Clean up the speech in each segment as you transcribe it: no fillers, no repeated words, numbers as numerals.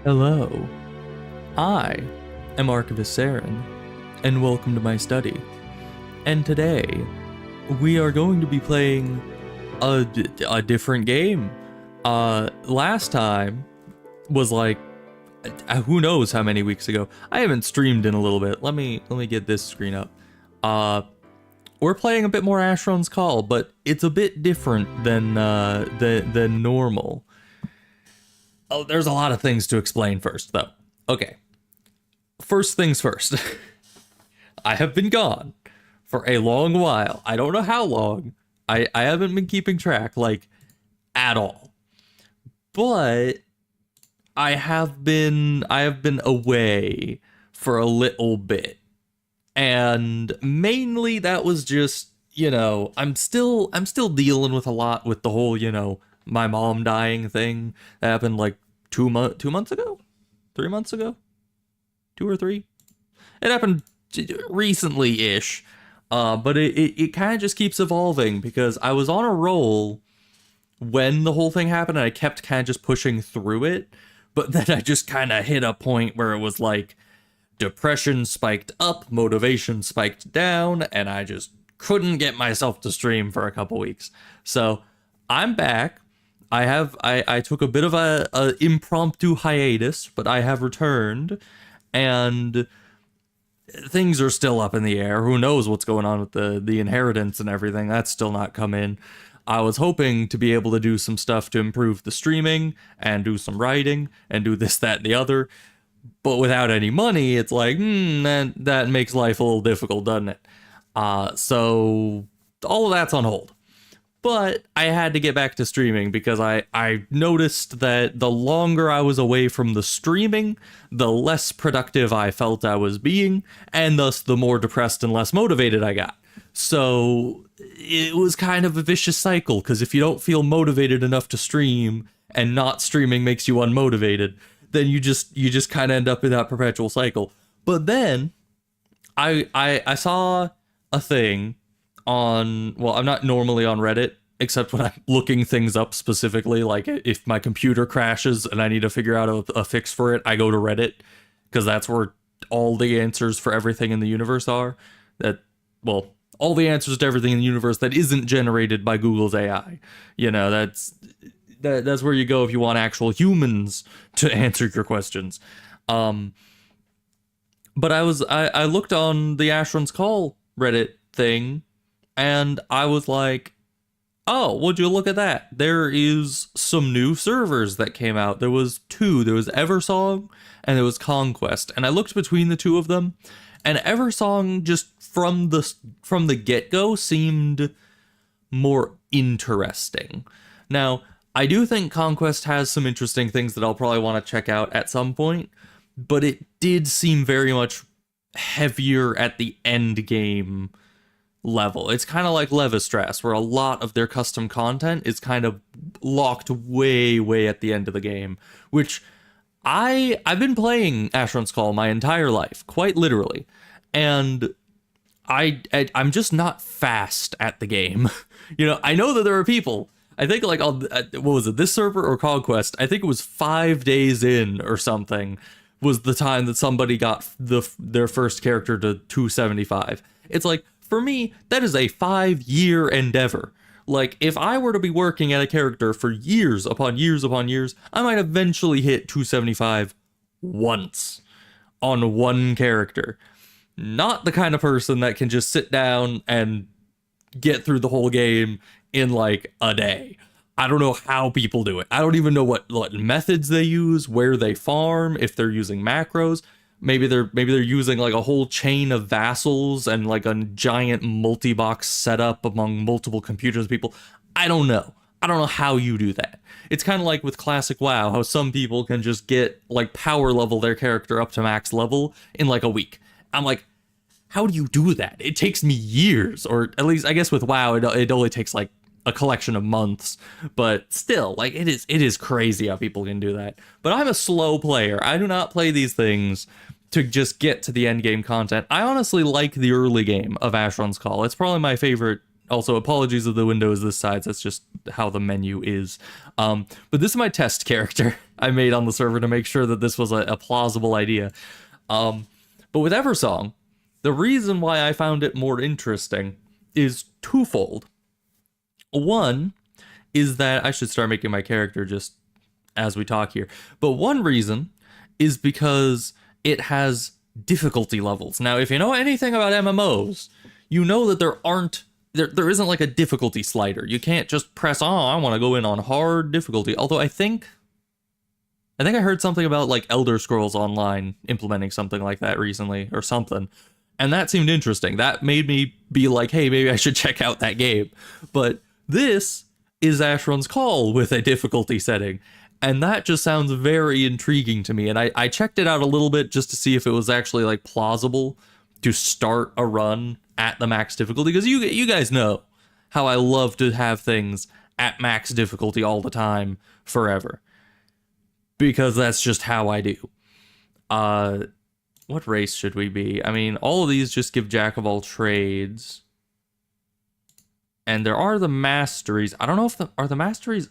Hello, I am Asheron, and welcome to my study. And today, we are going to be playing a different game. Last time was like, who knows how many weeks ago. I haven't streamed in a little bit. Let me get this screen up. We're playing a bit more Asheron's Call, but it's a bit different than normal. Oh, there's a lot of things to explain first, though. Okay. First things first. I have been gone for a long while. I don't know how long. I haven't been keeping track, like, at all. But I have been away for a little bit. And mainly that was just, I'm still dealing with a lot with the whole, my mom dying thing that happened like 2 months ago, 3 months ago, 2 or 3. It happened recently-ish, but it kind of just keeps evolving because I was on a roll when the whole thing happened and I kept kind of just pushing through it, but then I just kind of hit a point where it was like depression spiked up, motivation spiked down, and I just couldn't get myself to stream for a couple weeks. So I'm back. I took a bit of a impromptu hiatus, but I have returned, and things are still up in the air. Who knows what's going on with the inheritance and everything? That's still not come in. I was hoping to be able to do some stuff to improve the streaming and do some writing and do this, that, and the other. But without any money, it's like, that makes life a little difficult, doesn't it? So all of that's on hold. But I had to get back to streaming because I noticed that the longer I was away from the streaming, the less productive I felt I was being, and thus the more depressed and less motivated I got. So it was kind of a vicious cycle, because if you don't feel motivated enough to stream, and not streaming makes you unmotivated, then you just kind of end up in that perpetual cycle. But then I saw a thing on, well, I'm not normally on Reddit, except when I'm looking things up specifically, like if my computer crashes and I need to figure out a fix for it, I go to Reddit, because that's where all the answers for everything in the universe are. All the answers to everything in the universe that isn't generated by Google's AI. That's where you go if you want actual humans to answer your questions. But I looked on the Asheron's Call Reddit thing, and I was like, oh, would you look at that? There is some new servers that came out. There was 2. There was Eversong and there was Conquest. And I looked between the 2 of them, and Eversong just from the get-go seemed more interesting. Now, I do think Conquest has some interesting things that I'll probably want to check out at some point, but it did seem very much heavier at the end game level. It's kind of like Levistress, where a lot of their custom content is kind of locked way at the end of the game, which I've been playing Asheron's Call my entire life, quite literally, and I'm just not fast at the game. I know that there are people. I think like on what was it, this server or Conquest? I think it was 5 days in or something was the time that somebody got their first character to 275. It's like, for me, that is a 5-year endeavor. Like, if I were to be working at a character for years upon years upon years, I might eventually hit 275 once on one character. Not the kind of person that can just sit down and get through the whole game in like a day. I don't know how people do it. I don't even know what methods they use, where they farm, if they're using macros. Maybe they're using like a whole chain of vassals and like a giant multi-box setup among multiple computers people. I don't know. I don't know how you do that. It's kind of like with classic WoW, how some people can just get like power level their character up to max level in like a week. I'm like, how do you do that? It takes me years, or at least I guess with WoW, it only takes like a collection of months, but still, like it is crazy how people can do that. But I'm a slow player. I do not play these things to just get to the end game content. I honestly like the early game of Asheron's Call. It's probably my favorite Also, apologies if the window is this size. That's just how the menu is. But this is my test character I made on the server to make sure that this was a plausible idea. But with Eversong, the reason why I found it more interesting is twofold. One is that I should start making my character just as we talk here. But one reason is because it has difficulty levels. Now, if you know anything about MMOs, you know that there isn't like a difficulty slider. You can't just press, I want to go in on hard difficulty. Although I think I heard something about like Elder Scrolls Online implementing something like that recently or something. And that seemed interesting. That made me be like, hey, maybe I should check out that game. But this is Asheron's Call with a difficulty setting. And that just sounds very intriguing to me. And I checked it out a little bit just to see if it was actually like plausible to start a run at the max difficulty. Because you guys know how I love to have things at max difficulty all the time, forever. Because that's just how I do. What race should we be? I mean, all of these just give Jack of all trades. And there are the masteries. I don't know if are the masteries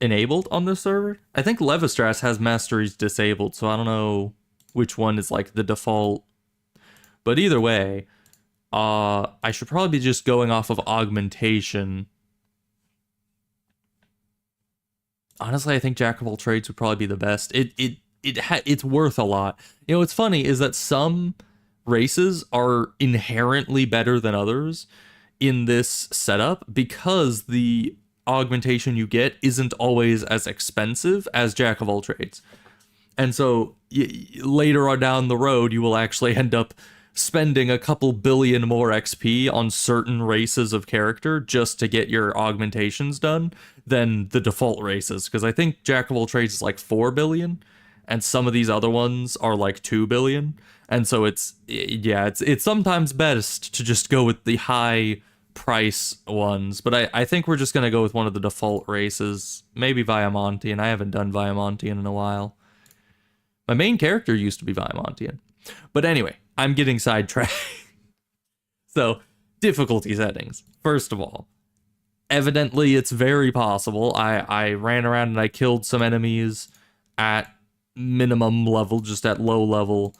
enabled on this server? I think Levistras has masteries disabled, so I don't know which one is like the default. But either way, I should probably be just going off of augmentation. Honestly, I think Jack of all trades would probably be the best. It's worth a lot. You know, what's funny is that some races are inherently better than others in this setup because the augmentation you get isn't always as expensive as Jack of all trades. And so later on down the road, you will actually end up spending a couple billion more XP on certain races of character just to get your augmentations done than the default races. Because I think Jack of all trades is like 4 billion, and some of these other ones are like 2 billion. And so it's sometimes best to just go with the high price ones, but I think we're just gonna go with one of the default races, maybe Viamontian. I haven't done Viamontian in a while. My main character used to be Viamontian, but anyway, I'm getting sidetracked. So, difficulty settings. First of all, evidently it's very possible. I ran around and I killed some enemies at minimum level, just at low level,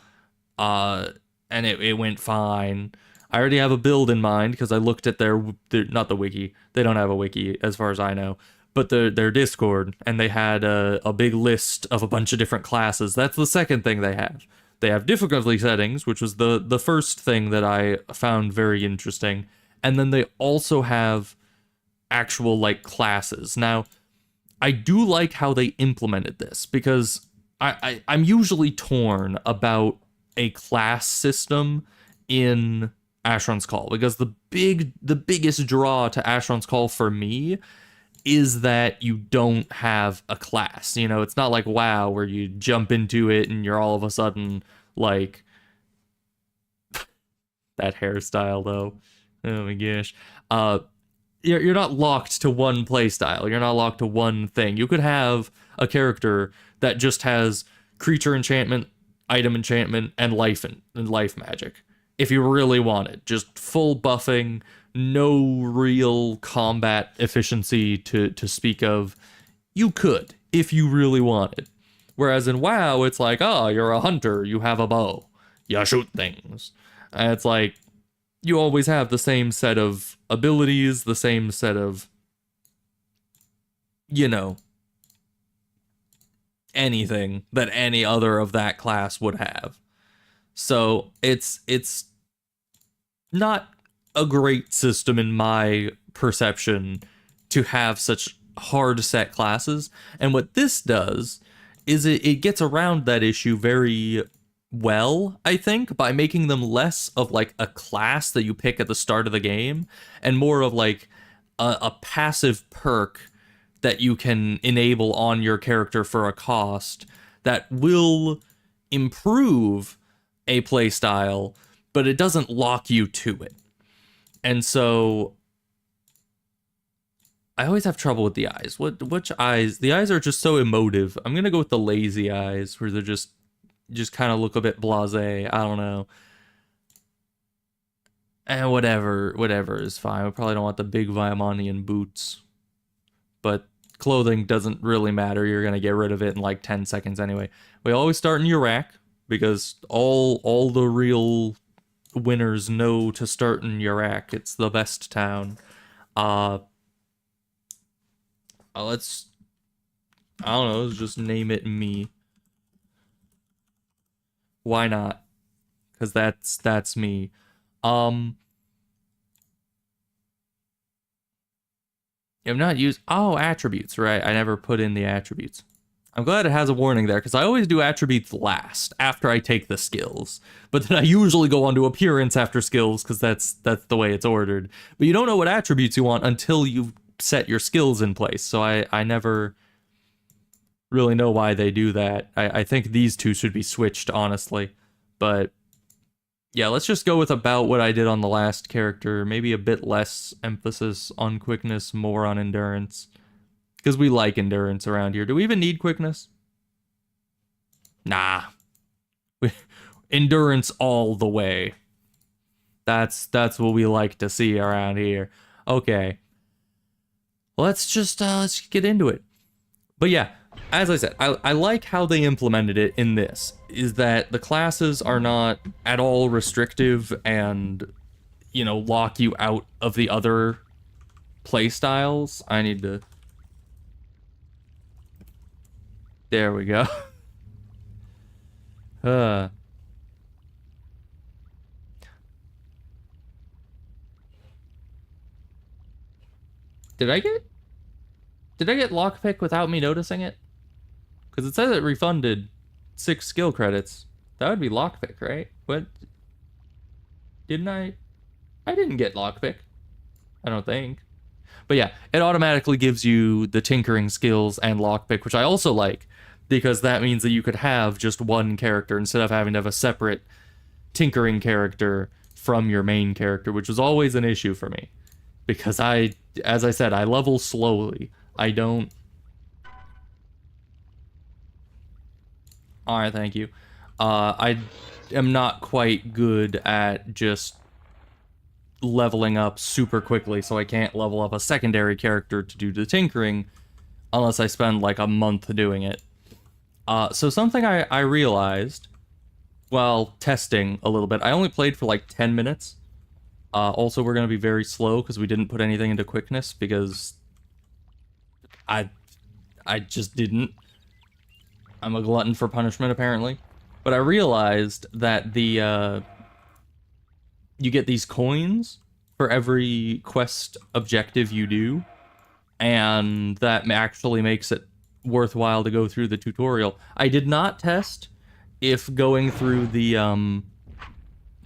and it went fine. I already have a build in mind because I looked at their not the wiki. They don't have a wiki as far as I know, but their Discord, and they had a big list of a bunch of different classes. That's the second thing they have. They have difficulty settings, which was the first thing that I found very interesting. And then they also have actual like classes. Now, I do like how they implemented this because I'm usually torn about a class system in Asheron's Call, because the biggest draw to Asheron's Call for me is that you don't have a class. You know, it's not like WoW where you jump into it and you're all of a sudden like that hairstyle though. Oh my gosh. You're not locked to one playstyle. You're not locked to one thing. You could have a character that just has creature enchantment, item enchantment, and life magic. If you really wanted, just full buffing, no real combat efficiency to speak of, you could, if you really wanted. Whereas in WoW, it's like, you're a hunter, you have a bow, you shoot things. And it's like, you always have the same set of abilities, the same set of, you know, anything that any other of that class would have. So it's not a great system in my perception to have such hard set classes. And what this does is it gets around that issue very well, I think, by making them less of like a class that you pick at the start of the game and more of like a passive perk that you can enable on your character for a cost that will improve a playstyle, but it doesn't lock you to it. And so I always have trouble with the eyes. Which eyes? The eyes are just so emotive. I'm gonna go with the lazy eyes, where they're just kind of look a bit blasé. I don't know. And whatever is fine. We probably don't want the big Viamanian boots. But clothing doesn't really matter. You're gonna get rid of it in like 10 seconds anyway. We always start in Iraq because all the real winners know to start in Iraq. It's the best town. Let's, I don't know, let's just name it me. Why not? Because that's me. I've not used, oh, attributes, right? I never put in the attributes. I'm glad it has a warning there, because I always do attributes last, after I take the skills. But then I usually go on to appearance after skills, because that's the way it's ordered. But you don't know what attributes you want until you've set your skills in place, so I never really know why they do that. I think these two should be switched, honestly. But yeah, let's just go with about what I did on the last character. Maybe a bit less emphasis on quickness, more on endurance. Because we like endurance around here. Do we even need quickness? Nah. Endurance all the way. That's what we like to see around here. Okay. Let's get into it. But yeah, as I said, I like how they implemented it in this, is that the classes are not at all restrictive and, you know, lock you out of the other playstyles. I need to... There we go. Did I get lockpick without me noticing it? Because it says it refunded 6 skill credits. That would be lockpick, right? What? Didn't I? I didn't get lockpick. I don't think. But yeah, it automatically gives you the tinkering skills and lockpick, which I also like, because that means that you could have just one character instead of having to have a separate tinkering character from your main character, which was always an issue for me. Because as I said, I level slowly. I don't... Alright, thank you. I am not quite good at just leveling up super quickly, so I can't level up a secondary character to do the tinkering unless I spend like a month doing it. So something I realized while testing a little bit, I only played for like 10 minutes. Also, we're going to be very slow because we didn't put anything into quickness because I just didn't. I'm a glutton for punishment, apparently. But I realized that the you get these coins for every quest objective you do, and that actually makes it worthwhile to go through the tutorial. I did not test if going through the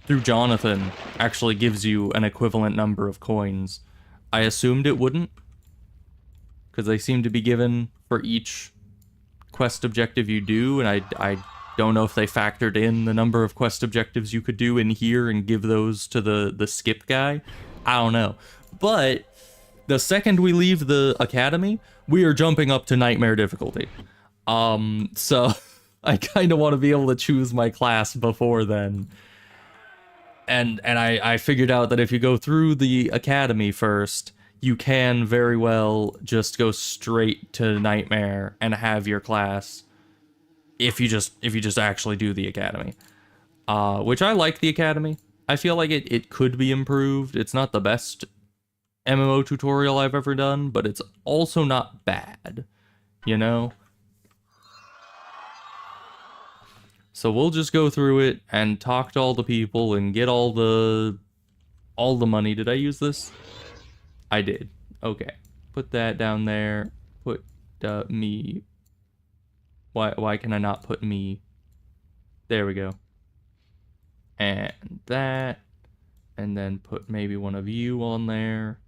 through Jonathan actually gives you an equivalent number of coins. I assumed it wouldn't, because they seem to be given for each quest objective you do, and I don't know if they factored in the number of quest objectives you could do in here and give those to the skip guy. I don't know. But the second we leave the academy, we are jumping up to nightmare difficulty. So I kind of want to be able to choose my class before then. And I figured out that if you go through the academy first, you can very well just go straight to nightmare and have your class if you just actually do the academy. Which I like the academy. I feel like it could be improved. It's not the best MMO tutorial I've ever done, but it's also not bad, you know? So we'll just go through it and talk to all the people and get all the money. Did I use this? I did. Okay. Put that down there. Put me. Why can I not put me? There we go. And that. And then put maybe one of you on there.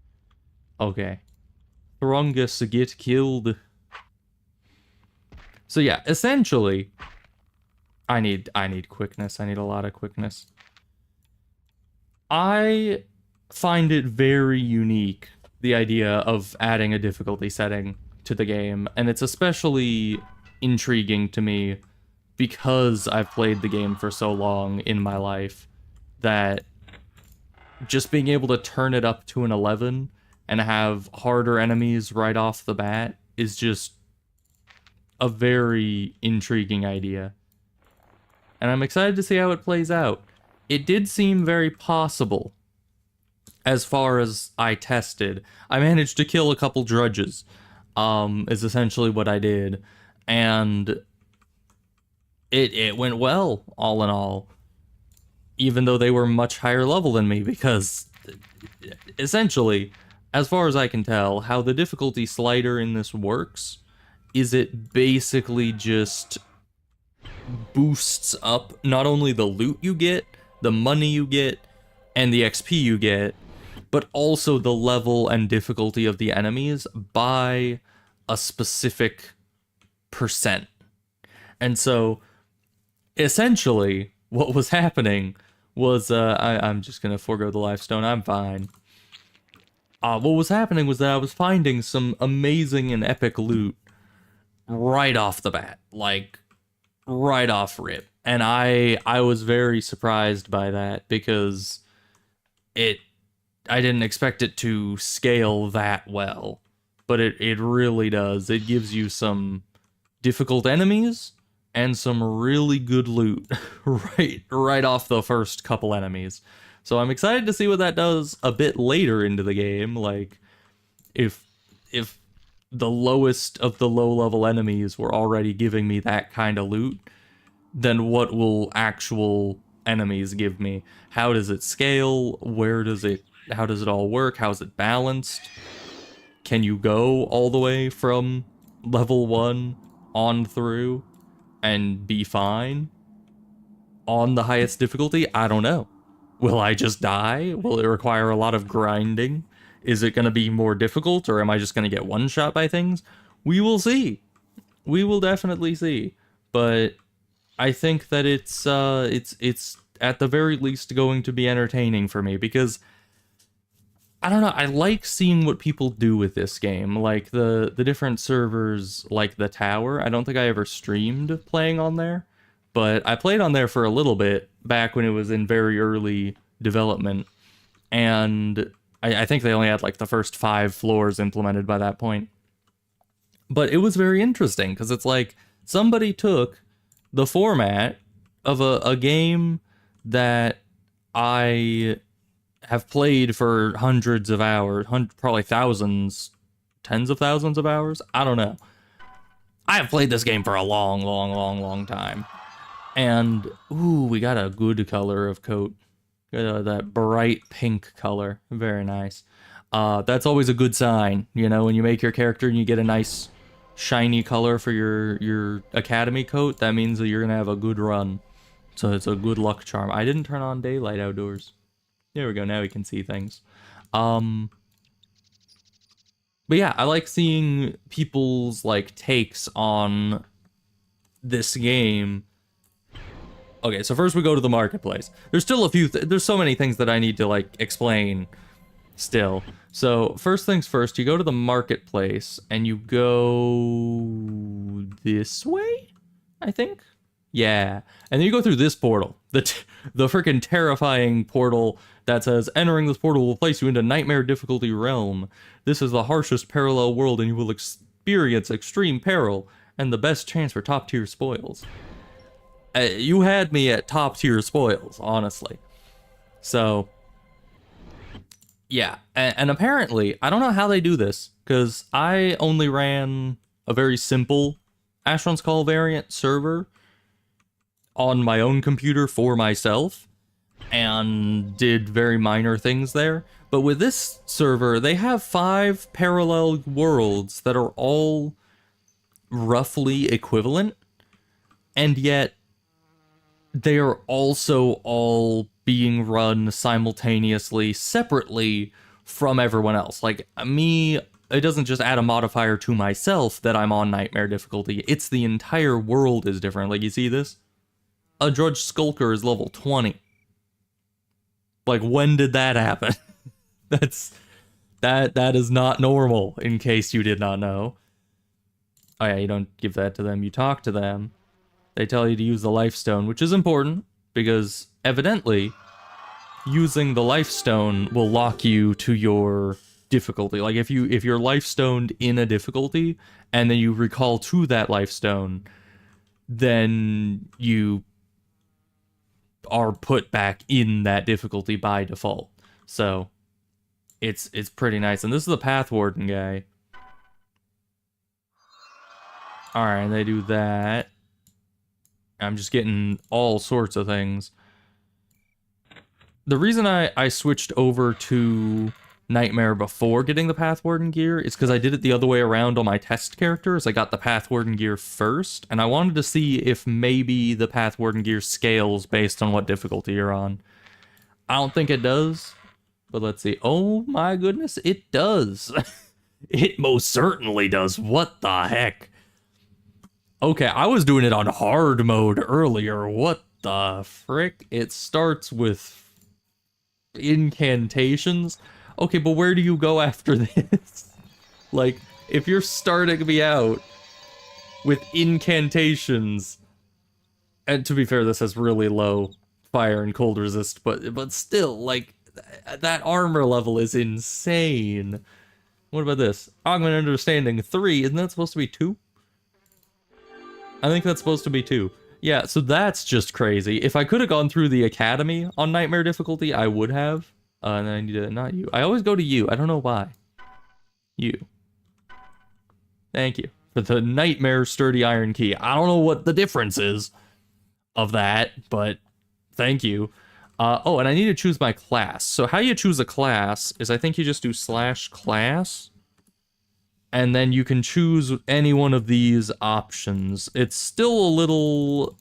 Okay. Thrungus get killed. So yeah, essentially, I need quickness. I need a lot of quickness. I find it very unique, the idea of adding a difficulty setting to the game, and it's especially intriguing to me because I've played the game for so long in my life that just being able to turn it up to an 11 and have harder enemies right off the bat is just a very intriguing idea. And I'm excited to see how it plays out. It did seem very possible as far as I tested. I managed to kill a couple drudges, is essentially what I did. And it went well, all in all. Even though they were much higher level than me, because essentially, as far as I can tell, how the difficulty slider in this works is it basically just boosts up not only the loot you get, the money you get, and the XP you get, but also the level and difficulty of the enemies by a specific percent. And so, essentially, what was happening was, I'm just gonna forego the life stone, I'm fine. What was happening was that I was finding some amazing and epic loot right off the bat, like, right off rip. And I was very surprised by that, because I didn't expect it to scale that well, but it really does. It gives you some difficult enemies and some really good loot right off the first couple enemies. So I'm excited to see what that does a bit later into the game. Like, if the lowest of the low-level enemies were already giving me that kind of loot, then what will actual enemies give me? How does it scale? How does it all work? How is it balanced? Can you go all the way from level 1 on through and be fine on the highest difficulty? I don't know. Will I just die? Will it require a lot of grinding? Is it going to be more difficult, or am I just going to get one shot by things? We will see. We will definitely see. But I think that it's at the very least going to be entertaining for me, because I don't know, I like seeing what people do with this game. Like the different servers, like the Tower. I don't think I ever streamed playing on there, but I played on there for a little bit back when it was in very early development, and I think they only had like the first 5 floors implemented by that point. But it was very interesting, because it's like somebody took the format of a game that I have played for hundreds of hours, probably thousands, tens of thousands of hours. I don't know. I have played this game for a long time. And, ooh, we got a good color of coat. That bright pink color. Very nice. That's always a good sign, you know, when you make your character and you get a nice shiny color for your academy coat. That means that you're going to have a good run. So it's a good luck charm. I didn't turn on daylight outdoors. There we go, now we can see things. But yeah, I like seeing people's, like, takes on this game. Okay, so first we go to the marketplace. There's still a few, there's so many things that I need to, like, explain still. So, first things first, you go to the marketplace, and you go this way, I think? Yeah, and then you go through this portal, the freaking terrifying portal that says, entering this portal will place you into nightmare difficulty realm. This is the harshest parallel world, and you will experience extreme peril and the best chance for top tier spoils. You had me at top tier spoils, honestly. So, yeah, and apparently, I don't know how they do this, because I only ran a very simple Asheron's Call variant server on my own computer for myself, and did very minor things there. But with this server, they have 5 parallel worlds that are all roughly equivalent, and yet they are also all being run simultaneously, separately from everyone else. Like, me, it doesn't just add a modifier to myself that I'm on nightmare difficulty, it's the entire world is different. Like, you see this? A Drudge Skulker is level 20. Like, when did that happen? That is not normal, in case you did not know. Oh yeah, you don't give that to them, you talk to them. They tell you to use the life stone, which is important, because evidently using the life stone will lock you to your difficulty. Like if you're life stoned in a difficulty and then you recall to that life stone, then you are put back in that difficulty by default. So it's pretty nice. And this is the Path Warden guy. Alright, they do that. I'm just getting all sorts of things. The reason I switched over to Nightmare before getting the Path Warden gear is because I did it the other way around on my test characters. I got the Path Warden gear first, and I wanted to see if maybe the Path Warden gear scales based on what difficulty you're on. I don't think it does, but let's see. Oh my goodness, it does. It most certainly does. What the heck? Okay, I was doing it on hard mode earlier. What the frick? It starts with incantations. Okay, but where do you go after this? Like, if you're starting me out with incantations, and to be fair, this has really low fire and cold resist, but still, like, that armor level is insane. What about this? Augmented Understanding 3, isn't that supposed to be 2? I think that's supposed to be 2. Yeah, so that's just crazy. If I could have gone through the Academy on Nightmare difficulty, I would have. And I need to, not you. I always go to you. I don't know why. You. Thank you for the Nightmare Sturdy Iron Key. I don't know what the difference is of that, but thank you. Oh, and I need to choose my class. So how you choose a class is I think you just do /class. And then you can choose any one of these options. It's still a little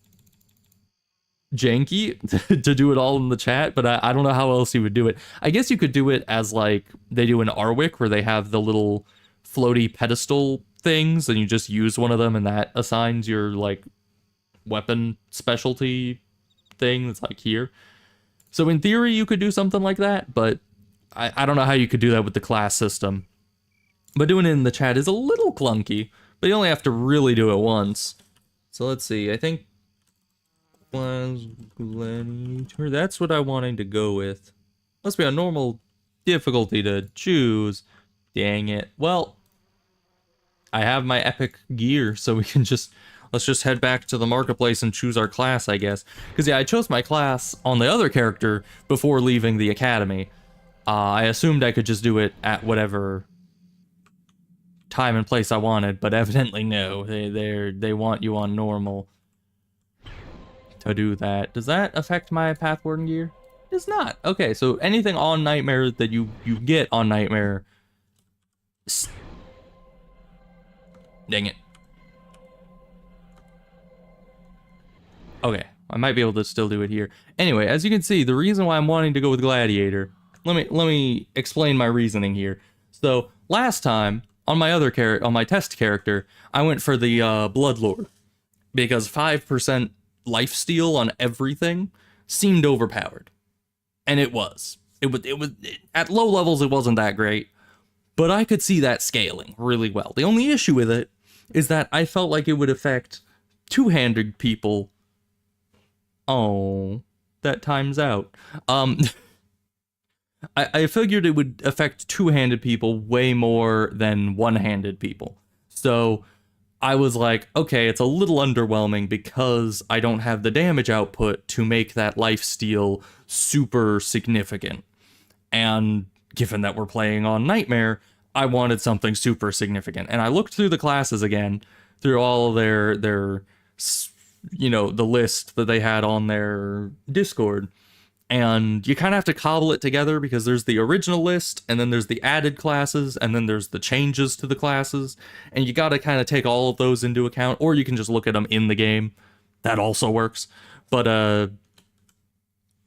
janky to do it all in the chat, but I don't know how else you would do it. I guess you could do it as like they do in Arwick, where they have the little floaty pedestal things, and you just use one of them, and that assigns your like weapon specialty thing that's like here. So in theory, you could do something like that, but I don't know how you could do that with the class system. But doing it in the chat is a little clunky, but you only have to really do it once. So let's see, I think Gladiator, that's what I wanted to go with. Must be a normal difficulty to choose. Dang it. Well, I have my epic gear, so we can let's just head back to the marketplace and choose our class, I guess. Because yeah, I chose my class on the other character before leaving the academy. I assumed I could just do it at whatever time and place I wanted, but evidently no. They want you on normal to do that. Does that affect my Path Warden gear? It does not. Okay, so anything on Nightmare that you get on Nightmare. Dang it. Okay, I might be able to still do it here. Anyway, as you can see, the reason why I'm wanting to go with Gladiator, let me explain my reasoning here. So last time on my other on my test character, I went for the Bloodlord because 5% lifesteal on everything seemed overpowered, and it was. It was at low levels. It wasn't that great, but I could see that scaling really well. The only issue with it is that I felt like it would affect two-handed people. Oh, that time's out. I figured it would affect two-handed people way more than one-handed people. So I was like, okay, it's a little underwhelming because I don't have the damage output to make that lifesteal super significant. And given that we're playing on Nightmare, I wanted something super significant. And I looked through the classes again, through all their you know, the list that they had on their Discord. And you kind of have to cobble it together because there's the original list, and then there's the added classes, and then there's the changes to the classes. And you got to kind of take all of those into account, or you can just look at them in the game. That also works. But,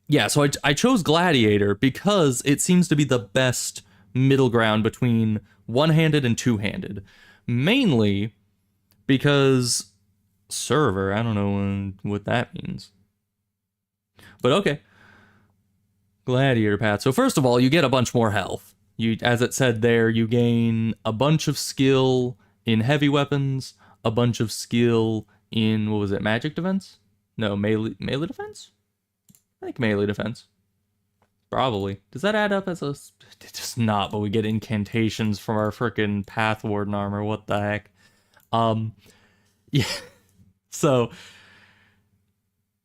yeah, so I chose Gladiator because it seems to be the best middle ground between one-handed and two-handed. Mainly because server, I don't know what that means. But okay. Gladiator path. So first of all, you get a bunch more health. You, as it said there, you gain a bunch of skill in heavy weapons, a bunch of skill in, what was it, magic defense? No, melee defense? I think melee defense. Probably. Does that add up as a... It does not, but we get incantations from our frickin' Path Warden armor. What the heck? Yeah. So...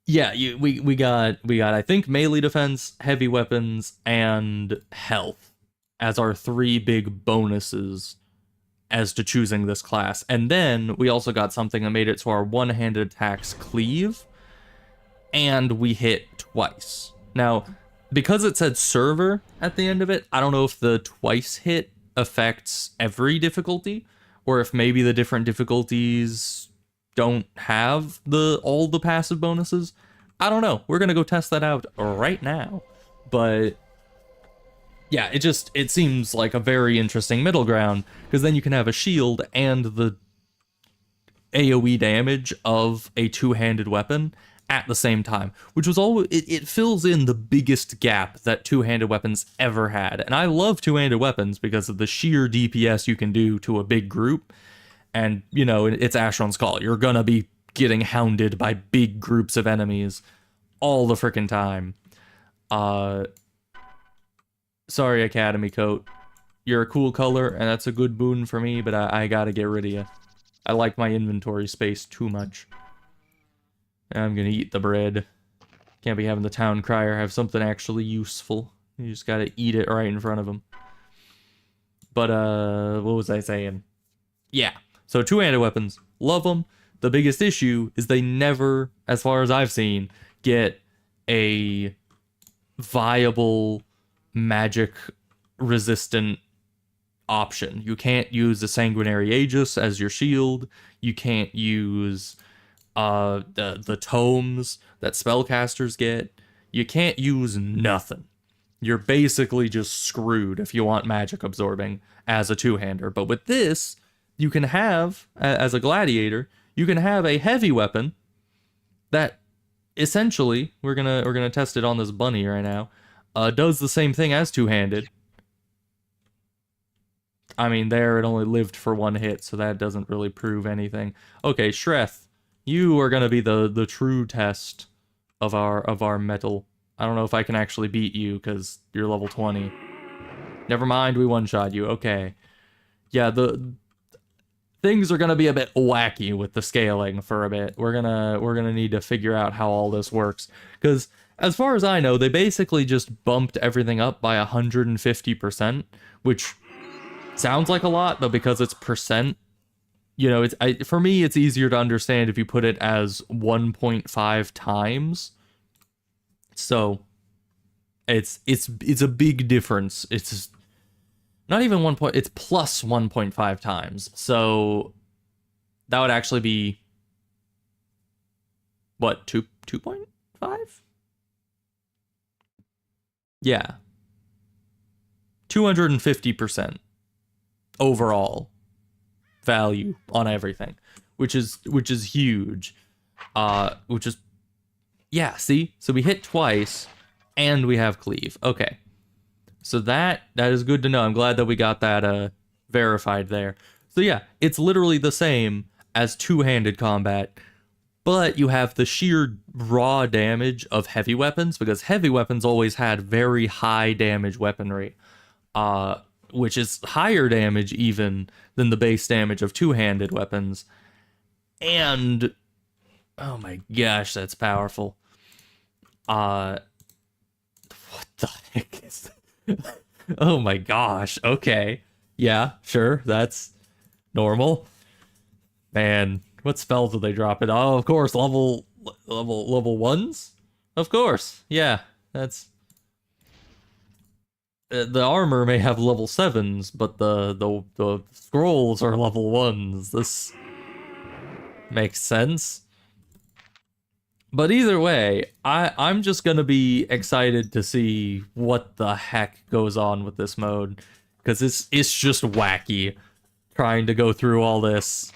Yeah, we got I think melee defense, heavy weapons, and health as our three big bonuses as to choosing this class. And then we also got something that made it so our one-handed attacks cleave, and we hit twice. Now, because it said server at the end of it, I don't know if the twice hit affects every difficulty, or if maybe the different difficulties don't have all the passive bonuses. I don't know. We're gonna go test that out right now. But yeah, it seems like a very interesting middle ground, because then you can have a shield and the AoE damage of a two-handed weapon at the same time, which was always it fills in the biggest gap that two-handed weapons ever had. And I love two-handed weapons because of the sheer DPS you can do to a big group. And, you know, it's Asheron's Call. You're gonna be getting hounded by big groups of enemies all the frickin' time. Sorry, Academy Coat. You're a cool color, and that's a good boon for me, but I gotta get rid of you. I like my inventory space too much. I'm gonna eat the bread. Can't be having the town crier have something actually useful. You just gotta eat it right in front of him. But, what was I saying? Yeah. So two-handed weapons, love them. The biggest issue is they never, as far as I've seen, get a viable magic-resistant option. You can't use the Sanguinary Aegis as your shield. You can't use the tomes that spellcasters get. You can't use nothing. You're basically just screwed if you want magic absorbing as a two-hander. But with this, you can have, as a gladiator, you can have a heavy weapon that essentially, we're gonna test it on this bunny right now, does the same thing as two-handed. I mean, there it only lived for one hit, so that doesn't really prove anything. Okay, Shreth, you are gonna be the true test of our metal. I don't know if I can actually beat you because you're level 20. Never mind, we one-shot you. Okay. Yeah, things are gonna be a bit wacky with the scaling for a bit. We're gonna need to figure out how all this works, because as far as I know, they basically just bumped everything up by 150%, which sounds like a lot, but because it's percent, you know, for me it's easier to understand if you put it as 1.5 times. So it's a big difference. It's not even 1 point, it's plus 1.5 times. So that would actually be what, 2.5? Yeah. 250% overall value on everything, which is huge. Which is, yeah, see? So we hit twice and we have cleave. Okay. So that is good to know. I'm glad that we got that verified there. So yeah, it's literally the same as two-handed combat, but you have the sheer raw damage of heavy weapons, because heavy weapons always had very high damage weaponry, which is higher damage even than the base damage of two-handed weapons. And oh my gosh, that's powerful. What the heck is that? Oh my gosh. Okay. Yeah, sure. That's normal. Man, what spells do they drop it? Oh, of course, level ones? Of course. Yeah, that's the armor may have level 7s, but the scrolls are level 1s. This makes sense. But either way, I'm just gonna be excited to see what the heck goes on with this mode, because it's just wacky trying to go through all this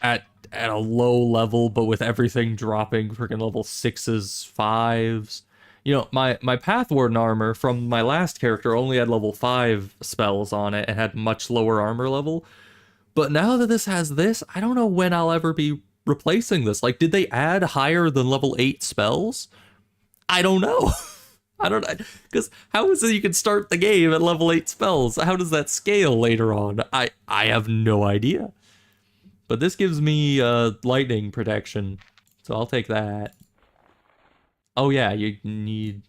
at a low level, but with everything dropping freaking level 6s, 5s. You know, my Path Warden armor from my last character only had level 5 spells on it and had much lower armor level. But now that this has this, I don't know when I'll ever be replacing this. Like, did they add higher than level 8 spells? I don't know. I don't know, because how is it you can start the game at level 8 spells? How does that scale later on? I have no idea. But this gives me lightning protection, so I'll take that. Oh yeah, you need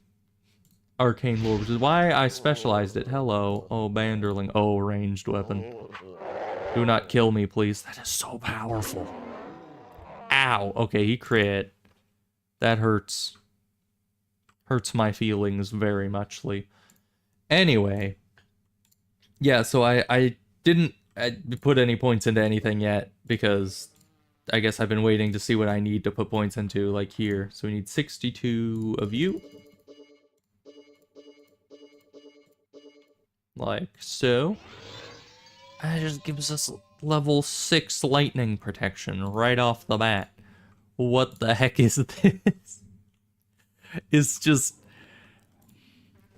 arcane lore, which is why I specialized it. Hello. Oh, banderling. Oh, ranged weapon. Do not kill me, please. That is so powerful. Ow. Okay, he crit. That hurts. Hurts my feelings very muchly. Anyway. Yeah, so I didn't put any points into anything yet, because I guess I've been waiting to see what I need to put points into, like here. So we need 62 of you. Like so. That just gives us level 6 lightning protection right off the bat. What the heck is this? It's just...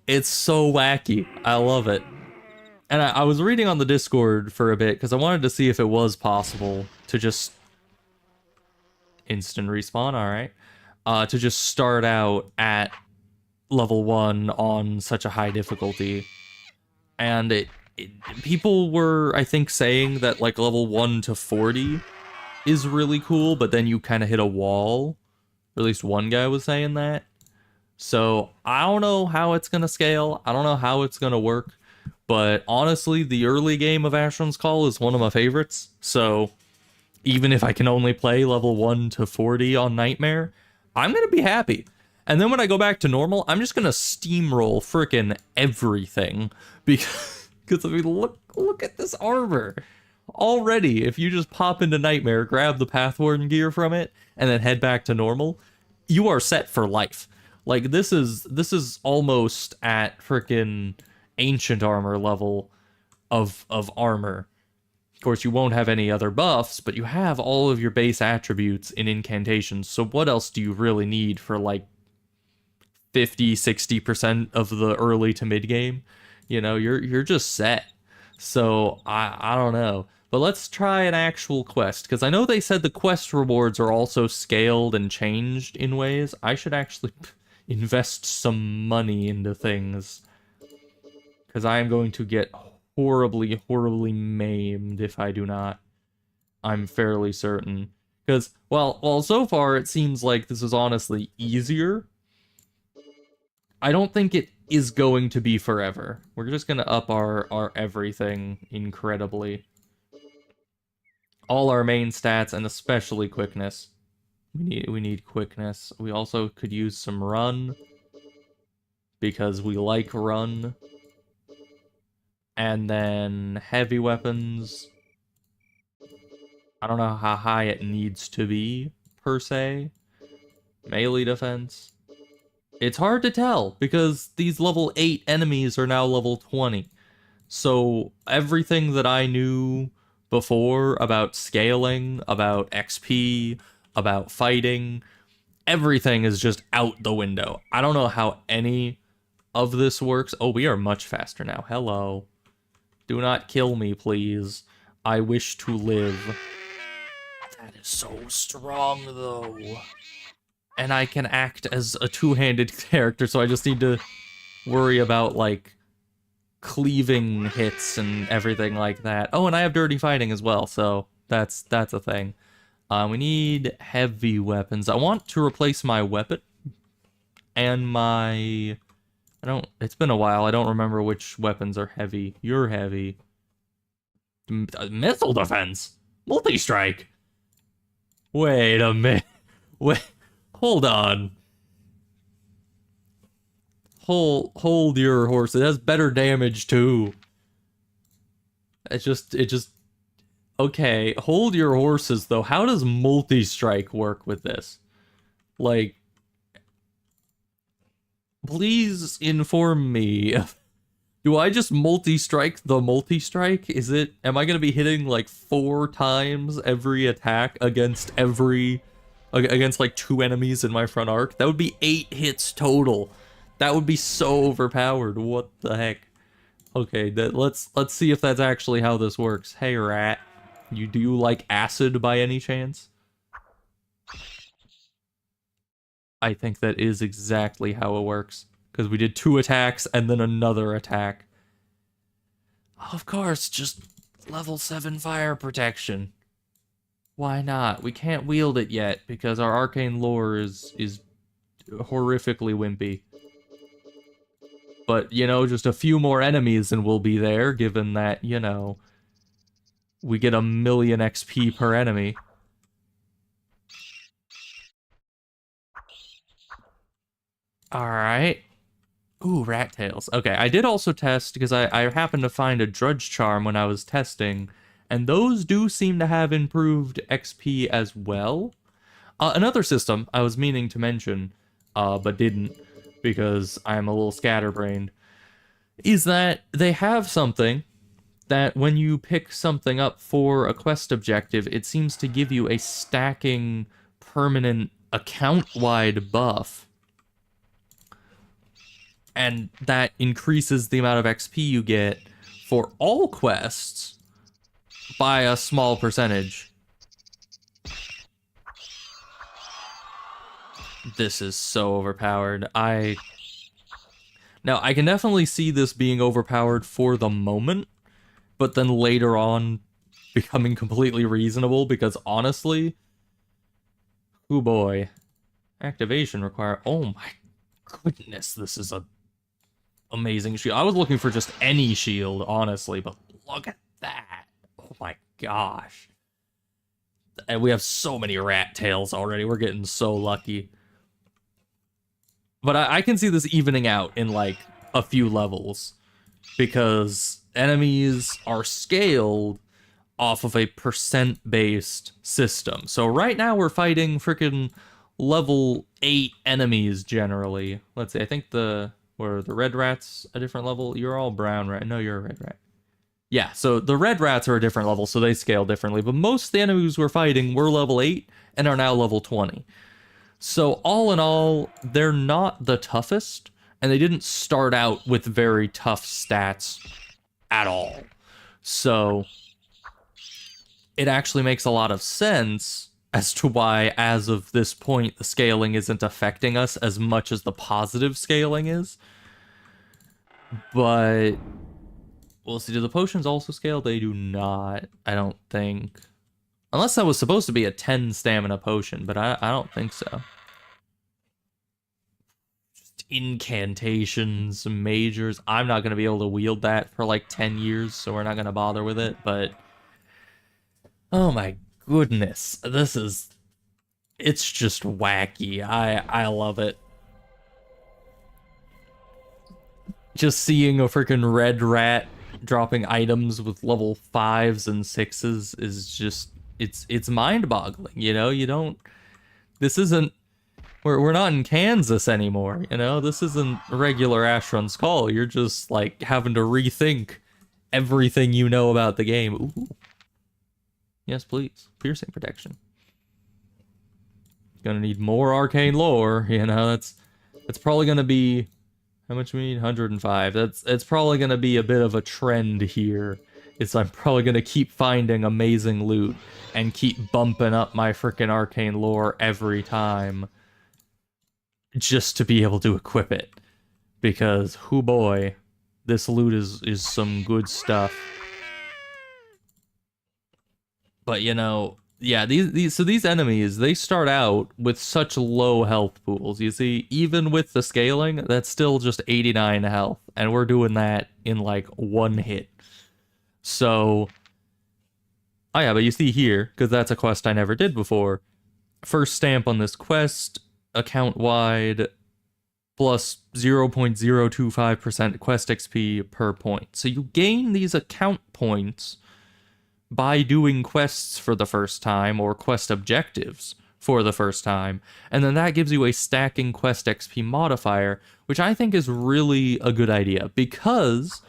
It's so wacky. I love it. And I was reading on the Discord for a bit, because I wanted to see if it was possible to just... Instant respawn, alright. To just start out at level 1 on such a high difficulty. And people were, I think, saying that like level 1 to 40 is really cool, but then you kind of hit a wall. Or at least one guy was saying that. So I don't know how it's going to scale. I don't know how it's going to work. But honestly, the early game of Asheron's Call is one of my favorites. So even if I can only play level 1 to 40 on Nightmare, I'm going to be happy. And then when I go back to normal, I'm just going to steamroll frickin' everything. Because I mean, look at this armor. Already, if you just pop into Nightmare, grab the Pathwarden gear from it, and then head back to normal, you are set for life. Like, this is almost at frickin' ancient armor level of armor. Of course, you won't have any other buffs, but you have all of your base attributes in incantations, so what else do you really need for, like, 50-60% of the early to mid game? You know, you're just set. So I don't know, but let's try an actual quest, because I know they said the quest rewards are also scaled and changed in ways. I should actually invest some money into things, because I am going to get horribly maimed if I do not. I'm fairly certain, because well so far it seems like this is honestly easier. I don't think it is going to be forever. We're just gonna up our everything incredibly. All our main stats, and especially quickness. We need quickness. We also could use some run, because we like run. And then heavy weapons. I don't know how high it needs to be, per se. Melee defense. It's hard to tell, because these level 8 enemies are now level 20. So everything that I knew before about scaling, about XP, about fighting, everything is just out the window. I don't know how any of this works. Oh, we are much faster now. Hello. Do not kill me, please. I wish to live. That is so strong, though. And I can act as a two-handed character, so I just need to worry about, like, cleaving hits and everything like that. Oh, and I have dirty fighting as well, so that's a thing. We need heavy weapons. I want to replace my weapon and my... It's been a while. I don't remember which weapons are heavy. You're heavy. Missile defense? Multi-strike? Wait a minute. Wait... Hold on. Hold your horse. It has better damage too. It just okay, hold your horses though. How does multi-strike work with this? Like, please inform me. Do I just multi-strike the multi-strike? Am I gonna be hitting like 4 times every attack against like 2 enemies in my front arc? That would be 8 hits total. That would be so overpowered. What the heck? Okay, let's see if that's actually how this works. Hey rat, do you like acid by any chance? I think that is exactly how it works. because we did 2 attacks and then another attack. Of course, just level 7 fire protection. Why not? We can't wield it yet because our arcane lore is horrifically wimpy. But, you know, just a few more enemies and we'll be there, given that, you know, we get 1,000,000 XP per enemy. Alright. Ooh, rat tails. Okay, I did also test, because I happened to find a Drudge Charm when I was testing, and those do seem to have improved XP as well. Another system I was meaning to mention, but didn't, because I'm a little scatterbrained, is that they have something that when you pick something up for a quest objective, it seems to give you a stacking permanent account-wide buff. And that increases the amount of XP you get for all quests by a small percentage. This is so overpowered. Now, I can definitely see this being overpowered for the moment, but then later on becoming completely reasonable, because honestly, oh boy. Activation require, oh my goodness, this is a amazing shield. I was looking for just any shield, honestly, but look at that. Oh my gosh. And we have so many rat tails already. We're getting so lucky. But I can see this evening out in like a few levels, because enemies are scaled off of a percent-based system. So right now we're fighting freaking level 8 enemies generally. Let's see, I think were the red rats a different level? You're all brown, right? No, you're a red rat. Yeah, so the red rats are a different level, so they scale differently. But most of the enemies we're fighting were level 8 and are now level 20. So all in all, they're not the toughest, and they didn't start out with very tough stats at all. So it actually makes a lot of sense as to why, as of this point, the scaling isn't affecting us as much as the positive scaling is. But we'll see. Do the potions also scale? They do not, I don't think. Unless that was supposed to be a 10 stamina potion, but I don't think so. Just incantations, majors. I'm not going to be able to wield that for like 10 years, so we're not going to bother with it, but oh my goodness. It's just wacky. I love it. Just seeing a freaking red rat dropping items with level 5s and 6s is just, it's mind-boggling, you know? You don't, this isn't, we're not in Kansas anymore, you know? This isn't regular Asheron's Call. You're just like having to rethink everything you know about the game. Ooh. Yes, please. Piercing protection. Gonna need more arcane lore, you know? That's probably gonna be, how much we need? 105. It's probably gonna be a bit of a trend here. I'm probably gonna keep finding amazing loot and keep bumping up my freaking arcane lore every time, just to be able to equip it. Because, hoo boy, this loot is some good stuff. But, you know, yeah, these enemies, they start out with such low health pools. You see, even with the scaling, that's still just 89 health, and we're doing that in like one hit. So, oh yeah, but you see here, because that's a quest I never did before, first stamp on this quest, account-wide, plus 0.025% quest XP per point. So you gain these account points by doing quests for the first time, or quest objectives for the first time, and then that gives you a stacking quest XP modifier, which I think is really a good idea, because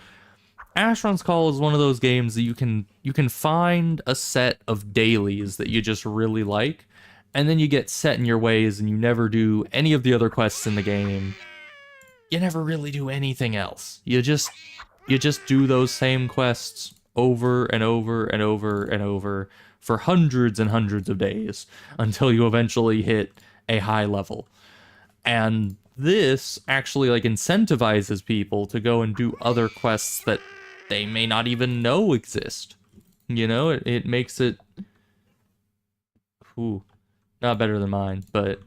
Asheron's Call is one of those games that you can find a set of dailies that you just really like, and then you get set in your ways and you never do any of the other quests in the game. You never really do anything else. You just do those same quests over and over and over and over for hundreds and hundreds of days until you eventually hit a high level. And this actually like incentivizes people to go and do other quests that they may not even know exist. You know, it makes it, ooh, not better than mine, but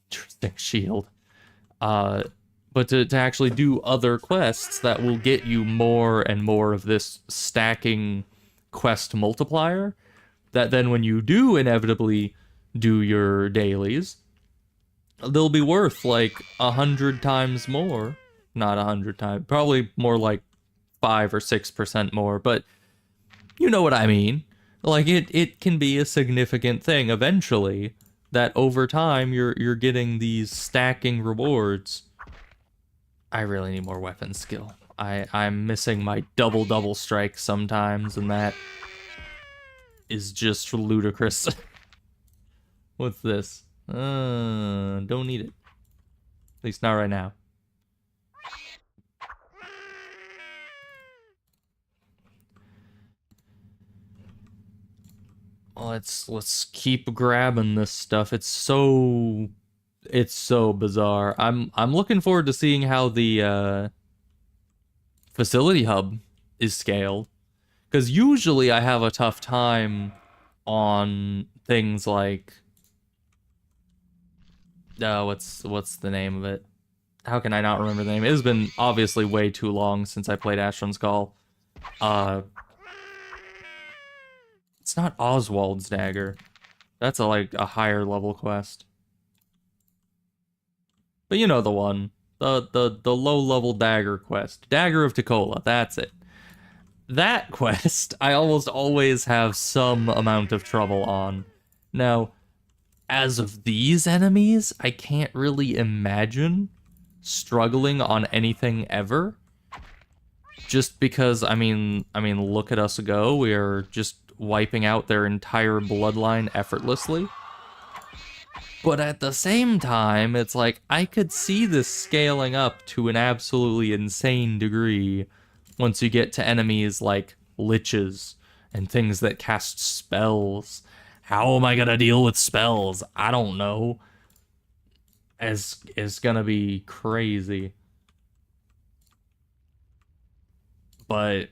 interesting shield. But to actually do other quests that will get you more and more of this stacking quest multiplier, that then when you do inevitably do your dailies, they'll be worth like 100 times more. Not 100 times, probably more like 5 or 6% more, but you know what I mean. Like it can be a significant thing eventually that over time you're getting these stacking rewards. I really need more weapon skill. I'm missing my double strike sometimes, and that is just ludicrous. What's this? Don't need it. At least not right now. Let's keep grabbing this stuff. It's so bizarre. I'm looking forward to seeing how the facility hub is scaled, because usually I have a tough time on things like what's the name of it? How can I not remember the name? It has been obviously way too long since I played Asheron's Call. It's not Oswald's dagger. That's like a higher level quest. But you know the one. The low level dagger quest. Dagger of Ticola, that's it. That quest I almost always have some amount of trouble on. Now, as of these enemies, I can't really imagine struggling on anything ever. Just because, I mean, look at us go. We are just wiping out their entire bloodline effortlessly. But at the same time, it's like, I could see this scaling up to an absolutely insane degree once you get to enemies like liches and things that cast spells. How am I gonna deal with spells? I don't know. It's gonna be crazy. But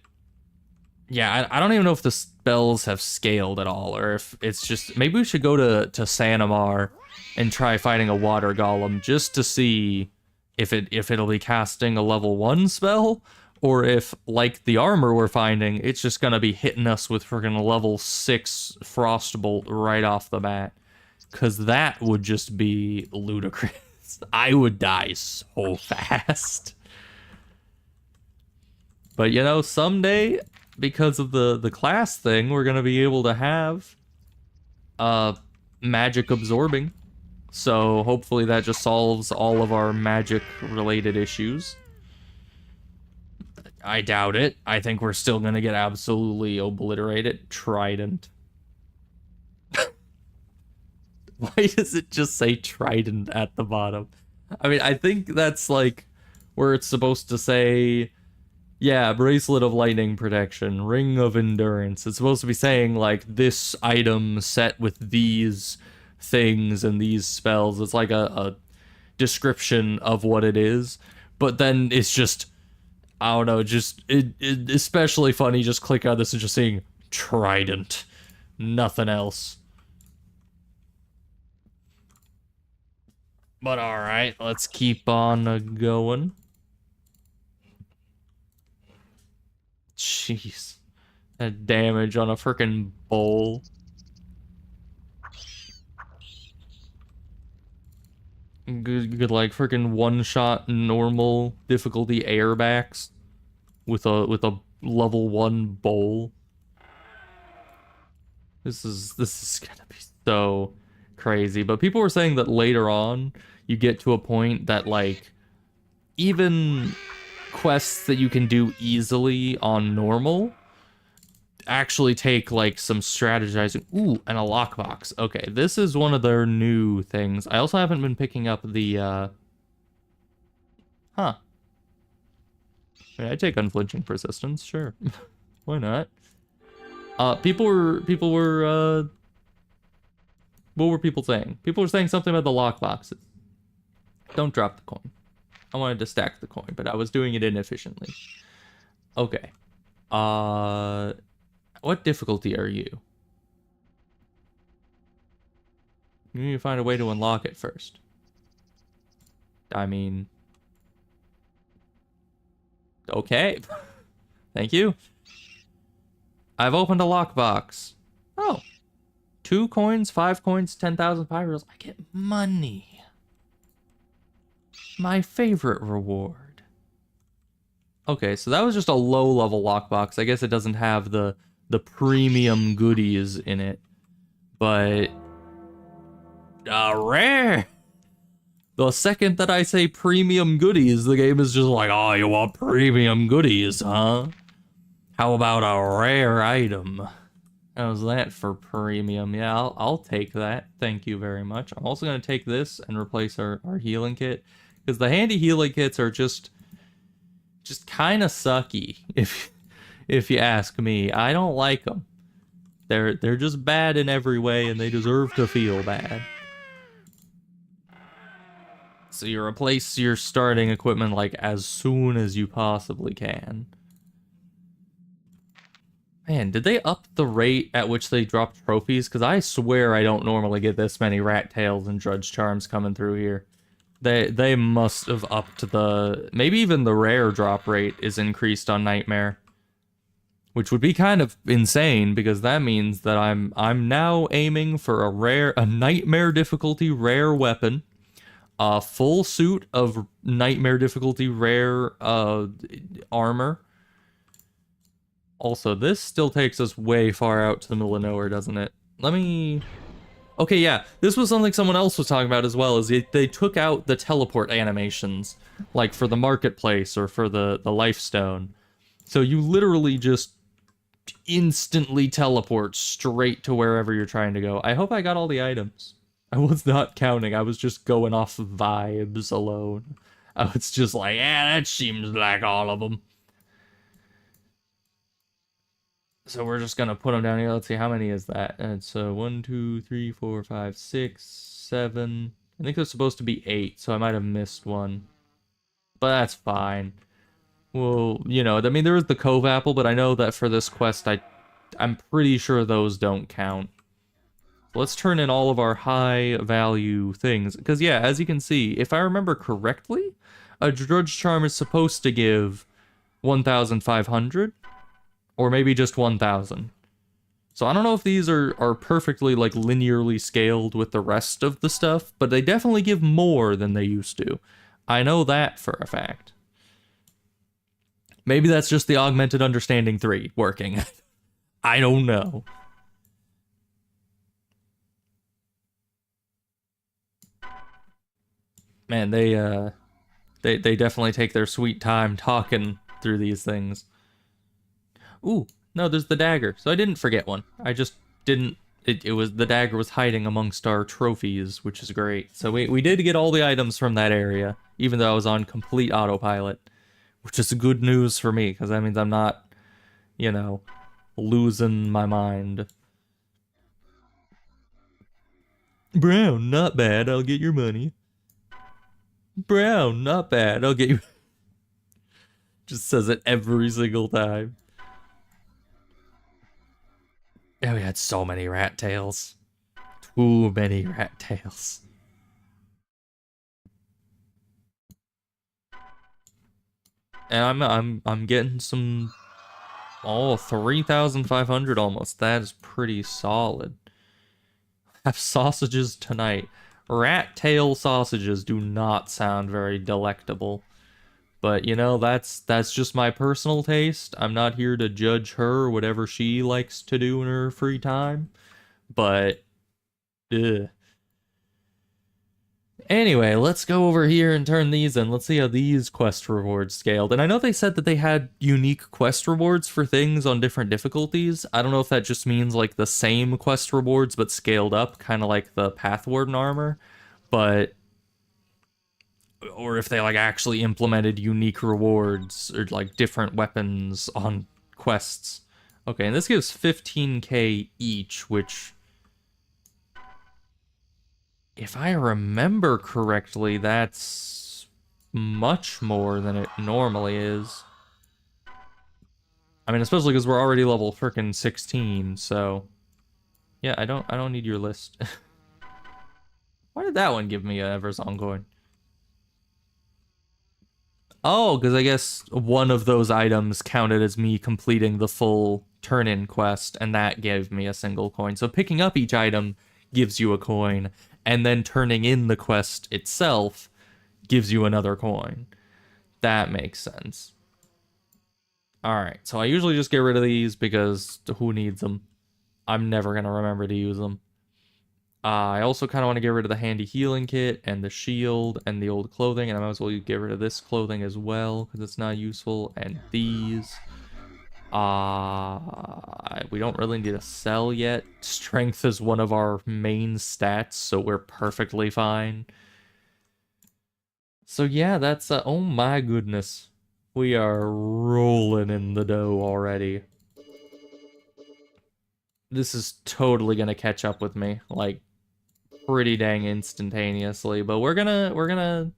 yeah, I don't even know if the spells have scaled at all, or if it's just, maybe we should go to Sanamar and try fighting a water golem just to see if it'll be casting a level 1 spell, or if, like the armor we're finding, it's just gonna be hitting us with freaking level 6 frostbolt right off the bat. Cause that would just be ludicrous. I would die so fast. But you know, someday, because of the class thing, we're gonna be able to have magic absorbing. So hopefully that just solves all of our magic related issues. I doubt it. I think we're still gonna get absolutely obliterated. Trident. Why does it just say trident at the bottom? I mean, I think that's like where it's supposed to say, yeah, bracelet of lightning protection, ring of endurance. It's supposed to be saying like this item set with these things and these spells. It's like a description of what it is. But then it's just, I don't know, just it especially funny. Just click on this and just seeing trident, nothing else. But all right, let's keep on going. Jeez, that damage on a freaking bowl. Good like freaking one-shot normal difficulty airbacks with a level 1 bowl. This is gonna be so crazy. But people were saying that later on you get to a point that like even quests that you can do easily on normal actually take like some strategizing. Ooh, and a lockbox. Okay, this is one of their new things. I also haven't been picking up the I mean, I take unflinching persistence, sure. Why not? People were what were people saying? People were saying something about the lockboxes. Don't drop the coin. I wanted to stack the coin, but I was doing it inefficiently. Okay. What difficulty are you? You need to find a way to unlock it first. I mean... Okay. Thank you. I've opened a lockbox. Oh. 2 coins, 5 coins, 10,000 pyros. I get money. My favorite reward. Okay, so that was just a low-level lockbox. I guess it doesn't have the premium goodies in it. But... rare! The second that I say premium goodies, the game is just like, oh, you want premium goodies, huh? How about a rare item? How's that for premium? Yeah, I'll take that. Thank you very much. I'm also going to take this and replace our healing kit. Because the handy healing kits are just kind of sucky, if you ask me. I don't like them. They're just bad in every way, and they deserve to feel bad. So you replace your starting equipment like as soon as you possibly can. Man, did they up the rate at which they drop trophies? Because I swear I don't normally get this many rat tails and drudge charms coming through here. They must have upped the... Maybe even the rare drop rate is increased on Nightmare. Which would be kind of insane, because that means that I'm now aiming for a Nightmare difficulty rare weapon. A full suit of Nightmare difficulty rare armor. Also, this still takes us way far out to the middle of nowhere, doesn't it? Let me... Okay, yeah, this was something someone else was talking about as well, is they took out the teleport animations, like for the marketplace or for the Lifestone. So you literally just instantly teleport straight to wherever you're trying to go. I hope I got all the items. I was not counting, I was just going off vibes alone. I was just like, yeah, that seems like all of them. So we're just gonna put them down here. Let's see, how many is that? It's 1, 2, 3, 4, 5, 6, 7. I think there's supposed to be 8, so I might have missed one. But that's fine. Well, you know, I mean, there is the Cove Apple, but I know that for this quest, I'm pretty sure those don't count. Let's turn in all of our high value things. Because, yeah, as you can see, if I remember correctly, a Drudge Charm is supposed to give 1,500. Or maybe just 1,000. So I don't know if these are perfectly, like, linearly scaled with the rest of the stuff, but they definitely give more than they used to. I know that for a fact. Maybe that's just the Augmented Understanding 3 working. I don't know. Man, they definitely take their sweet time talking through these things. Ooh, no, there's the dagger. So I didn't forget one. I just didn't... the dagger was hiding amongst our trophies, which is great. So we did get all the items from that area, even though I was on complete autopilot. Which is good news for me, because that means I'm not, you know, losing my mind. Brown, not bad. I'll get your money. Brown, not bad. I'll get you... Just says it every single time. Yeah, we had so many rat tails. Too many rat tails. And I'm getting some... Oh, 3,500 almost. That is pretty solid. Have sausages tonight. Rat tail sausages do not sound very delectable. But, you know, that's just my personal taste. I'm not here to judge her or whatever she likes to do in her free time. But, ugh. Anyway, let's go over here and turn these in. Let's see how these quest rewards scaled. And I know they said that they had unique quest rewards for things on different difficulties. I don't know if that just means, like, the same quest rewards but scaled up, kind of like the Path Warden armor. But... or if they, like, actually implemented unique rewards or, like, different weapons on quests. Okay, and this gives 15k each, which... If I remember correctly, that's much more than it normally is. I mean, especially because we're already level frickin' 16, so yeah, I don't need your list. Why did that one give me a Eversong coin? Oh, because I guess one of those items counted as me completing the full turn-in quest, and that gave me a single coin. So picking up each item gives you a coin, and then turning in the quest itself gives you another coin. That makes sense. Alright, so I usually just get rid of these because who needs them? I'm never going to remember to use them. I also kind of want to get rid of the handy healing kit and the shield and the old clothing, and I might as well get rid of this clothing as well because it's not useful. And these, we don't really need to sell yet. Strength is one of our main stats, so we're perfectly fine. So yeah, that's oh my goodness, we are rolling in the dough already. This is totally gonna catch up with me, like pretty dang instantaneously, but we're gonna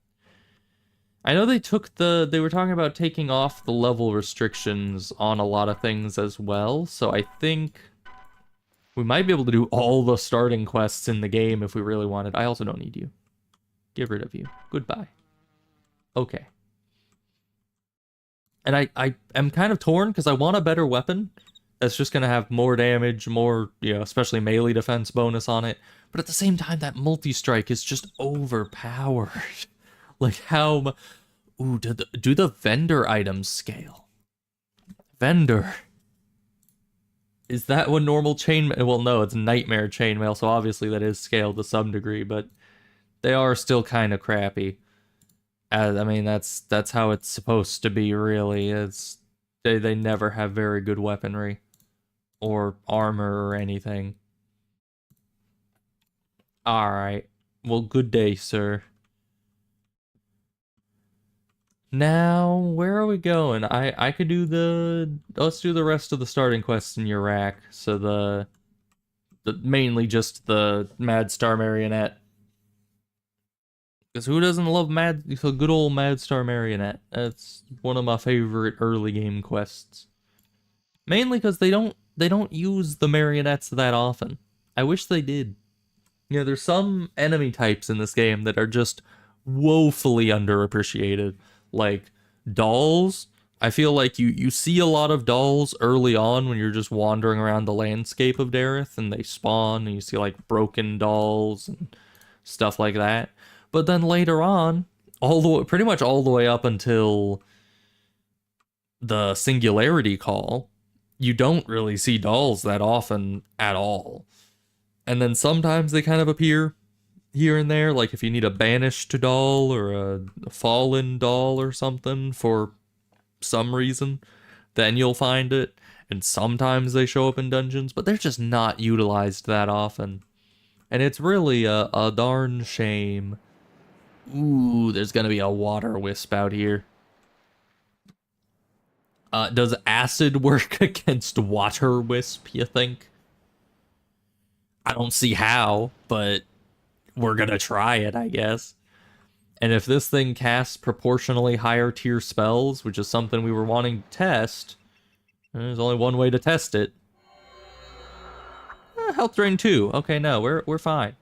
I know they were talking about taking off the level restrictions on a lot of things as well, so I think we might be able to do all the starting quests in the game if we really wanted. I also don't need you. Get rid of you. Goodbye. Okay. And I am kind of torn because I want a better weapon that's just gonna have more damage, more, especially melee defense bonus on it. But at the same time, that multi-strike is just overpowered. Like how... Ooh, do the vendor items scale? Vendor. Is that what normal chainmail? Well, no, it's nightmare chainmail, so obviously that is scaled to some degree, but they are still kind of crappy. I mean, that's how it's supposed to be, really. They never have very good weaponry or armor or anything. All right. Well, good day, sir. Now, where are we going? I could do let's do the rest of the starting quests in Iraq. So the mainly just the Mad Star Marionette. Because who doesn't love a good old Mad Star Marionette? That's one of my favorite early game quests. Mainly because they don't use the marionettes that often. I wish they did. There's some enemy types in this game that are just woefully underappreciated. Like dolls. I feel like you see a lot of dolls early on when you're just wandering around the landscape of Dareth and they spawn and you see like broken dolls and stuff like that. But then later on, pretty much all the way up until the Singularity Call, you don't really see dolls that often at all. And then sometimes they kind of appear here and there, like if you need a banished doll or a fallen doll or something for some reason, then you'll find it. And sometimes they show up in dungeons, but they're just not utilized that often. And it's really a darn shame. Ooh, there's gonna be a water wisp out here. Does acid work against water wisp, you think? I don't see how, but we're gonna try it, I guess. And if this thing casts proportionally higher tier spells, which is something we were wanting to test, there's only one way to test it. Health drain 2. Okay, no, we're fine.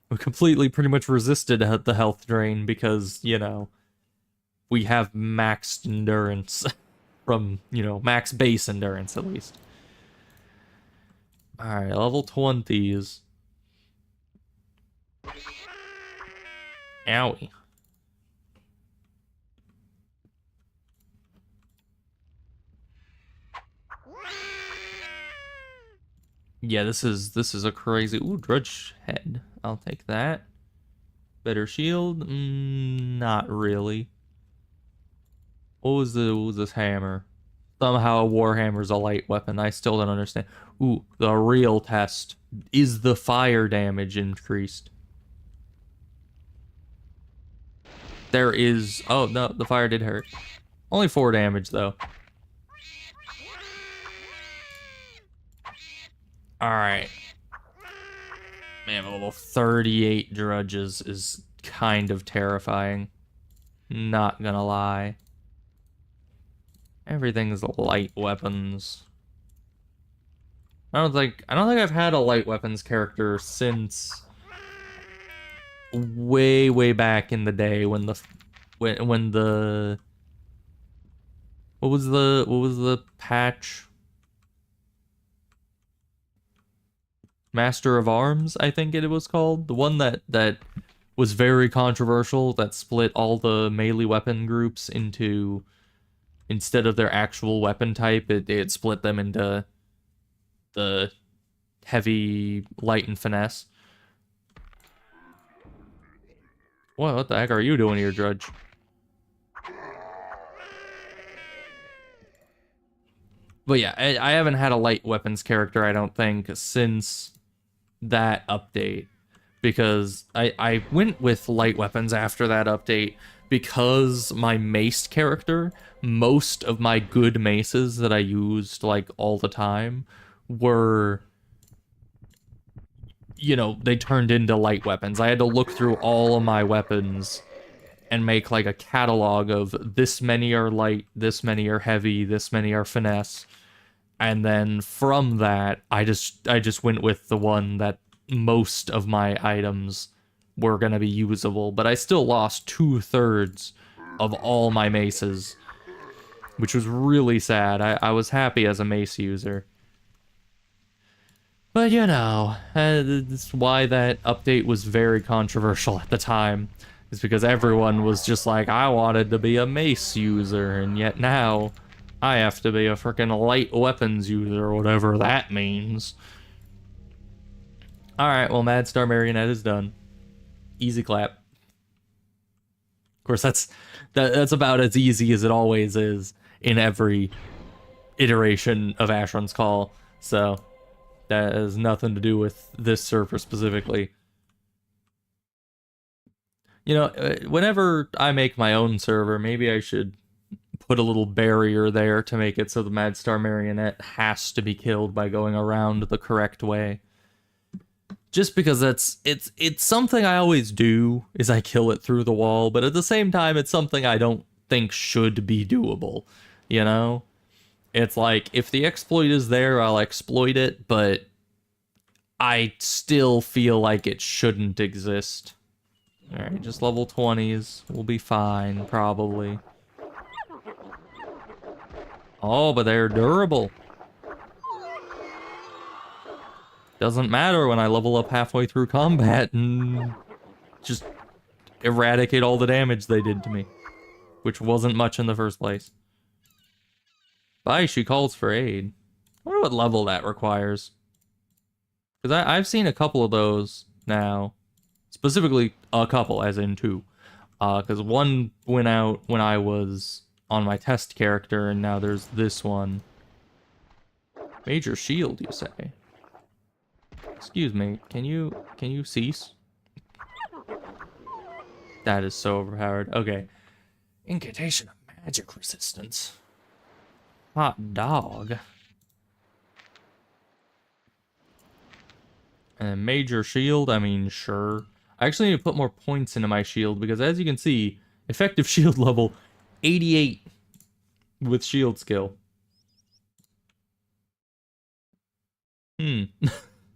We completely pretty much resisted the health drain because, we have maxed endurance from, max base endurance at least. Alright, level 20s. Owie. Yeah, this is a crazy... Ooh, Drudge Head. I'll take that. Better shield? Not really. What was this hammer? Somehow a warhammer's a light weapon. I still don't understand. Ooh, the real test. Is the fire damage increased? There is... Oh, no, the fire did hurt. Only 4 damage, though. Alright. Man, level 38 drudges is kind of terrifying. Not gonna lie. Everything's light weapons. I don't think I've had a light weapons character since way back in the day when the what was the patch? Master of Arms, I think it was called. The one that was very controversial, that split all the melee weapon groups into, instead of their actual weapon type, it split them into the heavy, light, and finesse. What the heck are you doing here, Drudge? But yeah, I haven't had a light weapons character, I don't think, since that update. Because I went with light weapons after that update because my mace character, most of my good maces that I used like all the time were, you know, they turned into light weapons. I had to look through all of my weapons and make like a catalog of this many are light, this many are heavy, this many are finesse. And then from that, I just went with the one that most of my items were gonna be usable, but I still lost 2/3 of all my maces, which was really sad. I was happy as a mace user. But you know, that's why that update was very controversial at the time. Is because everyone was just like, I wanted to be a mace user, and yet now I have to be a freaking light weapons user, or whatever that means. Alright, well, Mad Star Marionette is done. Easy clap. Of course, that's about as easy as it always is in every iteration of Asheron's Call, so that has nothing to do with this server specifically. You know, whenever I make my own server, maybe I should put a little barrier there to make it so the Mad Star Marionette has to be killed by going around the correct way. Just because it's something I always do, is I kill it through the wall, but at the same time, it's something I don't think should be doable, you know? It's like, if the exploit is there, I'll exploit it, but I still feel like it shouldn't exist. Alright, just level 20s. We'll be fine, probably. Oh, but they're durable. Doesn't matter when I level up halfway through combat and just eradicate all the damage they did to me. Which wasn't much in the first place. Bye, she calls for aid. I wonder what level that requires. Because I've seen a couple of those now. Specifically, a couple, as in two. Because one went out when I was on my test character, and now there's this one. Major shield, you say? Excuse me, can you cease? That is so overpowered. Okay. Incantation of magic resistance. Hot dog. And major shield, I mean, sure. I actually need to put more points into my shield, because as you can see, effective shield level 88 with shield skill.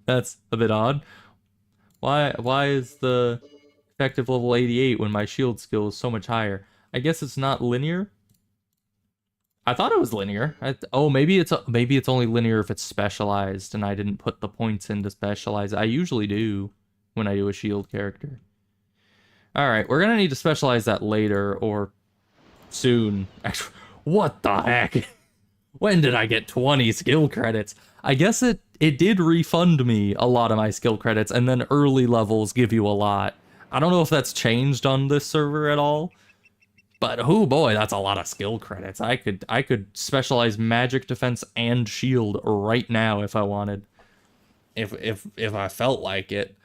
That's a bit odd. Why is the effective level 88 when my shield skill is so much higher? I guess it's not linear. I thought it was linear. Oh, maybe it's only linear if it's specialized, and I didn't put the points in to specialize. I usually do when I do a shield character. Alright, we're gonna need to specialize that later, or soon. Actually, what the heck? When did I get 20 skill credits? I guess it did refund me a lot of my skill credits, and then early levels give you a lot. I don't know if that's changed on this server at all, but oh boy, that's a lot of skill credits. I could specialize magic, defense, and shield right now if I wanted. If I felt like it.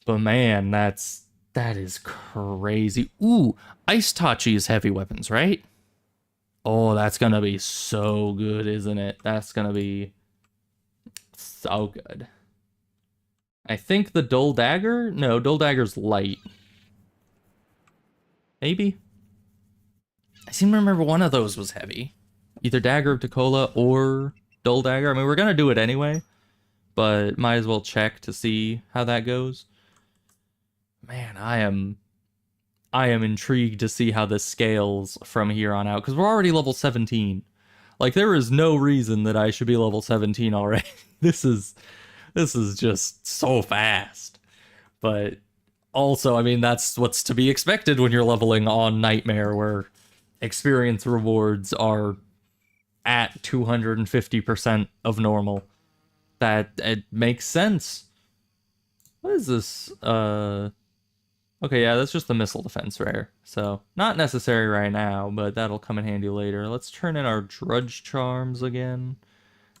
But man, that is crazy. Ooh, Ice Tachi is heavy weapons, right? Oh, that's gonna be so good, isn't it? That's gonna be so good. I think the dull dagger? No, dull dagger's light. Maybe? I seem to remember one of those was heavy. Either Dagger of Tukola or Dull Dagger. I mean, we're gonna do it anyway, but might as well check to see how that goes. Man, I am intrigued to see how this scales from here on out, because we're already level 17. Like, there is no reason that I should be level 17 already. This is just so fast. But also, I mean, that's what's to be expected when you're leveling on Nightmare, where experience rewards are at 250% of normal. That it makes sense. What is this? Okay, yeah, that's just the missile defense rare. So, not necessary right now, but that'll come in handy later. Let's turn in our Drudge Charms again.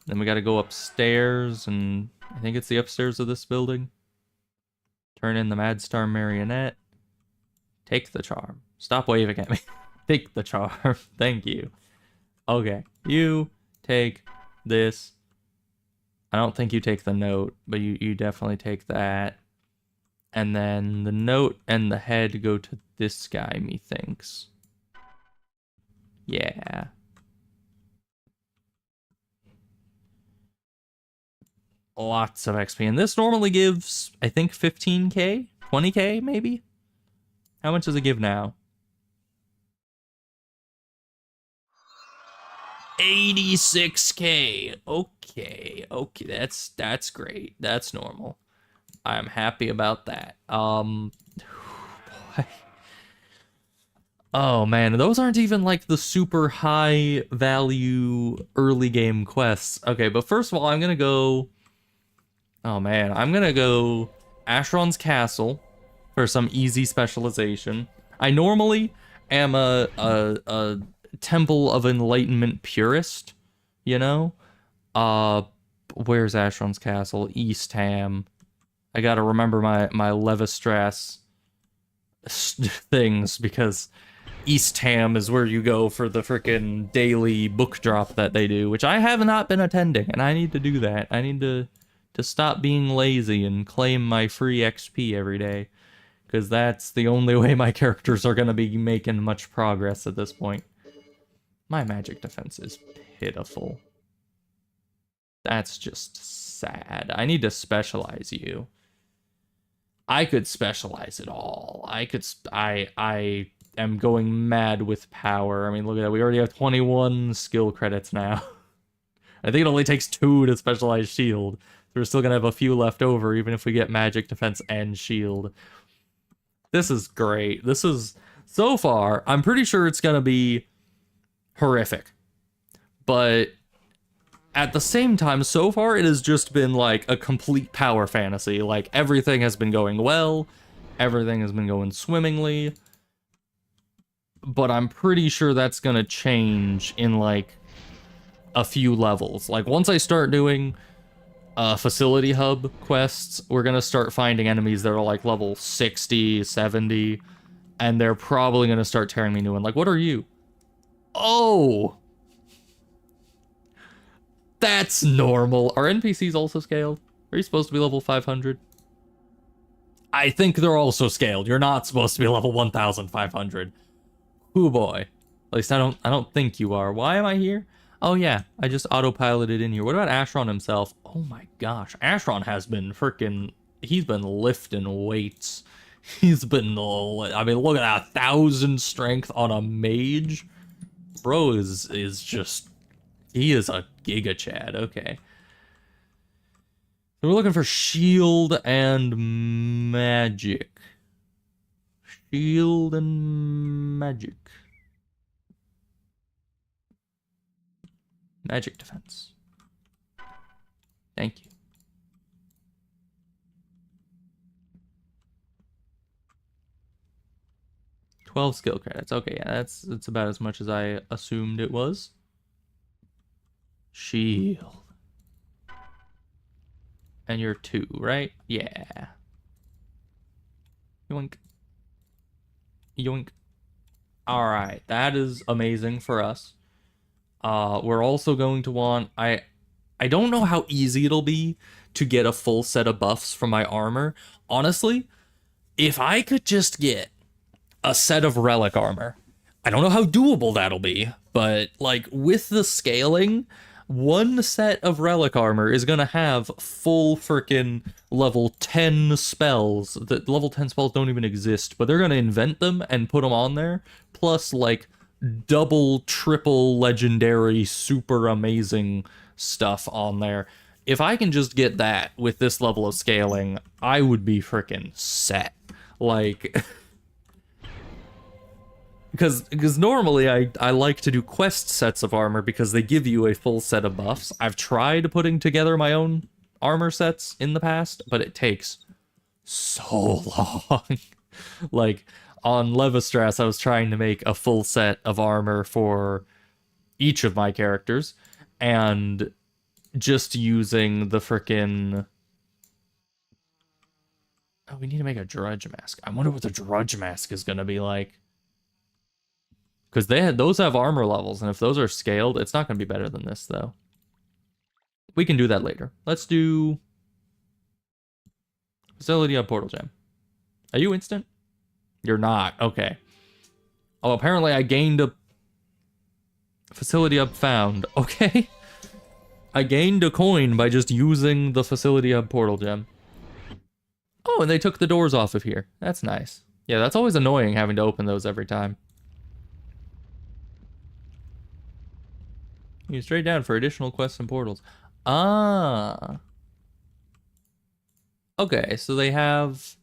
Then we gotta go upstairs, and I think it's the upstairs of this building. Turn in the Mad Star Marionette. Take the charm. Stop waving at me. Take the charm. Thank you. Okay, you take this. I don't think you take the note, but you definitely take that. And then the note and the head go to this guy, methinks. Yeah. Lots of XP. And this normally gives, I think, 15k? 20k, maybe? How much does it give now? 86k. Okay, that's great. That's normal. I'm happy about that. Boy. Oh man, those aren't even like the super high value early game quests. Okay, but first of all, I'm gonna go. Oh man, I'm gonna go Asheron's Castle for some easy specialization. I normally am a Temple of Enlightenment purist, you know? Where's Asheron's Castle? East Ham. I gotta remember my Levistress things, because East Ham is where you go for the frickin' daily book drop that they do, which I have not been attending, and I need to do that. I need to stop being lazy and claim my free XP every day, because that's the only way my characters are gonna be making much progress at this point. My magic defense is pitiful. That's just sad. I need to specialize you. I could specialize it all. I am going mad with power. I mean, look at that. We already have 21 skill credits now. I think it only takes 2 to specialize shield. So we're still gonna have a few left over, even if we get magic defense and shield. This is great. This is, so far, I'm pretty sure it's gonna be horrific. But at the same time, so far, it has just been like a complete power fantasy. Like, everything has been going well. Everything has been going swimmingly. But I'm pretty sure that's gonna change in like a few levels. Like, once I start doing facility hub quests, we're gonna start finding enemies that are like level 60, 70, and they're probably gonna start tearing me new one. Like, what are you? Oh! That's normal. Are NPCs also scaled? Are you supposed to be level 500? I think they're also scaled. You're not supposed to be level 1500. Hoo boy. At least I don't think you are. Why am I here? Oh yeah, I just autopiloted in here. What about Asheron himself? Oh my gosh, Asheron has been freaking, he's been lifting weights. He's been, I mean, look at that, 1,000 strength on a mage. Bro is just, he is a Giga Chad. Okay. So we're looking for shield and magic. Shield and magic. Magic defense. Thank you. $12 skill credits. Okay, yeah, that's about as much as I assumed it was. Shield. And you're 2, right? Yeah. Yoink. Yoink. Alright, that is amazing for us. We're also going to want... I don't know how easy it'll be to get a full set of buffs from my armor. Honestly, if I could just get a set of relic armor, I don't know how doable that'll be, but like with the scaling, one set of relic armor is gonna have full freaking level 10 spells. The level 10 spells don't even exist, but they're gonna invent them and put them on there, plus like double, triple legendary, super amazing stuff on there. If I can just get that with this level of scaling, I would be freaking set. Like, because normally I like to do quest sets of armor because they give you a full set of buffs. I've tried putting together my own armor sets in the past, but it takes so long. Like, on Levistras, I was trying to make a full set of armor for each of my characters, and just using the frickin'... Oh, we need to make a Drudge Mask. I wonder what the Drudge Mask is gonna be like. Because those have armor levels, and if those are scaled, it's not gonna be better than this, though. We can do that later. Let's do... Facility of Portal Gem. Are you instant? You're not. Okay. Oh, apparently I gained a... Facility Hub found. Okay. I gained a coin by just using the Facility Hub Portal Gem. Oh, and they took the doors off of here. That's nice. Yeah, that's always annoying having to open those every time. You straight down for additional quests and portals. Ah. Okay, so they have...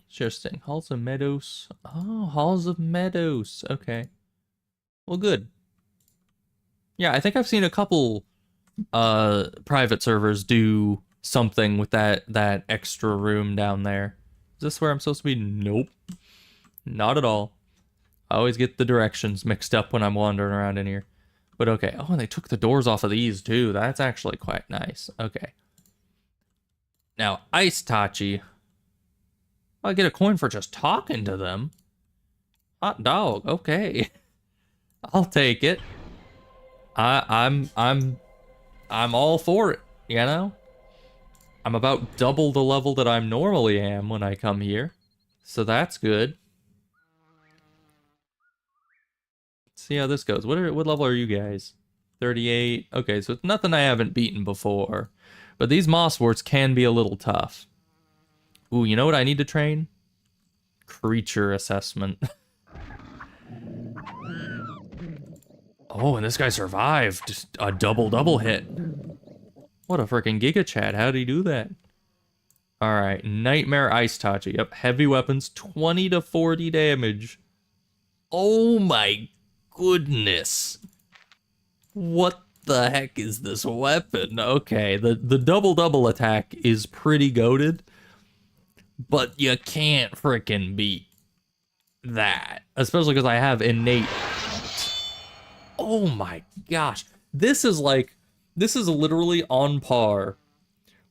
Interesting. Halls of Meadows. Oh, Halls of Meadows. Okay. Well, good. Yeah, I think I've seen a couple private servers do something with that extra room down there. Is this where I'm supposed to be? Nope. Not at all. I always get the directions mixed up when I'm wandering around in here. But okay. Oh, and they took the doors off of these too. That's actually quite nice. Okay. Now, Ice Tachi. I get a coin for just talking to them. Hot dog. Okay. I'll take it. I'm all for it, you know? I'm about double the level that I normally am when I come here. So that's good. Let's see how this goes. What level are you guys? 38. Okay, so it's nothing I haven't beaten before. But these Mossworts can be a little tough. Ooh, you know what I need to train? Creature assessment. Oh, and this guy survived. Just a double hit. What a freaking Giga Chad. How'd he do that? Alright, Nightmare Ice Tachi. Yep, heavy weapons, 20 to 40 damage. Oh my goodness. What the heck is this weapon? Okay, the double attack is pretty goated, but you can't freaking beat that. Especially because I have innate... Oh my gosh. This is literally on par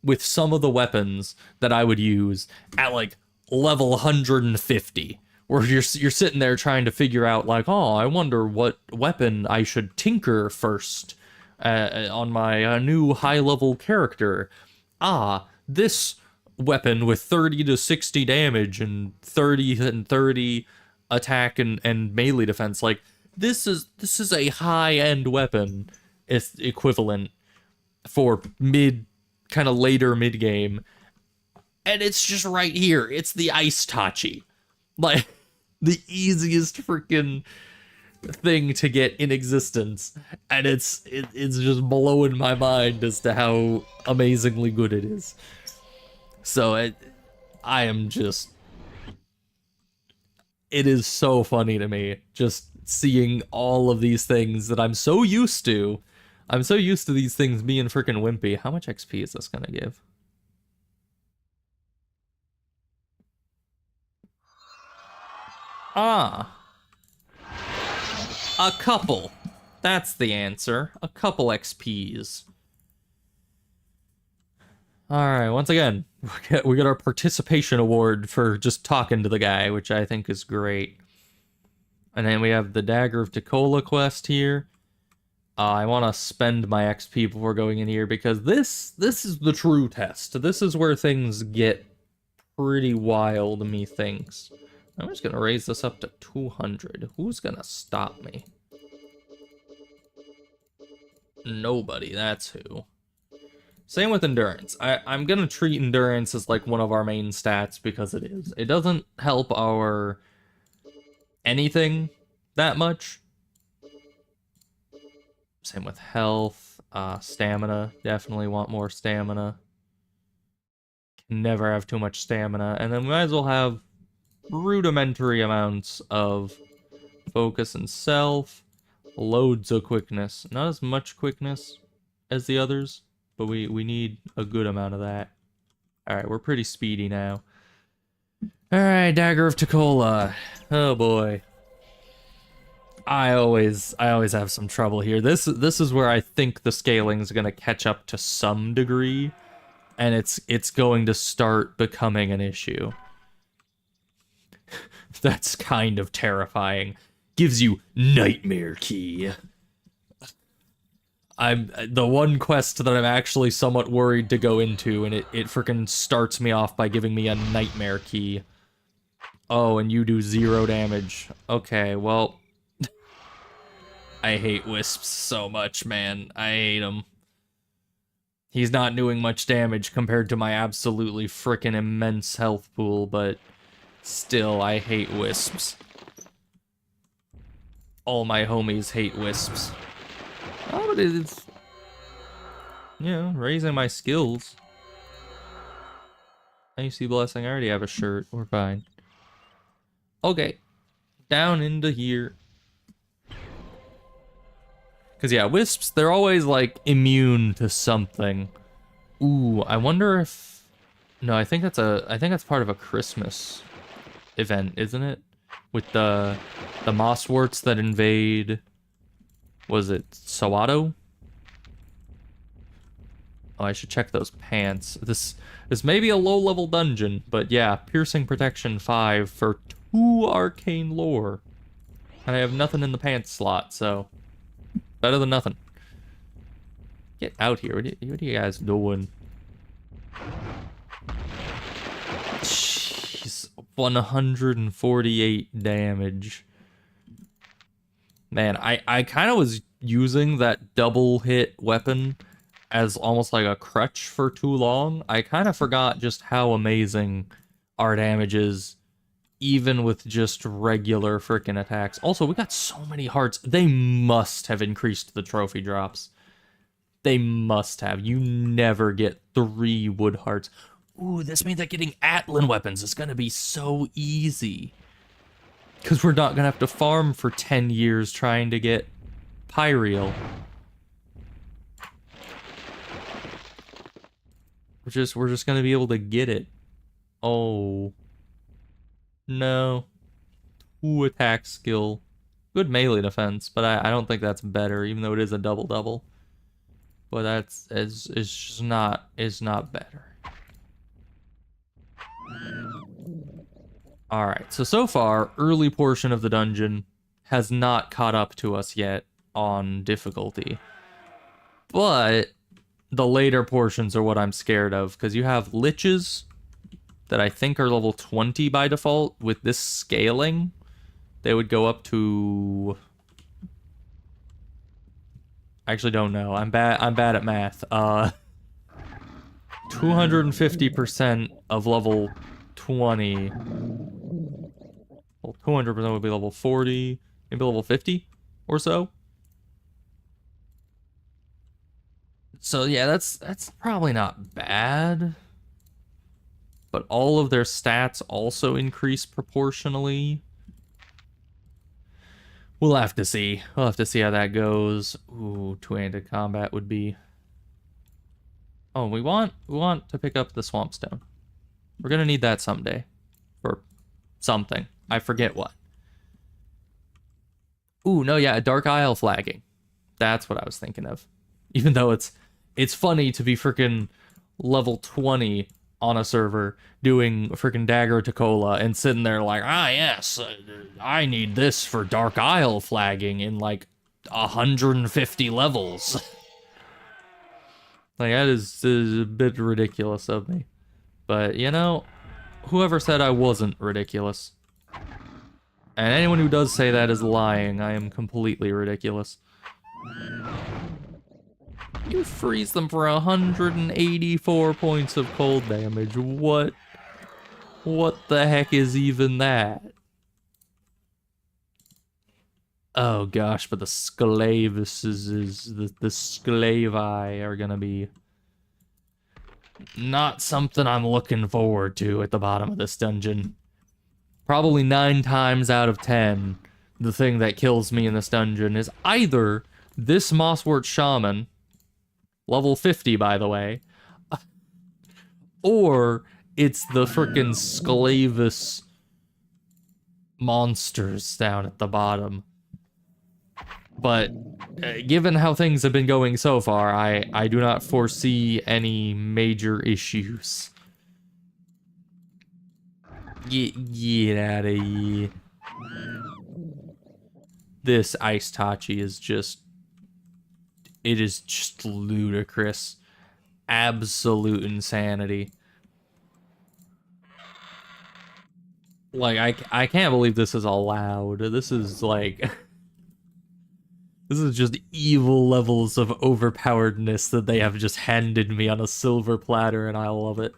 with some of the weapons that I would use at like level 150, where you're sitting there trying to figure out like, oh, I wonder what weapon I should tinker first on my new high level character. Ah, this weapon with 30 to 60 damage and 30 attack and melee defense, like this is a high-end weapon equivalent for kind of later mid-game. And it's just right here. It's the Ice Tachi. Like, the easiest freaking thing to get in existence. And it's just blowing my mind as to how amazingly good it is. So, I am just... It is so funny to me, just seeing all of these things that I'm so used to. I'm so used to these things being freaking wimpy. How much XP is this gonna give? Ah. A couple. That's the answer. A couple XPs. Alright, once again, we get our participation award for just talking to the guy, which I think is great. And then we have the Dagger of Ticola quest here. I want to spend my XP before going in here because this is the true test. This is where things get pretty wild, methinks. I'm just gonna raise this up to 200. Who's gonna stop me? Nobody, that's who. Same with endurance. I'm gonna treat endurance as like one of our main stats because it is. It doesn't help our anything that much. Same with health, stamina. Definitely want more stamina. Can never have too much stamina. And then we might as well have rudimentary amounts of focus and self. Loads of quickness. Not as much quickness as the others, but we need a good amount of that. Alright, we're pretty speedy now. Alright, Dagger of Tukola. Oh boy. I always have some trouble here. This is where I think the scaling is gonna catch up to some degree, and it's going to start becoming an issue. That's kind of terrifying. Gives you Nightmare Key. I'm the one quest that I'm actually somewhat worried to go into, and it freaking starts me off by giving me a Nightmare Key. Oh, and you do 0 damage. Okay, well, I hate Wisps so much, man. I hate him. He's not doing much damage compared to my absolutely frickin' immense health pool, but still, I hate Wisps. All my homies hate Wisps. Oh, but it's, you know, raising my skills. AC Blessing, I already have a shirt. We're fine. Okay. Down into here. Because, yeah, Wisps, they're always, like, immune to something. Ooh, I wonder if... No, I think that's part of a Christmas event, isn't it? With the mossworts that invade... Was it Sawato? Oh, I should check those pants. This may be a low-level dungeon, but yeah, Piercing Protection 5 for 2 arcane lore. And I have nothing in the pants slot, so... Better than nothing. Get out here. What are you guys doing? Jeez. 148 damage. Man, I kind of was using that double hit weapon as almost like a crutch for too long. I kind of forgot just how amazing our damage is, even with just regular freaking attacks. Also, we got so many hearts. They must have increased the trophy drops. They must have. You never get 3 wood hearts. Ooh, this means that getting Atlan weapons is going to be so easy. Because we're not going to have to farm for 10 years trying to get Pyreal. We're just going to be able to get it. Oh. No. 2 attack skill. Good melee defense, but I don't think that's better, even though it is a double-double. But it's just not better. Alright, so far, early portion of the dungeon has not caught up to us yet on difficulty. But the later portions are what I'm scared of, because you have liches that I think are level 20 by default. With this scaling, they would go up to... I actually don't know. I'm bad at math. 250% of level 20. Well, 200% would be level 40, maybe level 50 or so. So yeah, that's probably not bad. But all of their stats also increase proportionally. We'll have to see. We'll have to see how that goes. Ooh, two-handed combat would be... Oh, we want to pick up the Swamp Stone. We're gonna need that someday. For something. I forget what. Ooh, no, yeah, a Dark Isle flagging. That's what I was thinking of. Even though it's funny to be freaking level 20 on a server doing freaking Dagger Tukola and sitting there like, ah, yes, I need this for Dark Isle flagging in like 150 levels. Like, that is a bit ridiculous of me. But, you know, whoever said I wasn't ridiculous? And anyone who does say that is lying. I am completely ridiculous. You freeze them for 184 points of cold damage. What the heck is even that? Oh gosh, but the the sclavi are gonna be not something I'm looking forward to at the bottom of this dungeon. Probably 9 times out of 10, the thing that kills me in this dungeon is either this Mosswort Shaman, level 50 by the way, or it's the frickin' Sclavis monsters down at the bottom. But given how things have been going so far, I do not foresee any major issues. Get out of here. This Ice Tachi is just... It is just ludicrous. Absolute insanity. Like, I can't believe this is allowed. This is like... This is just evil levels of overpoweredness that they have just handed me on a silver platter, and I love it.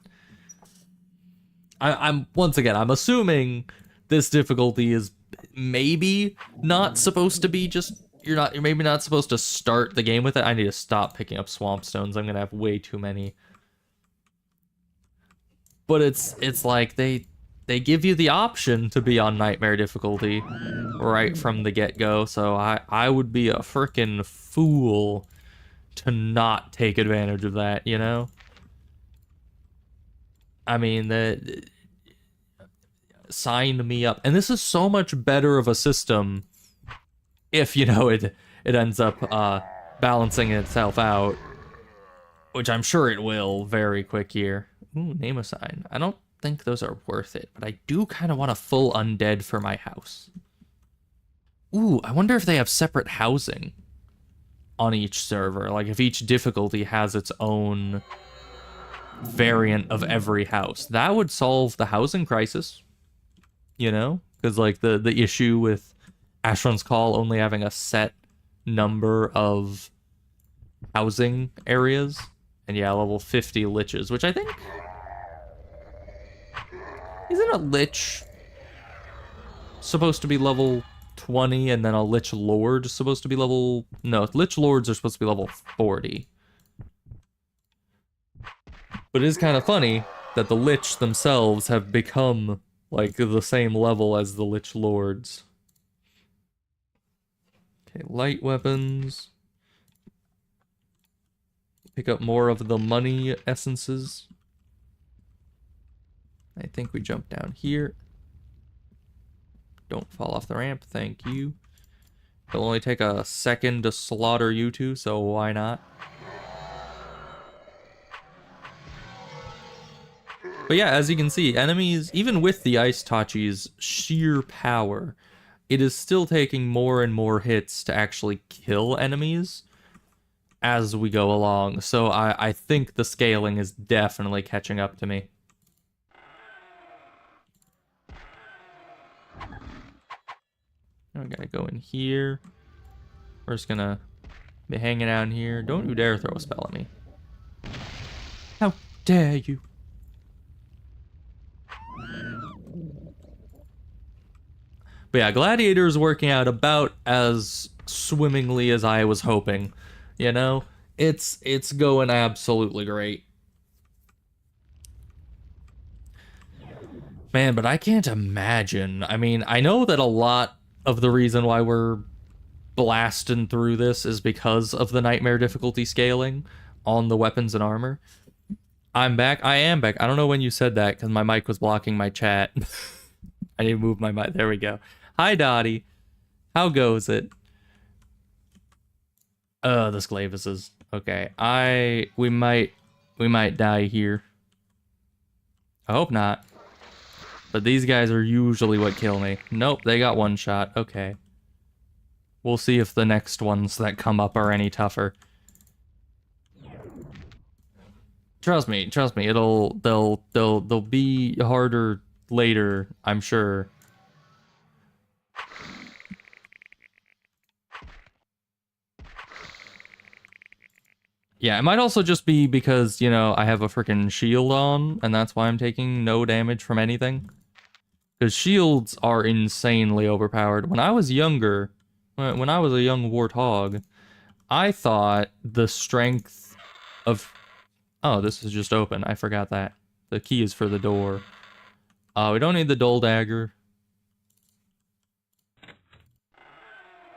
I'm once again, I'm assuming this difficulty is maybe not supposed to be just... You're maybe not supposed to start the game with it. I need to stop picking up swamp stones. I'm gonna have way too many. But it's like they give you the option to be on nightmare difficulty right from the get-go, so I would be a frickin' fool to not take advantage of that, you know? I mean, sign me up. And this is so much better of a system if, you know, it ends up balancing itself out, which I'm sure it will very quick here. Ooh, name a sign. I don't think those are worth it, but I do kind of want a full undead for my house. Ooh, I wonder if they have separate housing on each server. Like, if each difficulty has its own variant of every house. That would solve the housing crisis, you know? Because, like, the issue with Asheron's Call only having a set number of housing areas. And yeah, level 50 liches, which I think... Isn't a lich supposed to be level 20 and then a lich lord supposed to be level... No, lich lords are supposed to be level 40. But it is kind of funny that the lich themselves have become like the same level as the lich lords. Okay, light weapons. Pick up more of the money essences. I think we jump down here. Don't fall off the ramp, thank you. It'll only take a second to slaughter you two, so why not? But yeah, as you can see, enemies, even with the Ice Tachi's sheer power, it is still taking more and more hits to actually kill enemies as we go along. So I think the scaling is definitely catching up to me. I gotta go in here. We're just gonna be hanging out in here. Don't you dare throw a spell at me. How dare you? But yeah, Gladiator is working out about as swimmingly as I was hoping. You know? It's going absolutely great. Man, but I can't imagine. I mean, I know that a lot of the reason why we're blasting through this is because of the nightmare difficulty scaling on the weapons and armor. I'm back. I am back. I don't know when you said that because my mic was blocking my chat. I need to move my mic. There we go. Hi, Dottie. How goes it? The Sclavises. Okay. We might die here. I hope not. But these guys are usually what kill me. Nope, they got one shot. Okay. We'll see if the next ones that come up are any tougher. Trust me, they'll be harder later, I'm sure. Yeah, it might also just be because, you know, I have a freaking shield on, and that's why I'm taking no damage from anything. Because shields are insanely overpowered. When I was younger, when I was a young warthog, I thought the strength of... Oh, this is just open. I forgot that. The key is for the door. We don't need the dull dagger.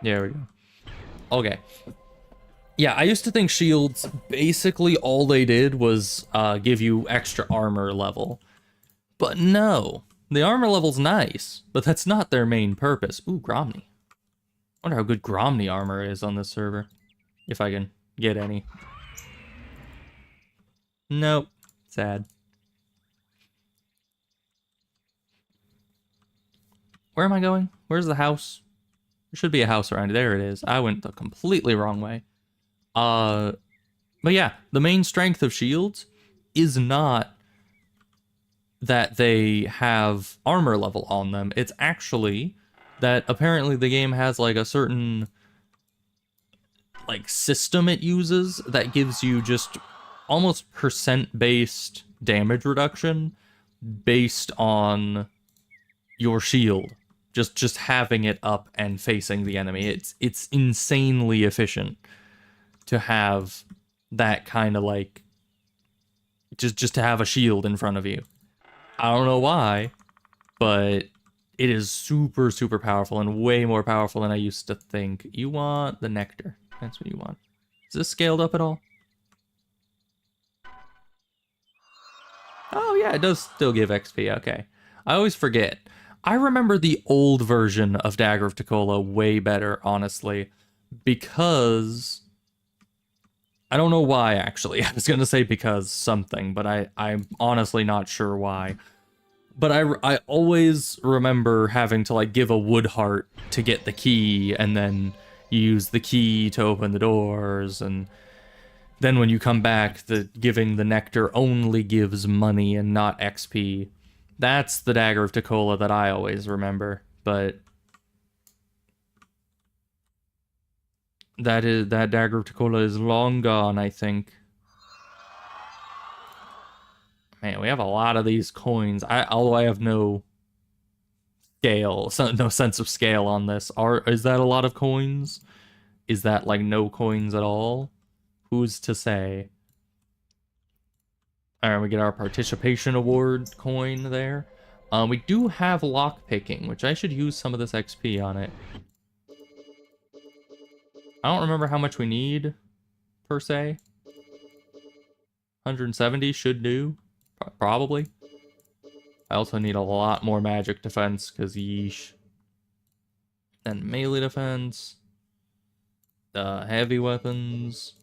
There we go. Okay. Yeah, I used to think shields, basically all they did was give you extra armor level. But no, the armor level's nice, but that's not their main purpose. Ooh, Gromny. Wonder how good Gromny armor is on this server. If I can get any. Nope. Sad. Where am I going? Where's the house? There should be a house around here. There it is. I went the completely wrong way. But yeah, the main strength of shields is not that they have armor level on them. It's actually that apparently the game has like a certain like system it uses that gives you just almost percent-based damage reduction based on your shield. Just having it up and facing the enemy. It's insanely efficient to have that kind of like just to have a shield in front of you. I don't know why, but it is super, super powerful and way more powerful than I used to think. You want the nectar. That's what you want. Is this scaled up at all? Oh yeah, it does still give XP. Okay. I always forget. I remember the old version of Dagger of Tukola way better, honestly, because... I don't know why, actually. I was going to say because something, but I'm honestly not sure why. But I always remember having to, like, give a wood heart to get the key, and then use the key to open the doors, and then when you come back, giving the nectar only gives money and not XP. That's the Dagger of Tukola that I always remember, but... that Dagger of Tukola is long gone, I think. Man, we have a lot of these coins. Although I have no scale, no sense of scale on this. Is that a lot of coins? Is that like no coins at all? Who's to say? Alright, we get our participation award coin there. We do have lockpicking, which I should use some of this XP on it. I don't remember how much we need, per se. 170 should do, probably. I also need a lot more magic defense, because yeesh. Then melee defense. Heavy weapons.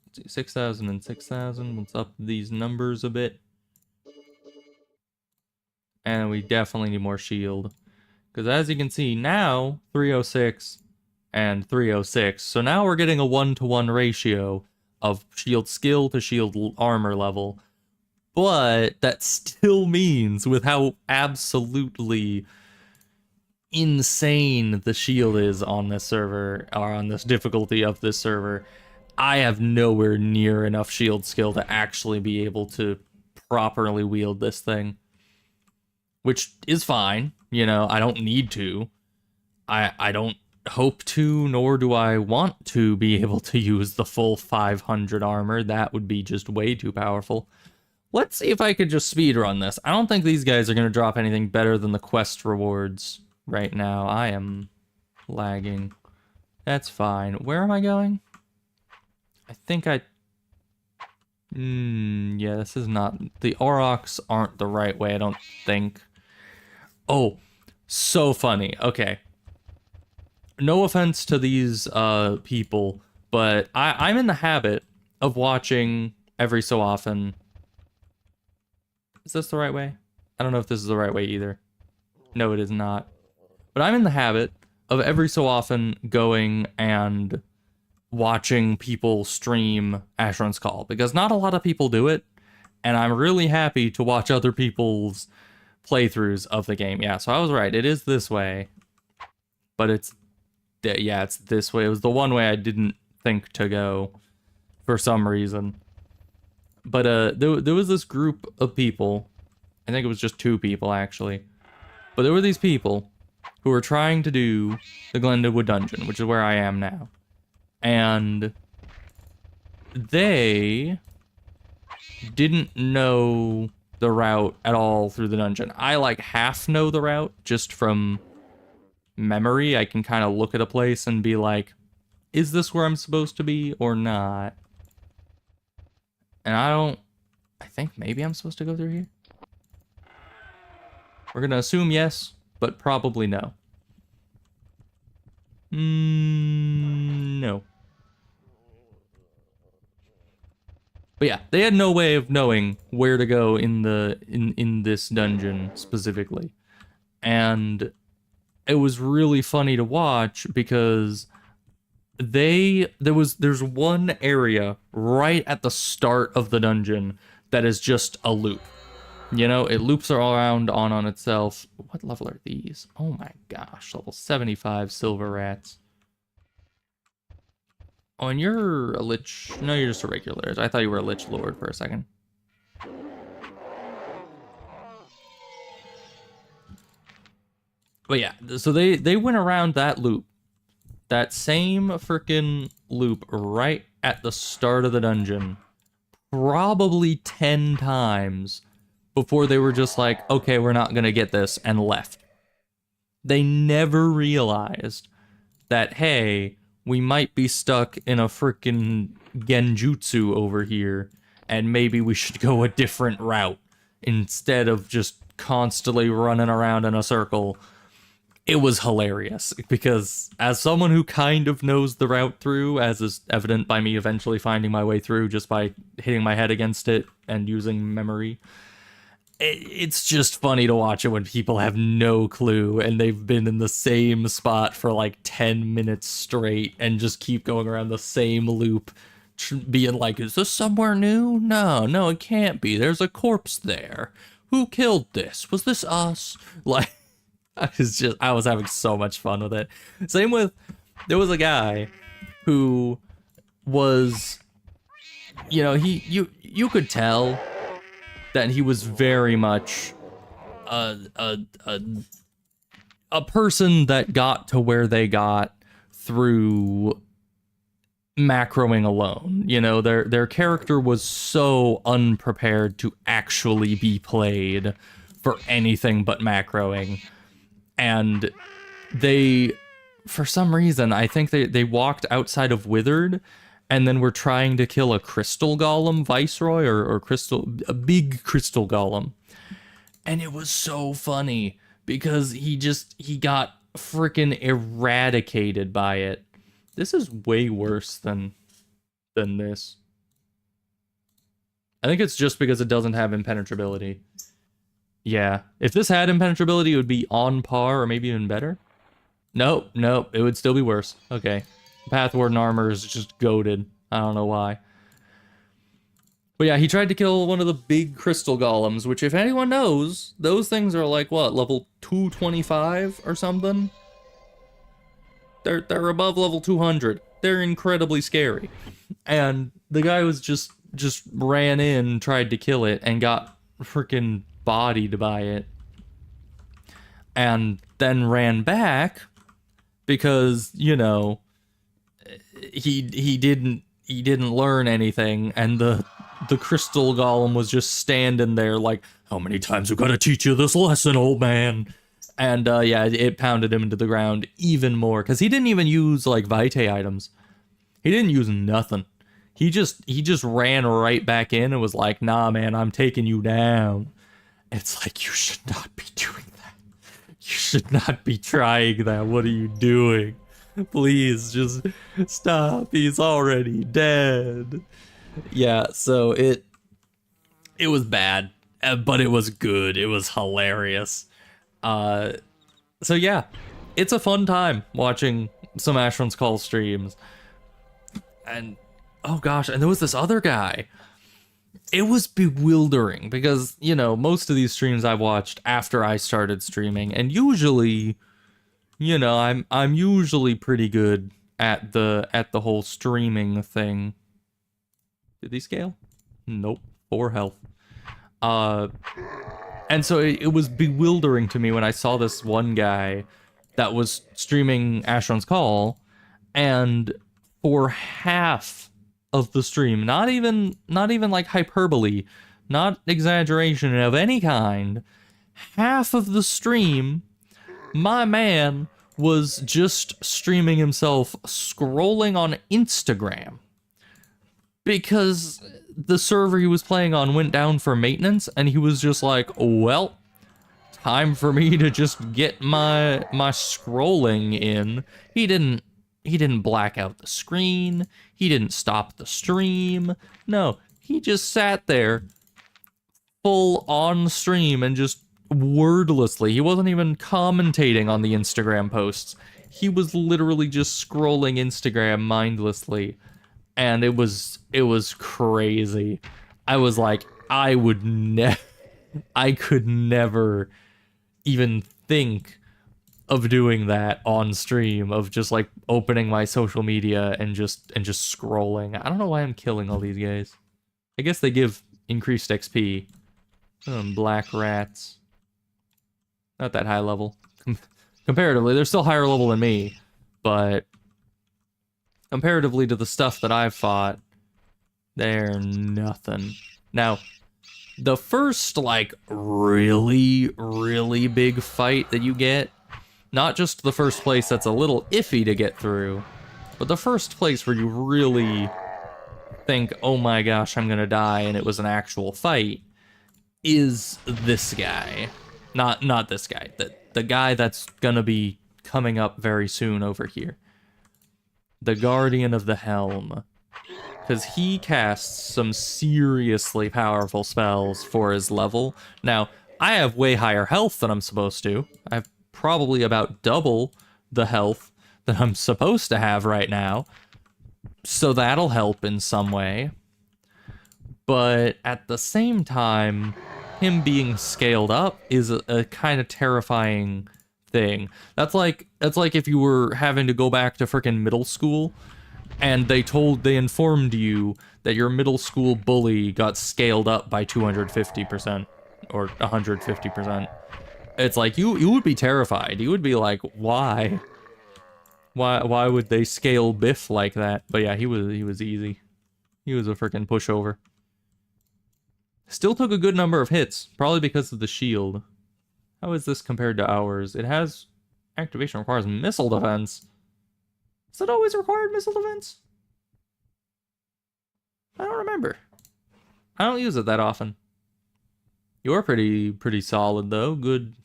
Let's see, 6,000 and 6,000. Let's up these numbers a bit. And we definitely need more shield. Because as you can see, now, 306 and 306. So now we're getting a 1-to-1 ratio of shield skill to shield armor level. But that still means, with how absolutely insane the shield is on this server, or on this difficulty of this server, I have nowhere near enough shield skill to actually be able to properly wield this thing. Which is fine, you know, I don't need to. I don't hope to, nor do I want to be able to use the full 500 armor. That would be just way too powerful. Let's see if I could just speedrun this. I don't think these guys are going to drop anything better than the quest rewards right now. I am lagging. That's fine. Where am I going? I think yeah, this is not... The Aurochs aren't the right way, I don't think. Oh, so funny. Okay. No offense to these people, but I'm in the habit of watching every so often... Is this the right way? I don't know if this is the right way either. No, it is not. But I'm in the habit every so often going and watching people stream Asheron's Call, because not a lot of people do it, and I'm really happy to watch other people's playthroughs of the game. Yeah, so I was right. It is this way, but it's this way. It was the one way I didn't think to go for some reason. But there was this group of people. I think it was just 2 people actually, but there were these people who were trying to do the Glenwood Dungeon, which is where I am now. And they didn't know the route at all through the dungeon. I like half know the route just from memory. I can kind of look at a place and be like, is this where I'm supposed to be or not? And I think maybe I'm supposed to go through here. We're gonna assume yes, but probably no. No. But yeah, they had no way of knowing where to go in this dungeon specifically. And it was really funny to watch because there's one area right at the start of the dungeon that is just a loop. You know, it loops around on itself. What level are these? Oh my gosh, level 75 silver rats. Oh, and you're a lich. No, you're just a regular. I thought you were a lich lord for a second. But yeah, so they went around that loop. That same freaking loop right at the start of the dungeon. Probably 10 times before they were just like, okay, we're not gonna get this, and left. They never realized that, hey, we might be stuck in a freaking genjutsu over here, and maybe we should go a different route instead of just constantly running around in a circle. It was hilarious, because as someone who kind of knows the route through, as is evident by me eventually finding my way through just by hitting my head against it and using memory, it's just funny to watch it when people have no clue and they've been in the same spot for like 10 minutes straight and just keep going around the same loop, being like, is this somewhere new? No, it can't be. There's a corpse there. Who killed this? Was this us? Like, I was having so much fun with it. Same with, there was a guy who was, you know, you could tell that he was very much a person that got to where they got through macroing alone. You know, their character was so unprepared to actually be played for anything but macroing. And they, for some reason, I think they walked outside of Withered and then were trying to kill a crystal golem viceroy or a big crystal golem. And it was so funny because he got freaking eradicated by it. This is way worse than this. I think it's just because it doesn't have impenetrability. Yeah, if this had impenetrability, it would be on par or maybe even better. Nope, it would still be worse. Okay. Path Warden armor is just goated. I don't know why. But yeah, he tried to kill one of the big crystal golems, which if anyone knows, those things are like, what, level 225 or something? They're above level 200. They're incredibly scary. And the guy was just ran in, tried to kill it, and got freaking bodied by it. And then ran back because, you know, he didn't learn anything, and the crystal golem was just standing there like, how many times we gotta teach you this lesson, old man? And yeah, it pounded him into the ground even more, because he didn't even use like vitae items. He didn't use nothing. He just ran right back in and was like, nah man, I'm taking you down. It's like, you should not be doing that. You should not be trying that. What are you doing? Please, just stop. He's already dead. Yeah, so it was bad, but it was good. It was hilarious. So yeah, it's a fun time watching some Asheron's Call streams. And oh gosh, and there was this other guy. It was bewildering because, you know, most of these streams I watched after I started streaming, and usually, you know, I'm usually pretty good at the whole streaming thing. Did he scale? Nope. 4 health. And so it was bewildering to me when I saw this one guy that was streaming Asheron's Call, and for half of the stream, not even like hyperbole, not exaggeration of any kind, half of the stream, my man was just streaming himself scrolling on Instagram because the server he was playing on went down for maintenance, and he was just like, well, time for me to just get my scrolling in. He didn't black out the screen. He didn't stop the stream. No, he just sat there full on stream and just wordlessly. He wasn't even commentating on the Instagram posts. He was literally just scrolling Instagram mindlessly. And it was crazy. I was like, I could never even think of doing that on stream, of just like opening my social media and just scrolling. I don't know why I'm killing all these guys. I guess they give increased XP. Black rats. Not that high level. Comparatively, they're still higher level than me, but comparatively to the stuff that I've fought, they're nothing. Now, the first, like, really big fight that you get, not just the first place that's a little iffy to get through, but the first place where you really think, oh my gosh, I'm gonna die, and it was an actual fight, is this guy. Not this guy. The guy that's gonna be coming up very soon over here. The Guardian of the Helm. Because he casts some seriously powerful spells for his level. Now, I have way higher health than I'm supposed to. I have probably about double the health that I'm supposed to have right now. So that'll help in some way. But at the same time, him being scaled up is a kind of terrifying thing. That's like if you were having to go back to frickin' middle school and they informed you that your middle school bully got scaled up by 250% or 150%. It's like you would be terrified. You would be like, why? Why would they scale Biff like that? But yeah, he was easy. He was a frickin' pushover. Still took a good number of hits, probably because of the shield. How is this compared to ours? It has activation requires missile defense. Has it always required missile defense? I don't remember. I don't use it that often. You're pretty solid though. Good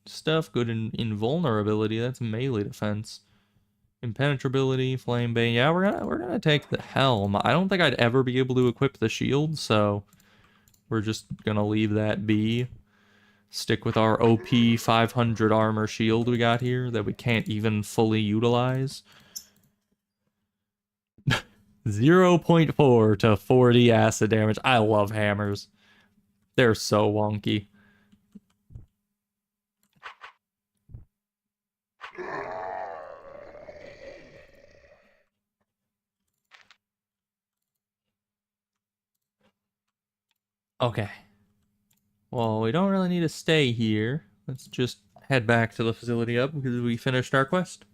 stuff. Good invulnerability. That's melee defense. Impenetrability, flame bane. Yeah, we're gonna take the helm. I don't think I'd ever be able to equip the shield, so we're just gonna leave that be. Stick with our OP 500 armor shield we got here that we can't even fully utilize. 0.4 to 40 acid damage. I love hammers. They're so wonky. Okay. Well, we don't really need to stay here. Let's just head back to the facility up because we finished our quest.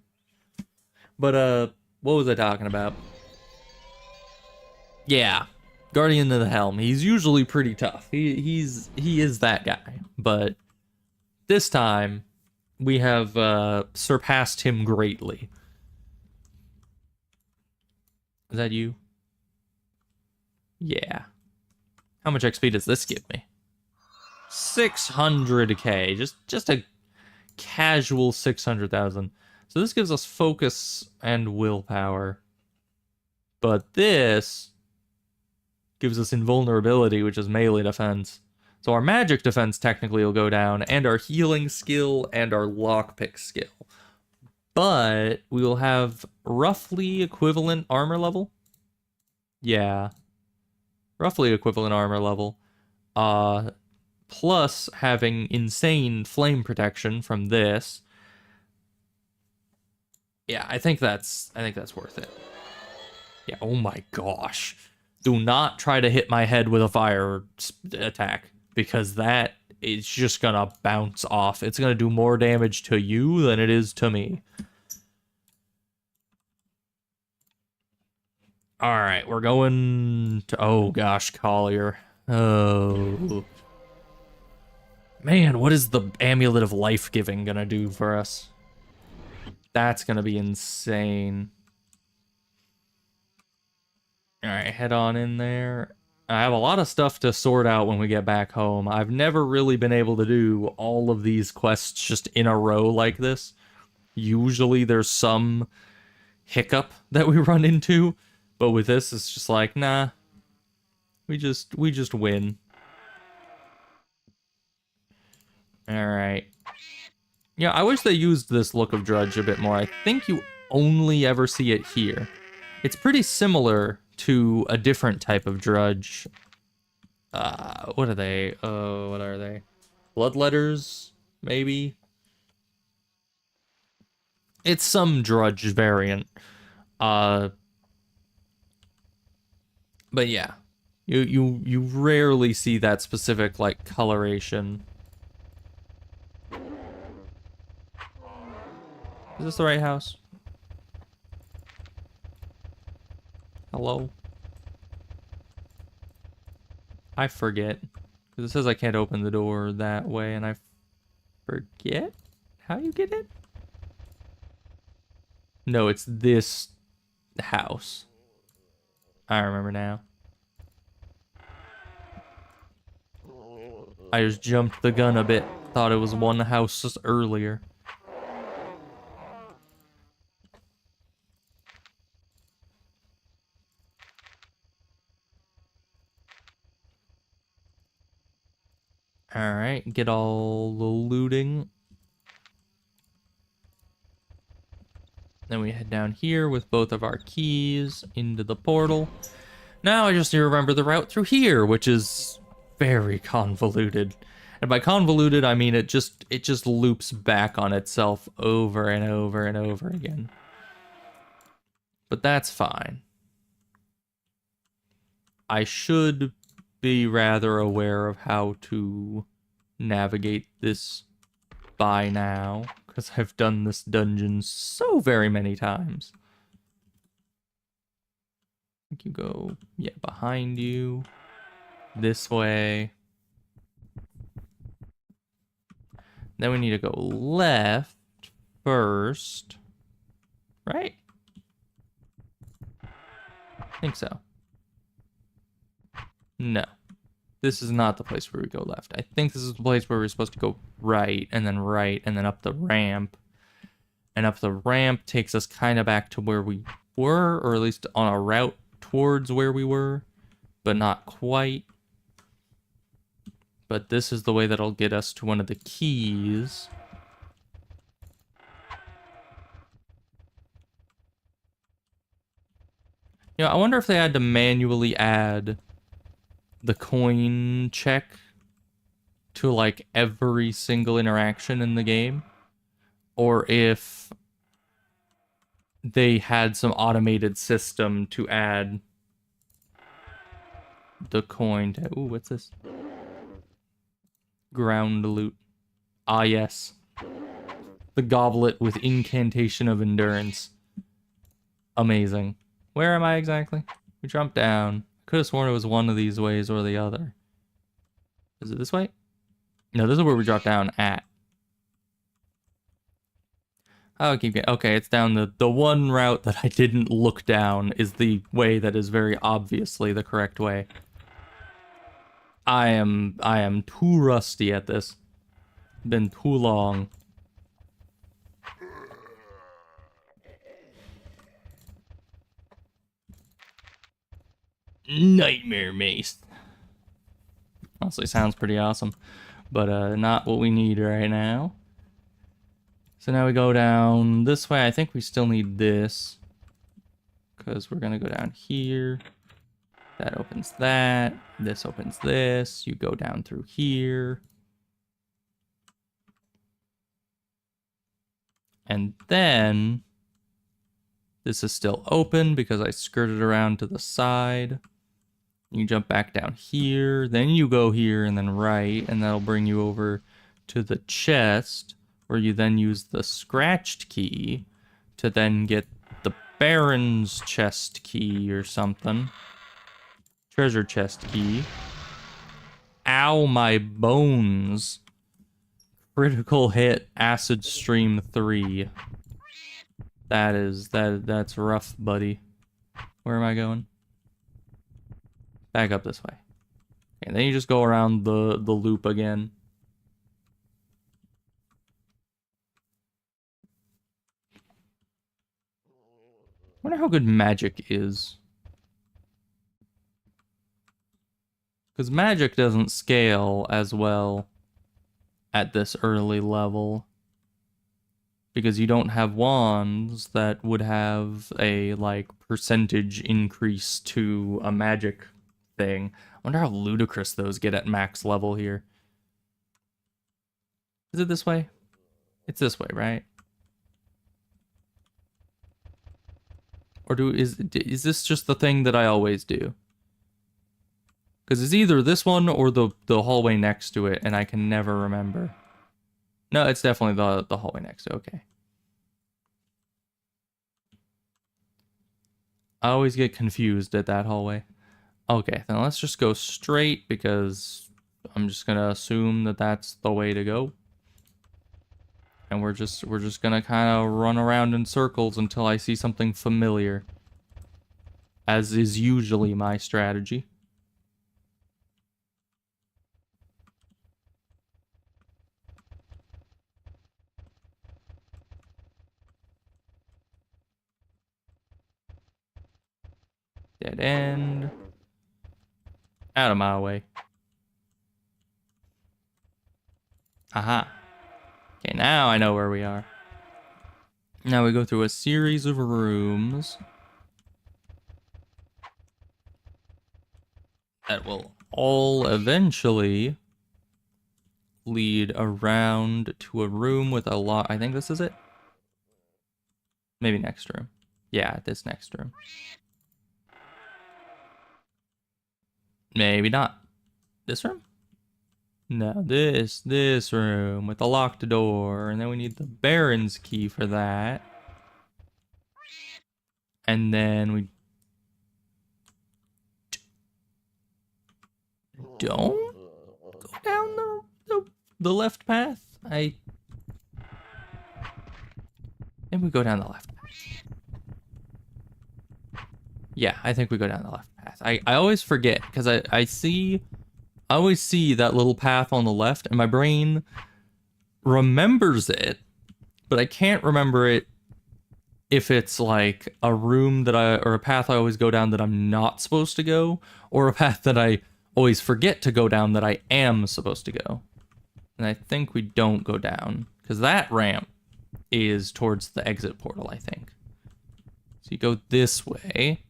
But, what was I talking about? Yeah. Guardian of the Helm. He's usually pretty tough. He is that guy. But this time, we have, surpassed him greatly. Is that you? Yeah. How much XP does this give me? 600k. Just a casual 600,000. So this gives us focus and willpower. But this gives us invulnerability, which is melee defense. So our magic defense technically will go down, and our healing skill and our lockpick skill. but we will have roughly equivalent armor level. Yeah. Roughly equivalent armor level. Plus having insane flame protection from this. Yeah, I think that's worth it. Yeah, oh my gosh. Do not try to hit my head with a fire attack, because that is just gonna bounce off. It's gonna do more damage to you than it is to me. Alright, we're going to... Oh gosh, Collier. Oh. Man, what is the Amulet of Life-Giving gonna do for us? That's gonna be insane. Alright, head on in there. I have a lot of stuff to sort out when we get back home. I've never really been able to do all of these quests just in a row like this. Usually there's some hiccup that we run into, but with this it's just like, nah. We just win. Alright. Yeah, I wish they used this look of Drudge a bit more. I think you only ever see it here. It's pretty similar to a different type of Drudge. What are they? What are they? Bloodletters, maybe? It's some Drudge variant. But yeah. You rarely see that specific, like, coloration. Is this the right house? Hello? I forget. Because it says I can't open the door that way, and I forget how you get it? No, it's this house. I remember now. I just jumped the gun a bit. Thought it was one house just earlier. Alright, get all the looting. Then we head down here with both of our keys into the portal. Now I just need to remember the route through here, which is very convoluted. And by convoluted, I mean it just loops back on itself over and over and over again. But that's fine. I should be rather aware of how to navigate this by now, because I've done this dungeon so very many times. I think you go, yeah, behind you, this way. Then we need to go left first, right? I think so. No. This is not the place where we go left. I think this is the place where we're supposed to go right, and then up the ramp. And up the ramp takes us kind of back to where we were, or at least on a route towards where we were, but not quite. But this is the way that'll get us to one of the keys. You know, I wonder if they had to manually add the coin check to like every single interaction in the game, or if they had some automated system to add the coin to... Ooh, what's this? Ground loot. Ah, yes. The goblet with incantation of endurance. Amazing. Where am I exactly? We jumped down. Could have sworn it was one of these ways or the other. Is it this way? No, this is where we dropped down at. Oh, keep getting... Okay, it's down the one route that I didn't look down is the way that is very obviously the correct way. I am too rusty at this. Been too long. Nightmare mace. Honestly, sounds pretty awesome, but not what we need right now. So now we go down this way. I think we still need this, because we're gonna go down here. That opens that. This opens this. You go down through here. And then this is still open because I skirted around to the side. You jump back down here, then you go here and then right, and that'll bring you over to the chest, where you then use the scratched key to then get the Baron's chest key or something. Treasure chest key. Ow, my bones. Critical hit, acid stream 3. That's rough, buddy. Where am I going? Back up this way. And then you just go around the loop again. Wonder how good magic is. Because magic doesn't scale as well at this early level. Because you don't have wands that would have a, like, percentage increase to a magic thing. I wonder how ludicrous those get at max level here. Is it this way? It's this way, right? Or is this just the thing that I always do? Because it's either this one or the hallway next to it, and I can never remember. No, it's definitely the hallway next to it. Okay. I always get confused at that hallway. Okay, then let's just go straight, because I'm just gonna assume that that's the way to go. And we're just gonna kind of run around in circles until I see something familiar, as is usually my strategy. Dead end. Out of my way. Aha. Okay, now I know where we are. Now we go through a series of rooms that will all eventually lead around to a room with a lot. I think this is it. Maybe next room. Yeah, this next room. Maybe not. This room? No, this room with the locked door, and then we need the Baron's key for that. And then we don't go down the left path. I think we go down the left path. Yeah, I think we go down the left path. I always forget, because I always see that little path on the left, and my brain remembers it, but I can't remember it if it's like a room that or a path I always go down that I'm not supposed to go, or a path that I always forget to go down that I am supposed to go. And I think we don't go down, because that ramp is towards the exit portal, I think. So you go this way.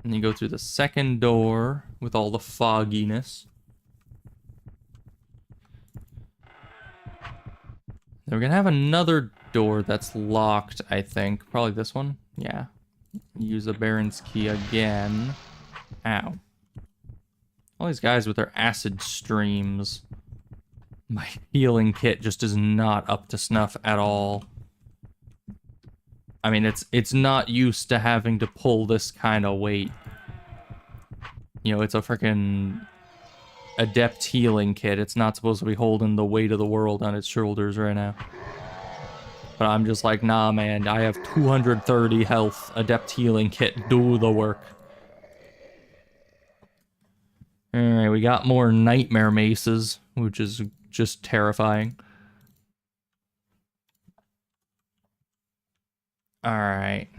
And you go through the second door with all the fogginess. Then we're gonna have another door that's locked, I think. Probably this one. Yeah. Use the Baron's key again. Ow. All these guys with their acid streams. My healing kit just is not up to snuff at all. I mean, it's not used to having to pull this kind of weight. You know, it's a freaking adept healing kit. It's not supposed to be holding the weight of the world on its shoulders right now. But I'm just like, nah, man, I have 230 health. Adept healing kit, do the work. Alright, we got more nightmare maces, which is just terrifying. Alright.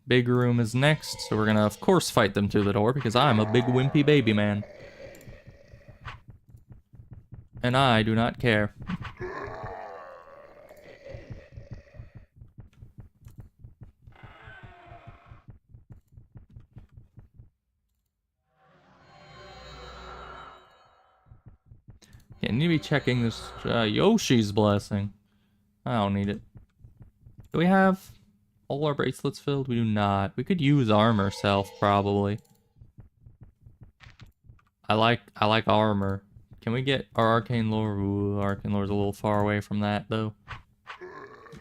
Big room is next, so we're gonna, of course, fight them through the door, because I'm a big wimpy baby man. And I do not care. Yeah, I need to be checking this Yoshi's blessing. I don't need it. Do we have all our bracelets filled? We do not. We could use armor self, probably. I like armor. Can we get our arcane lore? Ooh, arcane lore's a little far away from that, though.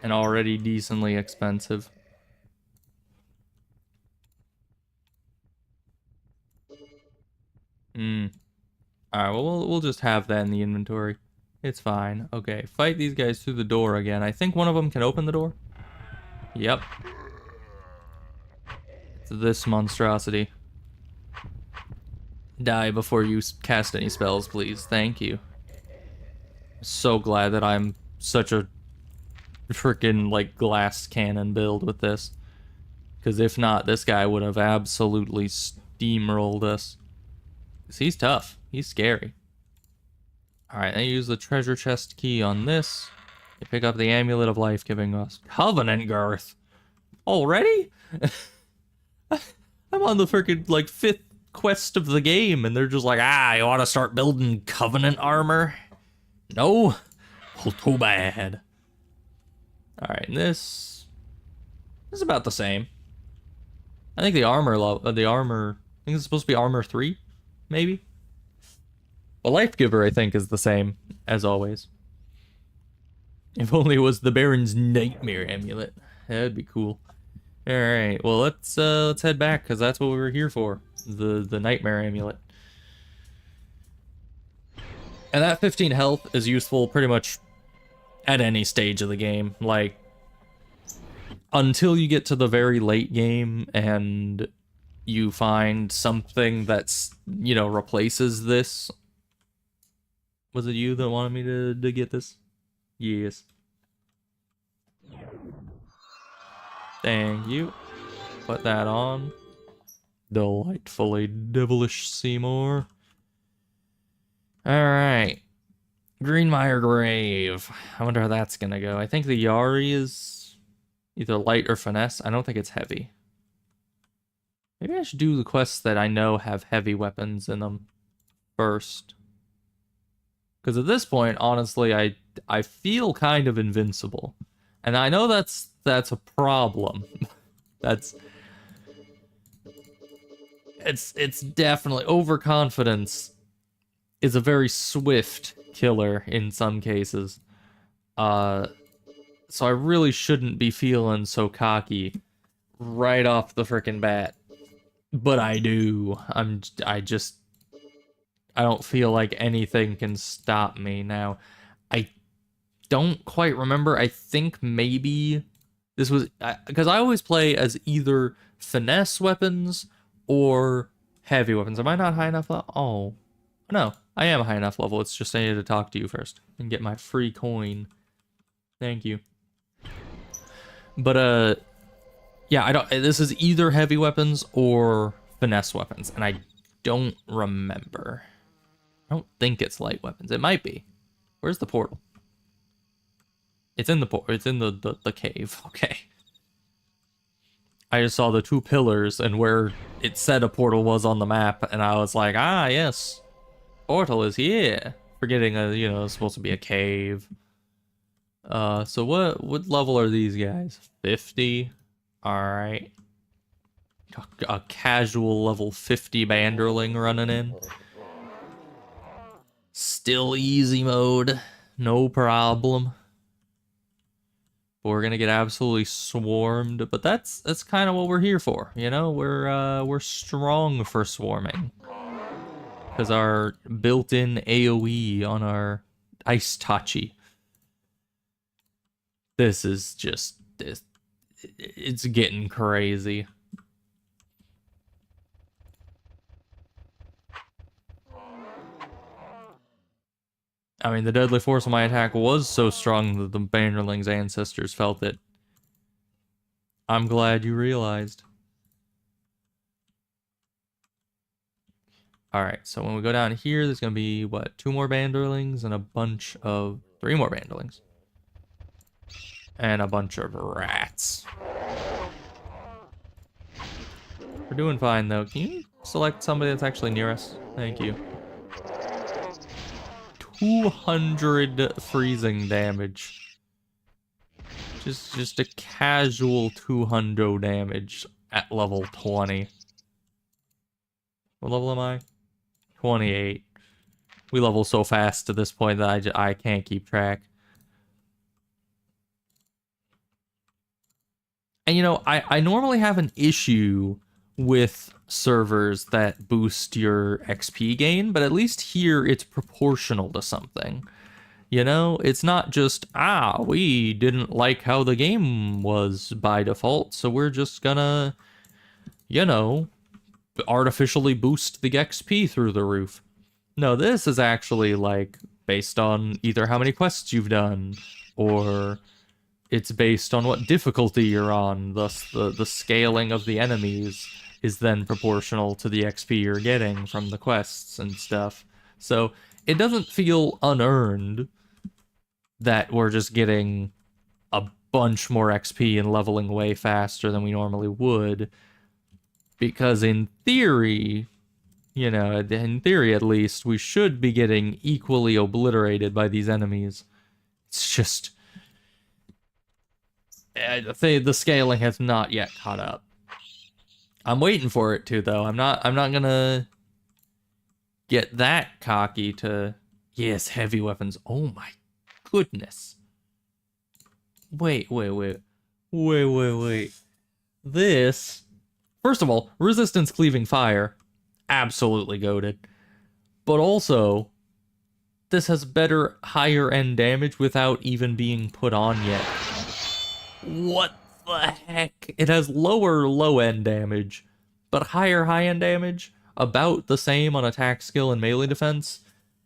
And already decently expensive. Alright, well, we'll just have that in the inventory. It's fine. Okay, fight these guys through the door again. I think one of them can open the door. Yep. It's this monstrosity. Die before you cast any spells, please. Thank you. So glad that I'm such a freaking, like, glass cannon build with this. Because if not, this guy would have absolutely steamrolled us. Because he's tough. He's scary. Alright, I use the treasure chest key on this. You pick up the amulet of life, giving us Covenant Girth. Already? I'm on the freaking, like, 5th quest of the game, and they're just like, you want to start building Covenant armor? No? Well, too bad. Alright, and this is about the same. I think the armor, I think it's supposed to be armor 3, maybe? The Life Giver, I think, is the same, as always. If only it was the Baron's Nightmare Amulet. That'd be cool. Alright, well, let's head back, because that's what we were here for. The Nightmare Amulet. And that 15 health is useful pretty much at any stage of the game. Like, until you get to the very late game and you find something that's, you know, replaces this. Was it you that wanted me to get this? Yes. Thank you. Put that on. Delightfully devilish Seymour. Alright. Greenmire Grave. I wonder how that's gonna go. I think the Yari is either light or finesse. I don't think it's heavy. Maybe I should do the quests that I know have heavy weapons in them first. Because at this point, honestly, I feel kind of invincible. And I know that's a problem. It's definitely overconfidence is a very swift killer in some cases. So I really shouldn't be feeling so cocky right off the frickin' bat. But I do. I don't feel like anything can stop me now. I don't quite remember. I think maybe this was because I always play as either finesse weapons or heavy weapons. Am I not high enough level? Oh, no, I am a high enough level. It's just I need to talk to you first and get my free coin. Thank you. But yeah, I don't. This is either heavy weapons or finesse weapons, and I don't remember. I don't think it's light weapons. It might be. Where's the portal? It's in the it's in the cave. Okay. I just saw the 2 pillars and where it said a portal was on the map, and I was like, yes, portal is here. Forgetting you know, it's supposed to be a cave. So what level are these guys? 50. All right. A casual level 50 banderling running in. Still easy mode, no problem. But we're gonna get absolutely swarmed, but that's kind of what we're here for, you know. We're strong for swarming, because our built-in AOE on our Ice Tachi. This is just it's getting crazy. I mean, the deadly force of my attack was so strong that the Bannerling's ancestors felt it. I'm glad you realized. Alright, so when we go down here, there's gonna be, what, 2 more banderlings and a bunch of... 3 more banderlings. And a bunch of rats. We're doing fine, though. Can you select somebody that's actually near us? Thank you. 200 freezing damage. Just a casual 200 damage at level 20. What level am I? 28. We level so fast to this point that I can't keep track. And you know, I normally have an issue with servers that boost your XP gain, but at least here it's proportional to something. You know, it's not just, we didn't like how the game was by default, so we're just gonna, you know, artificially boost the XP through the roof. No, this is actually, like, based on either how many quests you've done, or it's based on what difficulty you're on, thus the scaling of the enemies is then proportional to the XP you're getting from the quests and stuff. So it doesn't feel unearned that we're just getting a bunch more XP and leveling way faster than we normally would. Because in theory, you know, in theory at least, we should be getting equally obliterated by these enemies. It's just... the scaling has not yet caught up. I'm waiting for it to, though. I'm not gonna get that cocky to... Yes, heavy weapons. Oh my goodness. Wait. This... First of all, resistance cleaving fire. Absolutely goated. But also, this has better higher end damage without even being put on yet. What the heck? It has lower low-end damage, but higher high-end damage, about the same on attack skill and melee defense.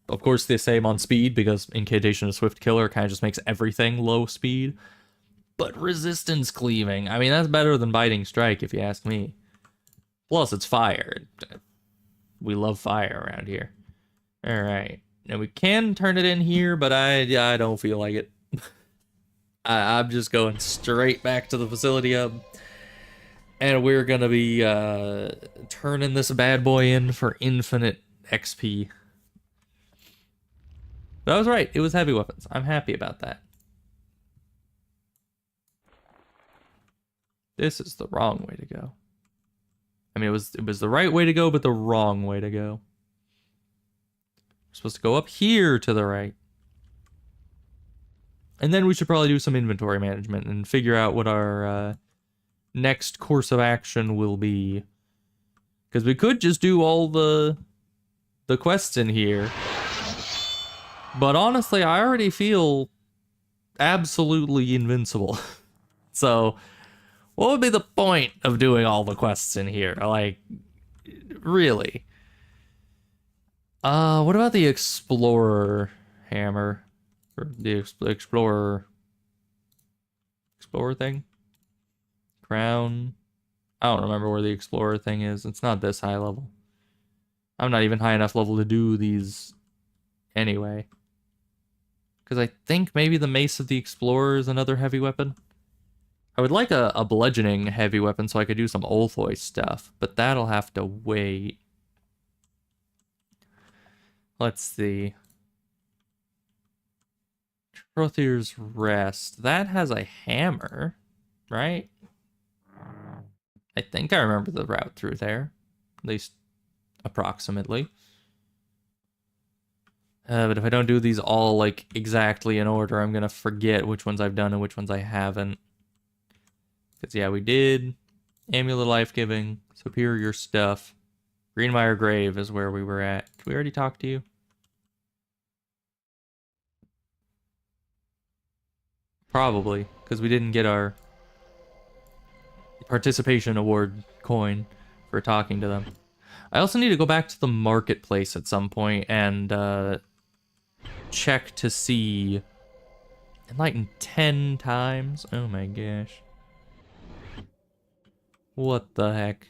Of course, the same on speed, because Incantation of Swift Killer kind of just makes everything low speed. But resistance cleaving, I mean, that's better than Biting Strike, if you ask me. Plus, it's fire. We love fire around here. Alright. Now, we can turn it in here, but I don't feel like it. I'm just going straight back to the facility hub. And we're going to be turning this bad boy in for infinite XP. But I was right. It was heavy weapons. I'm happy about that. This is the wrong way to go. I mean, it was the right way to go, but the wrong way to go. We're supposed to go up here to the right. And then we should probably do some inventory management and figure out what our next course of action will be. Because we could just do all the quests in here. But honestly, I already feel absolutely invincible. So, what would be the point of doing all the quests in here? Like, really? What about the Explorer hammer? Or the Explorer thing? Crown? I don't remember where the Explorer thing is. It's not this high level. I'm not even high enough level to do these anyway. Because I think maybe the Mace of the Explorer is another heavy weapon. I would like a bludgeoning heavy weapon so I could do some Olthoi stuff, but that'll have to wait. Let's see. Trothier's Rest. That has a hammer, right? I think I remember the route through there. At least approximately. But if I don't do these all, like, exactly in order, I'm gonna forget which ones I've done and which ones I haven't. Because, yeah, we did Amulet of Life-Giving, Superior Stuff. Greenmire Grave is where we were at. Did we already talk to you? Probably, because we didn't get our participation award coin for talking to them. I also need to go back to the marketplace at some point and check to see... Enlighten 10 times? Oh my gosh. What the heck?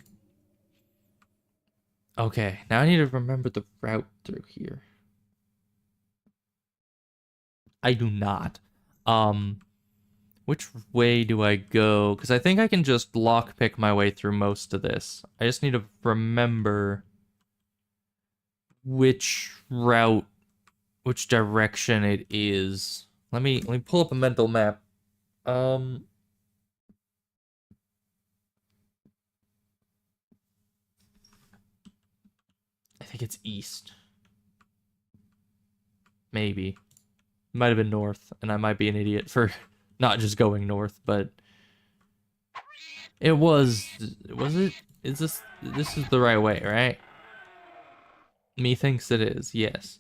Okay, now I need to remember the route through here. I do not. Um, which way do I go? Because I think I can just lockpick my way through most of this. I just need to remember which route, which direction it is. Let me pull up a mental map. Um, I think it's east. Maybe. Might have been north, and I might be an idiot for not just going north, but it was it? Is this is the right way, right? Methinks it is, yes.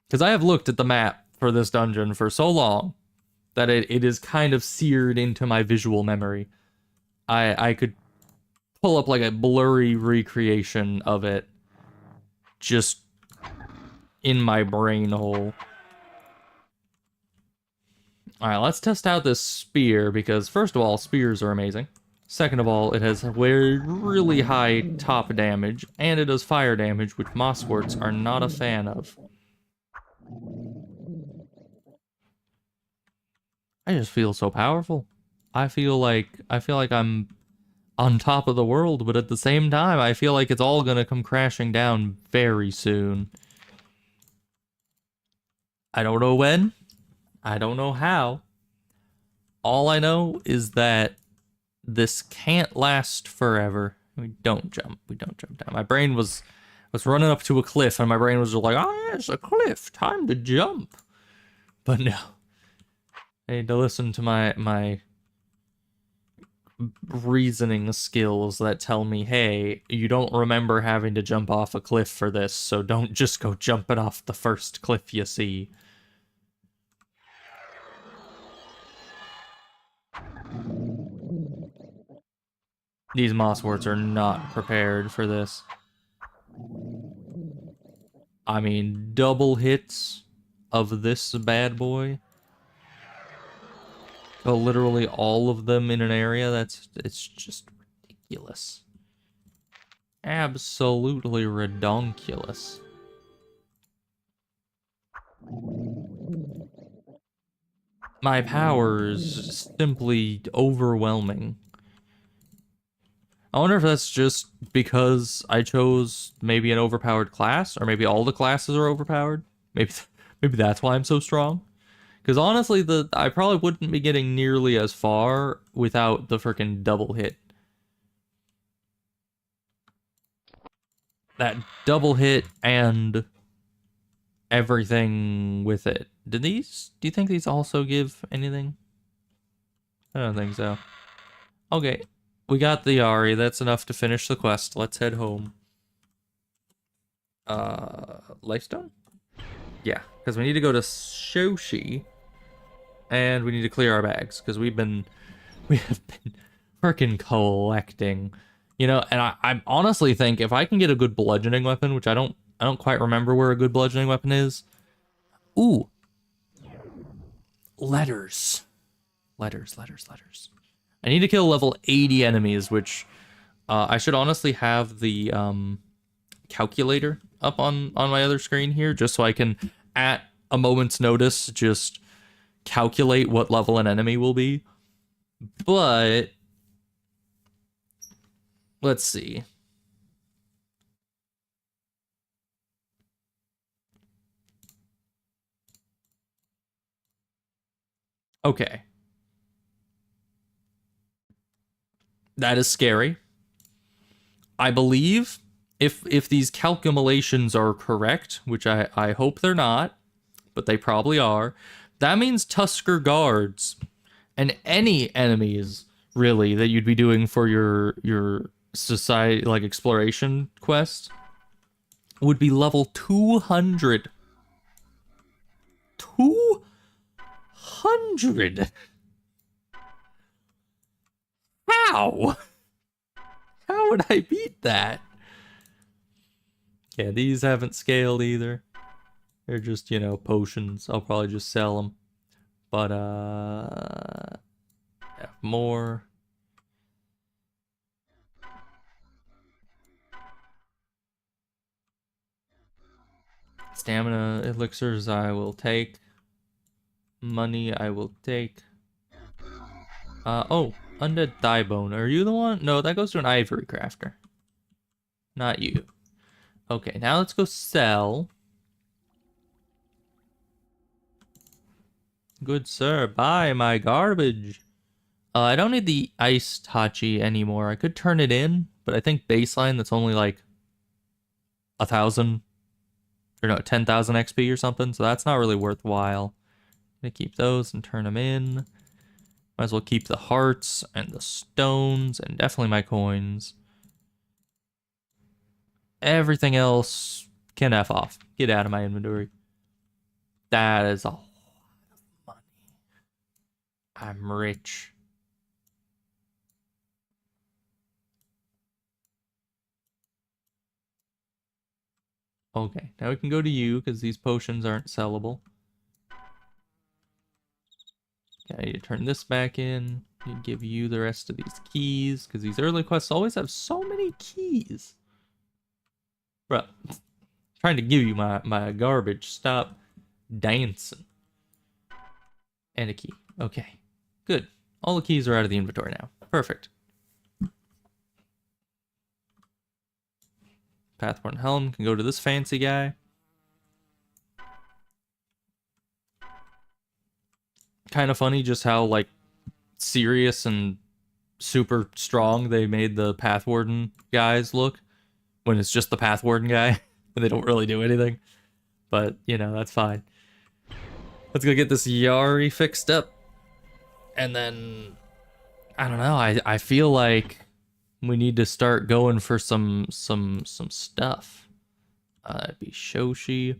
Because I have looked at the map for this dungeon for so long that it is kind of seared into my visual memory. I could pull up like a blurry recreation of it just in my brain hole. Alright, let's test out this spear because first of all, spears are amazing. Second of all, it has really high top damage, and it does fire damage, which mossworts are not a fan of. I just feel so powerful. I feel like I'm on top of the world, but at the same time, I feel like it's all gonna come crashing down very soon. I don't know when. I don't know how. All I know is that this can't last forever. We don't jump. We don't jump down. My brain was running up to a cliff, and my brain was just like, "Oh, yes, a cliff. Time to jump." But no, I need to listen to my reasoning skills that tell me, "Hey, you don't remember having to jump off a cliff for this, so don't just go jumping off the first cliff you see." These mossworts are not prepared for this. I mean, double hits of this bad boy. Oh, literally all of them in an area. It's just ridiculous. Absolutely redonkulous. My power is simply overwhelming. I wonder if that's just because I chose maybe an overpowered class, or maybe all the classes are overpowered. Maybe maybe that's why I'm so strong. Because honestly, I probably wouldn't be getting nearly as far without the freaking double hit. That double hit and everything with it. Do you think these also give anything? I don't think so. Okay, we got the Ari. That's enough to finish the quest. Let's head home. Lifestone? Yeah, because we need to go to Shoshi, and we need to clear our bags, because we have been freaking collecting. You know, and I honestly think if I can get a good bludgeoning weapon, which I don't quite remember where a good bludgeoning weapon is. Ooh. Letters. Letters. I need to kill level 80 enemies, which I should honestly have the calculator up on my other screen here, just so I can, at a moment's notice, just calculate what level an enemy will be. But let's see. Okay. That is scary. I believe if these calculations are correct, which I hope they're not, but they probably are, that means Tusker guards and any enemies really that you'd be doing for your society like exploration quest would be level 200. 200. How? How would I beat that? Yeah, these haven't scaled either. They're just, you know, potions. I'll probably just sell them. But, yeah, more. Stamina elixirs I will take. Money I will take. Oh, undead thigh bone. Are you the one? No, that goes to an ivory crafter. Not you. Okay, now let's go sell. Good sir, buy my garbage. I don't need the ice Tachi anymore. I could turn it in, but I think baseline that's only like 1,000 or no 10,000 XP or something, so that's not really worthwhile. I'm gonna keep those and turn them in. Might as well keep the hearts and the stones and definitely my coins. Everything else can F off. Get out of my inventory. That is a lot of money. I'm rich. Okay, now we can go to you because these potions aren't sellable. Okay, you turn this back in. You give you the rest of these keys because these early quests always have so many keys. Bro, trying to give you my garbage. Stop dancing. And a key. Okay, good. All the keys are out of the inventory now. Perfect. Pathworn Helm can go to this fancy guy. Kind of funny just how, like, serious and super strong they made the Pathwarden guys look when it's just the Pathwarden guy and they don't really do anything. But, you know, that's fine. Let's go get this Yari fixed up. And then, I don't know, I feel like we need to start going for some stuff. That'd be Shoshi.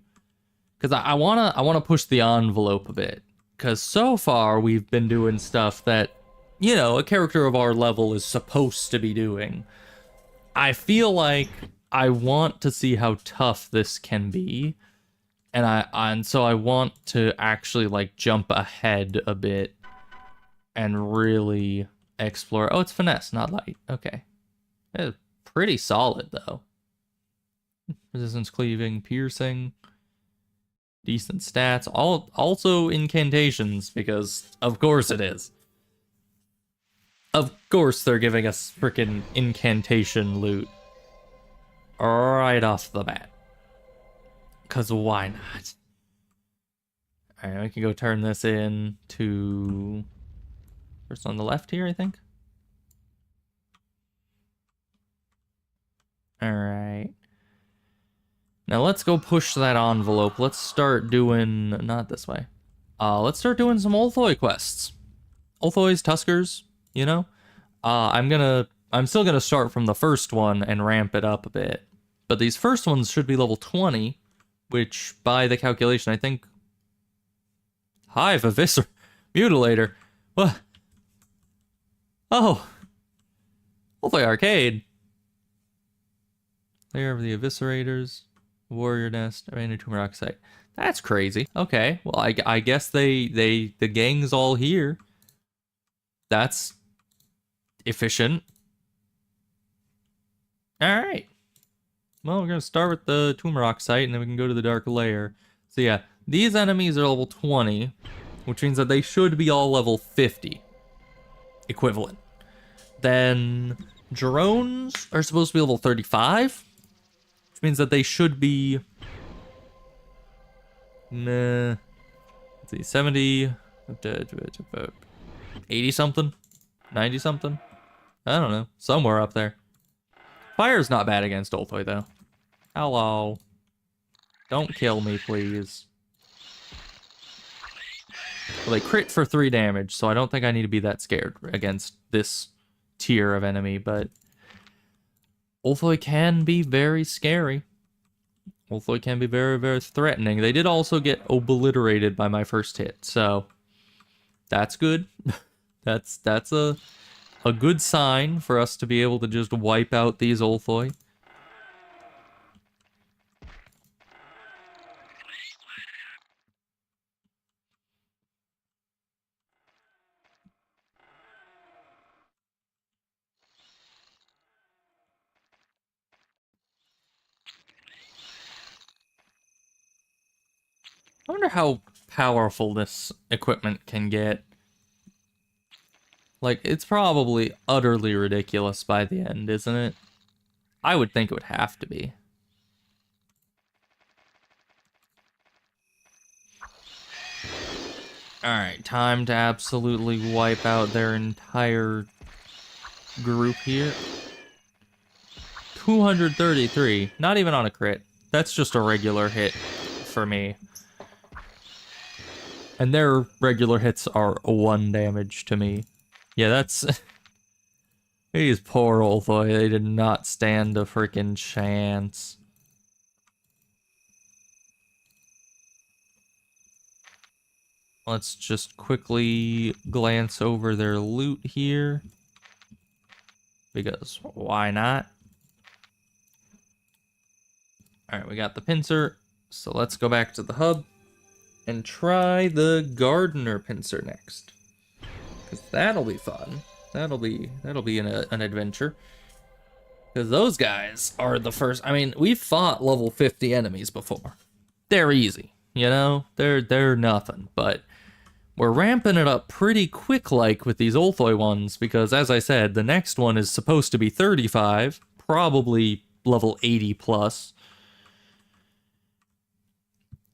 Because I wanna push the envelope a bit. Because so far we've been doing stuff that, you know, a character of our level is supposed to be doing. I feel like I want to see how tough this can be. And so I want to actually like jump ahead a bit and really explore. Oh, it's finesse, not light. Okay. It's pretty solid though. Resistance, cleaving, piercing. Decent stats. Also incantations, because of course it is. Of course they're giving us freaking incantation loot. Right off the bat. Because why not? Alright, we can go turn this in to... First on the left here, I think. Alright. Now let's go push that envelope. Let's start doing... Not this way. Let's start doing some Ulthoi quests. Ulthois, Tuskers, you know? I'm still gonna start from the first one and ramp it up a bit. But these first ones should be level 20, which by the calculation, I think... Hive, Eviscer... Mutilator. What? Oh! Ulthoi Arcade. Lair of the Eviscerators. Warrior Nest. Abandoned Tumor Oxide. That's crazy. Okay, well, I guess the gang's all here. That's efficient. Alright. Well, we're gonna start with the Tumorok site, and then we can go to the Dark Lair. So yeah, these enemies are level 20, which means that they should be all level 50. Equivalent. Then drones are supposed to be level 35, which means that they should be... Let's see, 70... 80-something? 90-something? I don't know. Somewhere up there. Fire's not bad against Ulthoi, though. Hello. Don't kill me, please. Well, they crit for 3 damage, so I don't think I need to be that scared against this tier of enemy, but... Ulthoi can be very scary. Ulthoi can be very, very threatening. They did also get obliterated by my first hit, so... That's good. That's a good sign for us to be able to just wipe out these Ulthoi. I wonder how powerful this equipment can get. Like, it's probably utterly ridiculous by the end, isn't it? I would think it would have to be. Alright, time to absolutely wipe out their entire group here. 233, not even on a crit. That's just a regular hit for me. And their regular hits are 1 damage to me. Yeah, that's... These poor old boy, they did not stand a freaking chance. Let's just quickly glance over their loot here. Because why not? Alright, we got the pincer. So let's go back to the hub and try the gardener pincer next. Because that'll be fun. That'll be an adventure. Because those guys are the first... I mean, we've fought level 50 enemies before. They're easy, you know? They're nothing, but... We're ramping it up pretty quick-like with these Ulthoi ones, because as I said, the next one is supposed to be 35, probably level 80 plus.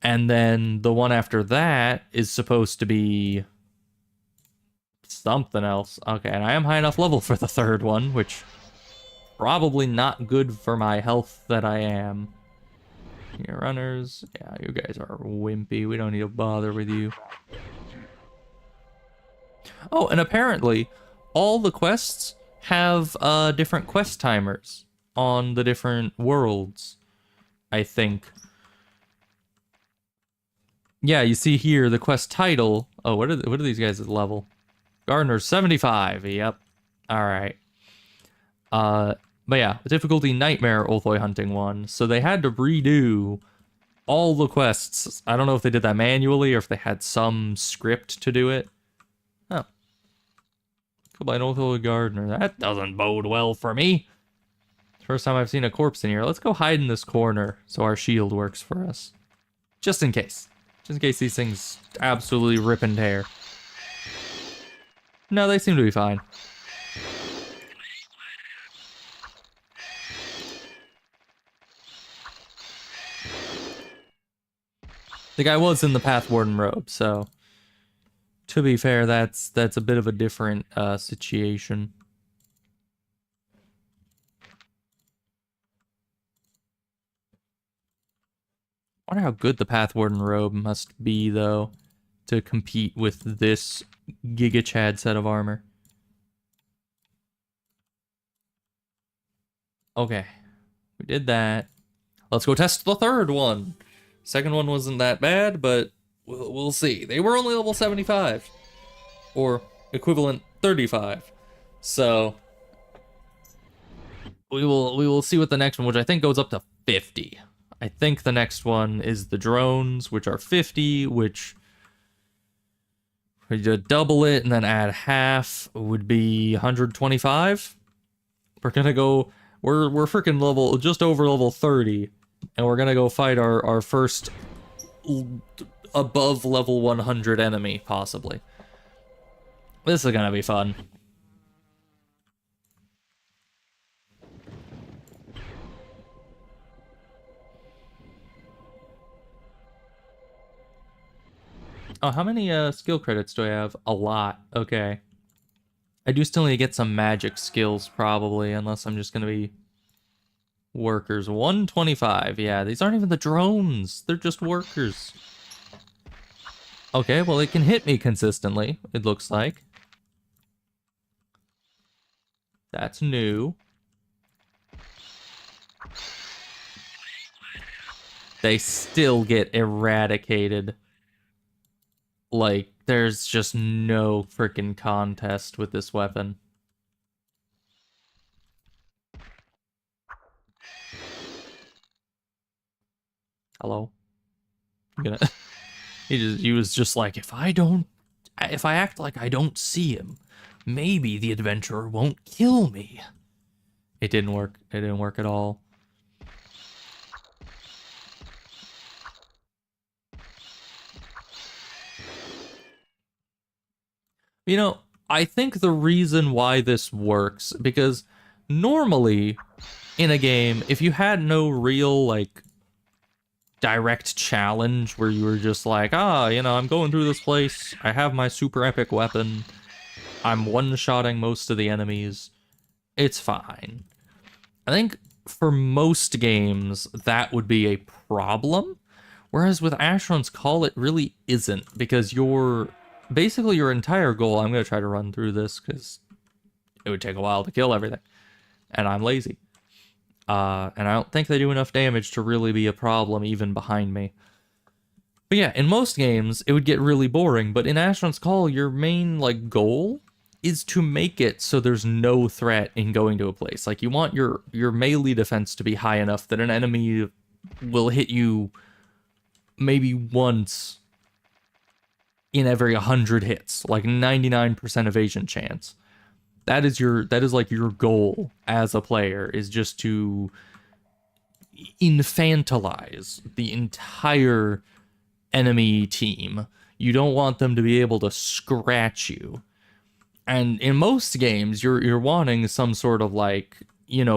And then the one after that is supposed to be something else. Okay, and I am high enough level for the third one, which probably not good for my health that I am. Here, runners. Yeah, you guys are wimpy. We don't need to bother with you. Oh, and apparently, all the quests have different quest timers on the different worlds, I think. Yeah, you see here, the quest title... Oh, what are these guys at level? Gardener 75, yep. Alright. But yeah, difficulty Nightmare Ulthoi Hunting one. So they had to redo all the quests. I don't know if they did that manually or if they had some script to do it. Oh. Killed by an Ulthoi Gardener. That doesn't bode well for me. First time I've seen a corpse in here. Let's go hide in this corner so our shield works for us. Just in case. Just in case these things absolutely rip and tear. No, they seem to be fine. The guy was in the Path Warden robe, so... To be fair, that's a bit of a different situation. I wonder how good the Path Warden robe must be, though, to compete with this Giga Chad set of armor. Okay, we did that. Let's go test the third one. Second one wasn't that bad, but we'll see. They were only level 75, or equivalent 35. So we will see what the next one, which I think goes up to 50. I think the next one is the drones, which are 50, which we just double it and then add half would be 125. We're gonna go. We're freaking level just over level 30, and we're gonna go fight our first above level 100 enemy, possibly. This is gonna be fun. Oh, how many skill credits do I have? A lot. Okay. I do still need to get some magic skills, probably, unless I'm just gonna be workers. 125. Yeah, these aren't even the drones. They're just workers. Okay, well, it can hit me consistently, it looks like. That's new. They still get eradicated. Like, there's just no freaking contest with this weapon. Hello? I'm gonna... He was just like, if I act like I don't see him, maybe the adventurer won't kill me. It didn't work. It didn't work at all. You know, I think the reason why this works, because normally in a game, if you had no real, like, direct challenge where you were just like, I'm going through this place, I have my super epic weapon, I'm one-shotting most of the enemies, it's fine. I think for most games, that would be a problem. Whereas with Asheron's Call, it really isn't, because basically your entire goal, I'm going to try to run through this because it would take a while to kill everything, and I'm lazy. And I don't think they do enough damage to really be a problem even behind me. But yeah, in most games, it would get really boring, but in Asheron's Call, your main, like, goal is to make it so there's no threat in going to a place. Like, you want your melee defense to be high enough that an enemy will hit you maybe once in every 100 hits, like 99% evasion chance. That is like your goal as a player, is just to infantilize the entire enemy team. You don't want them to be able to scratch you. And in most games, you're wanting some sort of, like,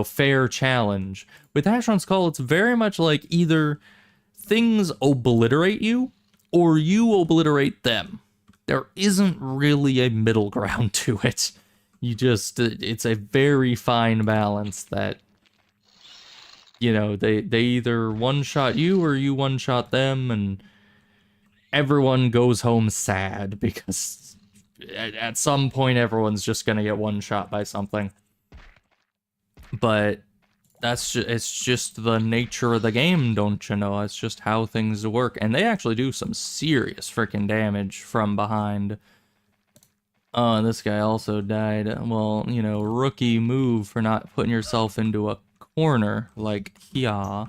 fair challenge. With Asheron's Call, it's very much like either things obliterate you or you obliterate them. There isn't really a middle ground to it. It's a very fine balance that, they either one-shot you or you one-shot them, and everyone goes home sad because at some point everyone's just gonna get one-shot by something. But it's just the nature of the game, don't you know? It's just how things work. And they actually do some serious freaking damage from behind. Oh, and this guy also died. Well, rookie move for not putting yourself into a corner, like, yeah.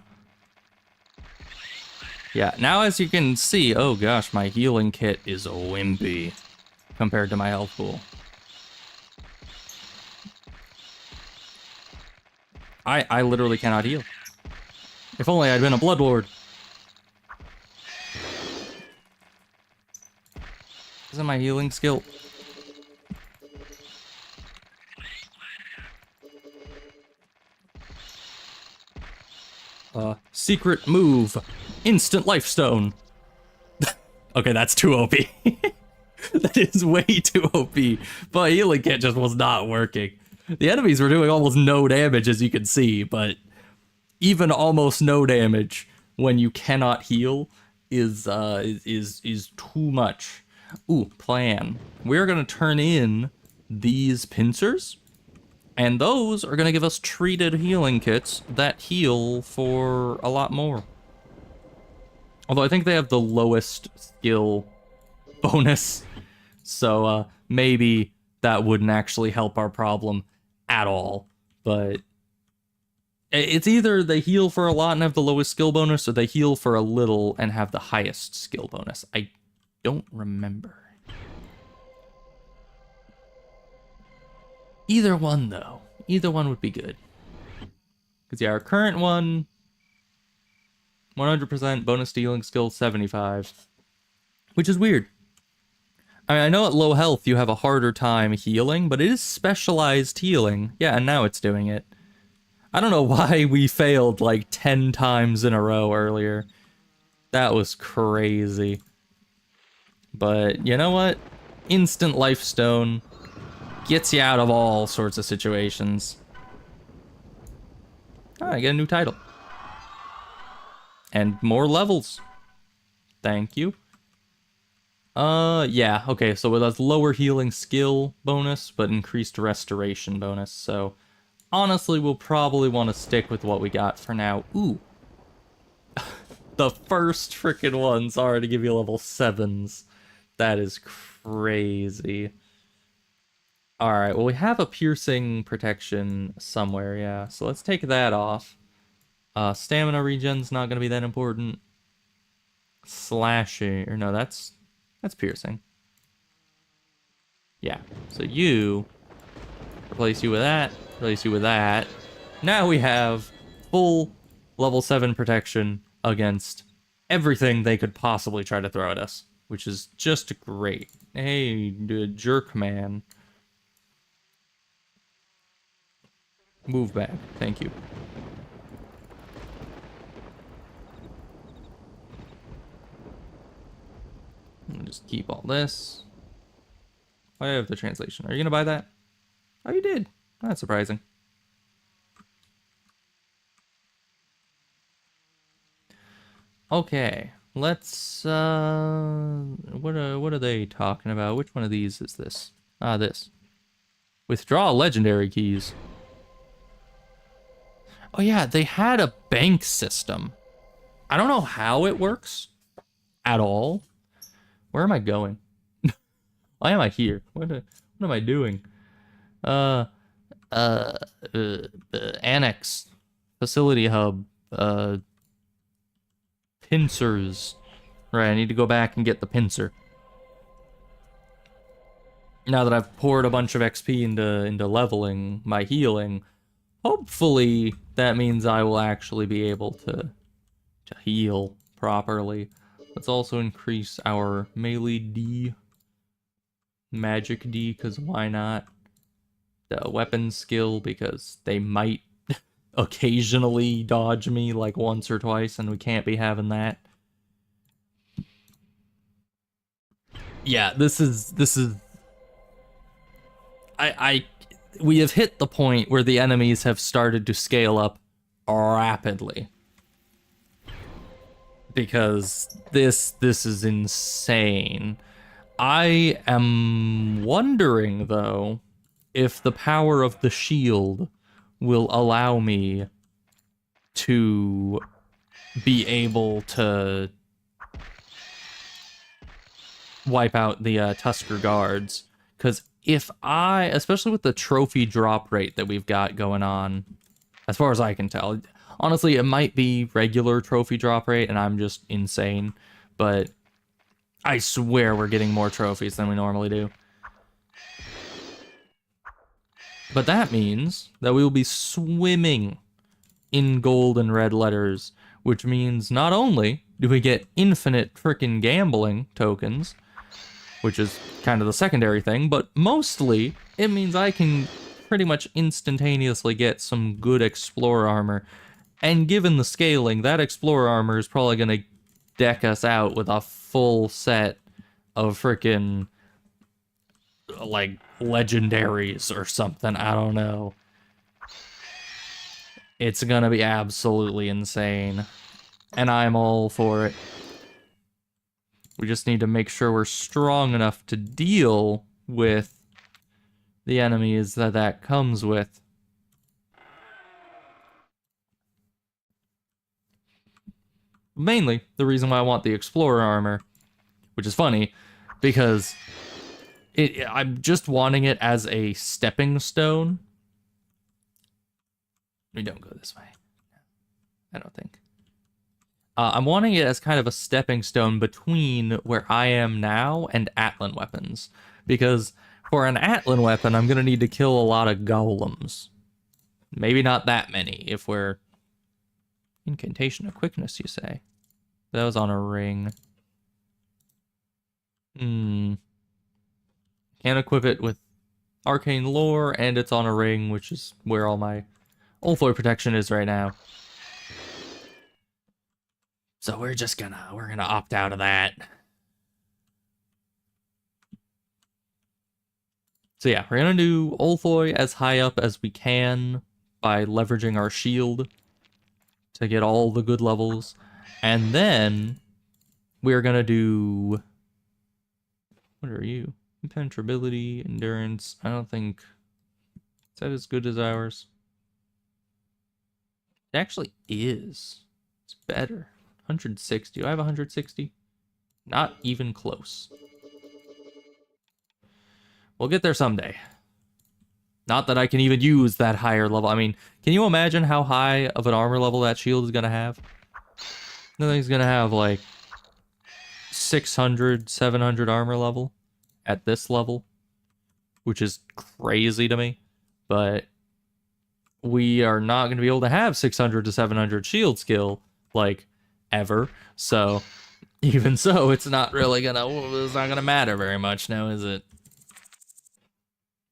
Yeah, now as you can see, oh gosh, my healing kit is wimpy compared to my health pool. I literally cannot heal. If only I'd been a Bloodlord. Isn't my healing skill? Secret move. Instant life stone. Okay, that's too OP. That is way too OP. But healing kit just was not working. The enemies were doing almost no damage, as you can see, but even almost no damage when you cannot heal is too much. Ooh, plan. We're gonna turn in these pincers, and those are gonna give us treated healing kits that heal for a lot more. Although I think they have the lowest skill bonus, so maybe that wouldn't actually help our problem at all. But it's either they heal for a lot and have the lowest skill bonus, or they heal for a little and have the highest skill bonus. I don't remember. Either one, though. Either one would be good. Because, yeah, our current one, 100% bonus to healing skill 75. Which is weird. I mean, I know at low health you have a harder time healing, but it is specialized healing. Yeah, and now it's doing it. I don't know why we failed like 10 times in a row earlier. That was crazy. But you know what? Instant life stone gets you out of all sorts of situations. Oh, I get a new title. And more levels. Thank you. Yeah, okay, so with a lower healing skill bonus, but increased restoration bonus, so honestly, we'll probably want to stick with what we got for now. Ooh. The first frickin' ones already give you level 7s. That is crazy. Alright, well, we have a piercing protection somewhere, yeah, so let's take that off. Stamina regen's not gonna be that important. Slashing, or no, that's piercing. Yeah, so you, replace you with that, replace you with that. Now we have full level 7 protection against everything they could possibly try to throw at us. which is just great. Hey, jerk man. Move back. Thank you. I'll just keep all this. I have the translation. Are you gonna buy that? Oh, you did. That's surprising. Okay, let's what are they talking about? Which one of these is this? Ah, this. Withdraw legendary keys. Oh yeah, they had a bank system. I don't know how it works at all. Where am I going? Why am I here? What am I doing? Annex, facility hub, pincers. Right, I need to go back and get the pincer. Now that I've poured a bunch of XP into leveling my healing, hopefully that means I will actually be able to heal properly. Let's also increase our melee D, magic D, because why not? The weapon skill, because they might occasionally dodge me like once or twice, and we can't be having that. Yeah, this is we have hit the point where the enemies have started to scale up rapidly. Because this is insane. I am wondering though if the power of the shield will allow me to be able to wipe out the Tusker guards. Because if especially with the trophy drop rate that we've got going on, as far as I can tell, honestly, it might be regular trophy drop rate and I'm just insane, but I swear we're getting more trophies than we normally do. But that means that we will be swimming in gold and red letters, which means not only do we get infinite frickin' gambling tokens, which is kind of the secondary thing, but mostly it means I can pretty much instantaneously get some good Explorer armor. And given the scaling, that Explorer armor is probably going to deck us out with a full set of frickin' like legendaries or something. I don't know. It's going to be absolutely insane. And I'm all for it. We just need to make sure we're strong enough to deal with the enemies that comes with. Mainly, the reason why I want the Explorer armor, which is funny, because I'm just wanting it as a stepping stone. We don't go this way. I don't think. I'm wanting it as kind of a stepping stone between where I am now and Atlan weapons. Because for an Atlan weapon, I'm going to need to kill a lot of golems. Maybe not that many, if we're... Incantation of quickness, you say? That was on a ring. Can't equip it with arcane lore, and it's on a ring, which is where all my Ulfoy protection is right now. So we're gonna opt out of that. So yeah, we're gonna do Ulfoy as high up as we can by leveraging our shield to get all the good levels. And then we're gonna do... What are you? Impenetrability, endurance. I don't think... Is that as good as ours? It actually is. It's better. 160. Do I have 160? Not even close. We'll get there someday. Not that I can even use that higher level. I mean, can you imagine how high of an armor level that shield is going to have? I think it's going to have like 600, 700 armor level at this level, which is crazy to me. But we are not going to be able to have 600 to 700 shield skill, like, ever. So Even so, it's not gonna matter very much now, is it?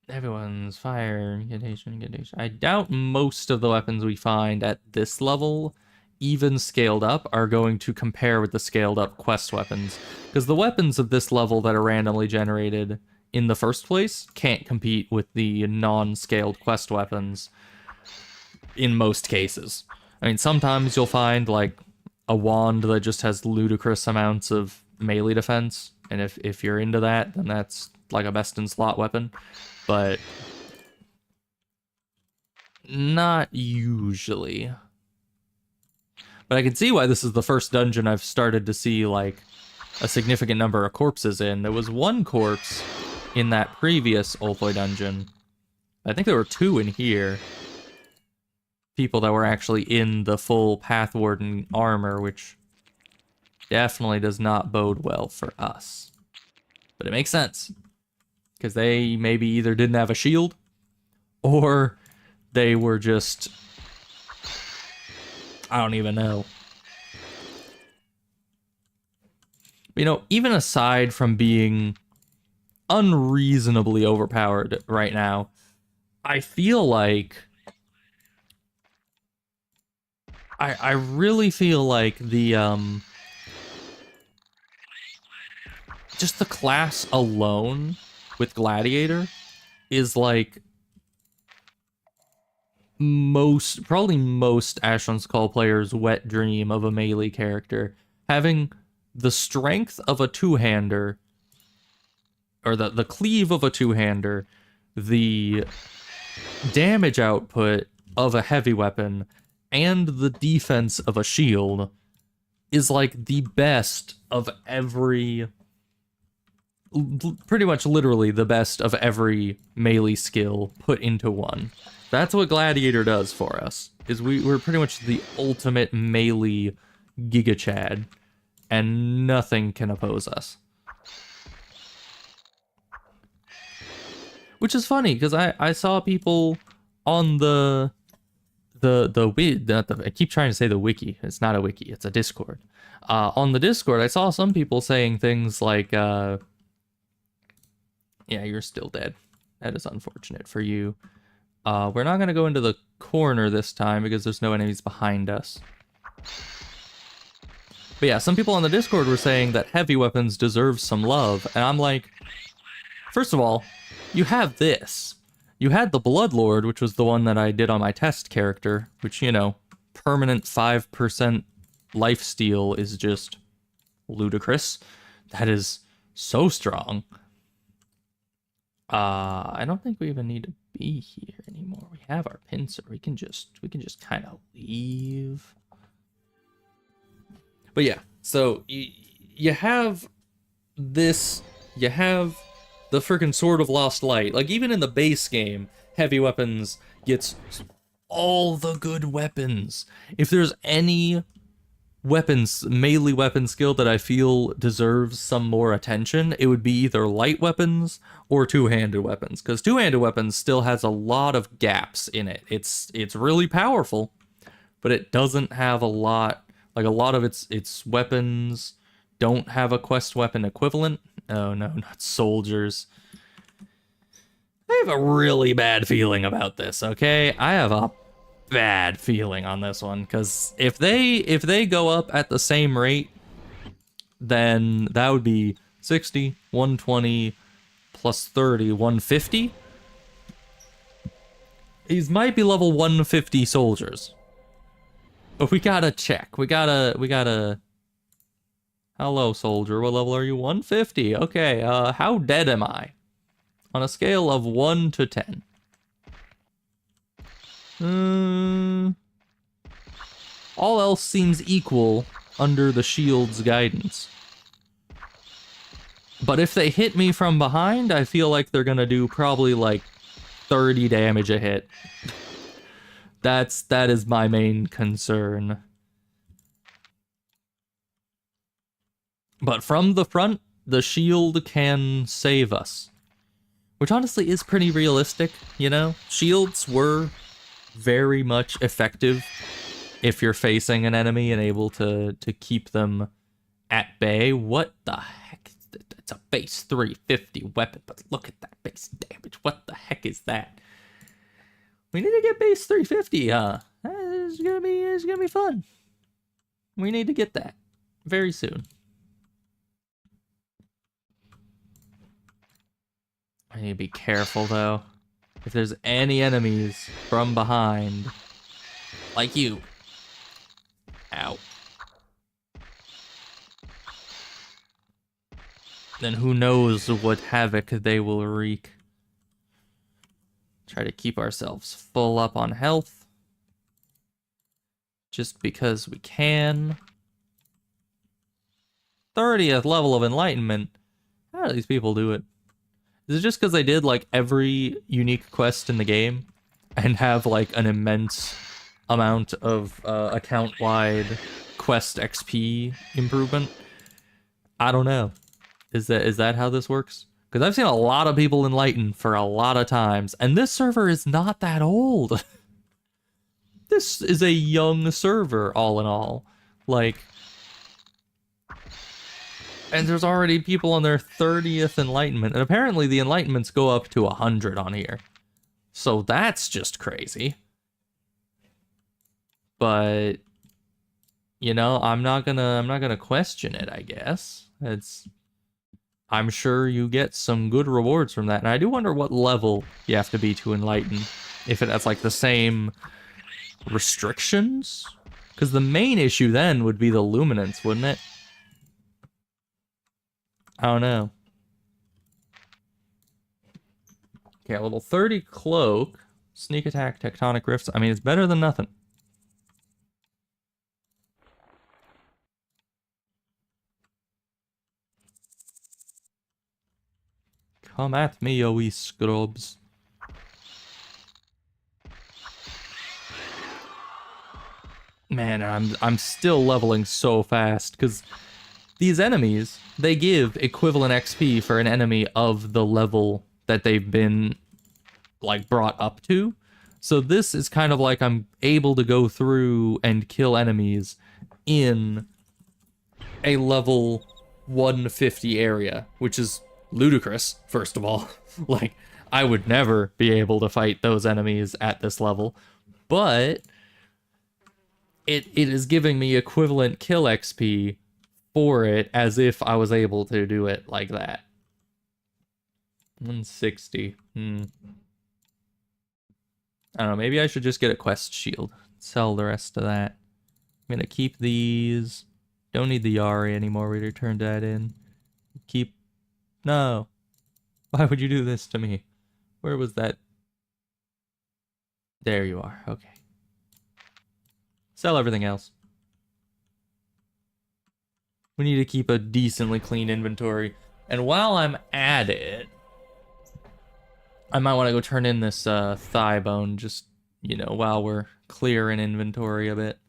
Everyone's fire, incantation. I doubt most of the weapons we find at this level, even scaled up, are going to compare with the scaled up quest weapons. Because the weapons of this level that are randomly generated in the first place can't compete with the non-scaled quest weapons in most cases. I mean, sometimes you'll find, like, a wand that just has ludicrous amounts of melee defense, and if you're into that, then that's like a best-in-slot weapon. But not usually. But I can see why this is the first dungeon I've started to see, like, a significant number of corpses in. There was one corpse in that previous Olthoi dungeon. I think there were two in here. People that were actually in the full Pathwarden armor, which definitely does not bode well for us. But it makes sense. Because they maybe either didn't have a shield, or they were just... I don't even know. You know, even aside from being unreasonably overpowered right now, I feel like... I really feel like the, just the class alone with Gladiator is like probably most Asheron's Call players' wet dream of a melee character. Having the strength of a two-hander, or the cleave of a two-hander, the damage output of a heavy weapon, and the defense of a shield is like the best of every... pretty much literally the best of every melee skill put into one. That's what Gladiator does for us, is we're pretty much the ultimate melee Giga Chad, and nothing can oppose us. Which is funny, because I saw people on I keep trying to say the wiki. It's not a wiki, it's a Discord. On the Discord, I saw some people saying things like, yeah, you're still dead. That is unfortunate for you. We're not going to go into the corner this time because there's no enemies behind us. But yeah, some people on the Discord were saying that heavy weapons deserve some love, and I'm like, first of all, you have this. You had the Bloodlord, which was the one that I did on my test character, which, you know, permanent 5% lifesteal is just ludicrous. That is so strong. I don't think we even need to be here anymore. We have our pincer. We can just kind of leave. But yeah, so you have this, you have the freaking Sword of Lost Light. Like, even in the base game, heavy weapons gets all the good weapons. If there's any melee weapon skill that I feel deserves some more attention, it would be either light weapons or two-handed weapons, because two-handed weapons still has a lot of gaps in it. It's really powerful, but it doesn't have a lot, like a lot of its weapons don't have a quest weapon equivalent. Oh no, not soldiers. I have a really bad feeling about this, okay? I have a bad feeling on this one, because if they go up at the same rate, then that would be 60, 120, plus 30, 150. These might be level 150 soldiers. But we gotta check. We gotta... Hello, soldier. What level are you? 150. Okay, how dead am I? On a scale of 1 to 10. All else seems equal under the shield's guidance. But if they hit me from behind, I feel like they're gonna do probably like 30 damage a hit. That is my main concern. But from the front, the shield can save us. Which honestly is pretty realistic, you know? Shields were very much effective if you're facing an enemy and able to keep them at bay. What the heck? It's a base 350 weapon, but look at that base damage. What the heck is that? We need to get base 350, huh? It's gonna be fun. We need to get that very soon. I need to be careful though. If there's any enemies from behind, like you. Ow. Then who knows what havoc they will wreak. Try to keep ourselves full up on health. Just because we can. 30th level of enlightenment. How do these people do it? Is it just because they did like every unique quest in the game and have like an immense amount of account-wide quest XP improvement? I don't know. Is that how this works? Because I've seen a lot of people enlighten for a lot of times, and this server is not that old. This is a young server, all in all. Like, and there's already people on their 30th enlightenment, and apparently the enlightenments go up to 100 on here. So that's just crazy. But you know, I'm not gonna question it, I guess. I'm sure you get some good rewards from that. And I do wonder what level you have to be to enlighten. If it has like the same restrictions? Because the main issue then would be the luminance, wouldn't it? I don't know. Okay, level 30 cloak. Sneak attack, tectonic rifts. I mean, it's better than nothing. Come at me, yo wee scrubs. Man, I'm still leveling so fast, because these enemies, they give equivalent XP for an enemy of the level that they've been, like, brought up to. So this is kind of like I'm able to go through and kill enemies in a level 150 area, which is ludicrous, first of all. Like, I would never be able to fight those enemies at this level, but it is giving me equivalent kill XP for it as if I was able to do it like that. 160. I don't know, maybe I should just get a quest shield. Sell the rest of that. I'm gonna keep these. Don't need the Yari anymore, we returned that in. Keep... No. Why would you do this to me? Where was that? There you are, okay. Sell everything else. We need to keep a decently clean inventory. And while I'm at it, I might want to go turn in this thigh bone, just, you know, while we're clearing inventory a bit.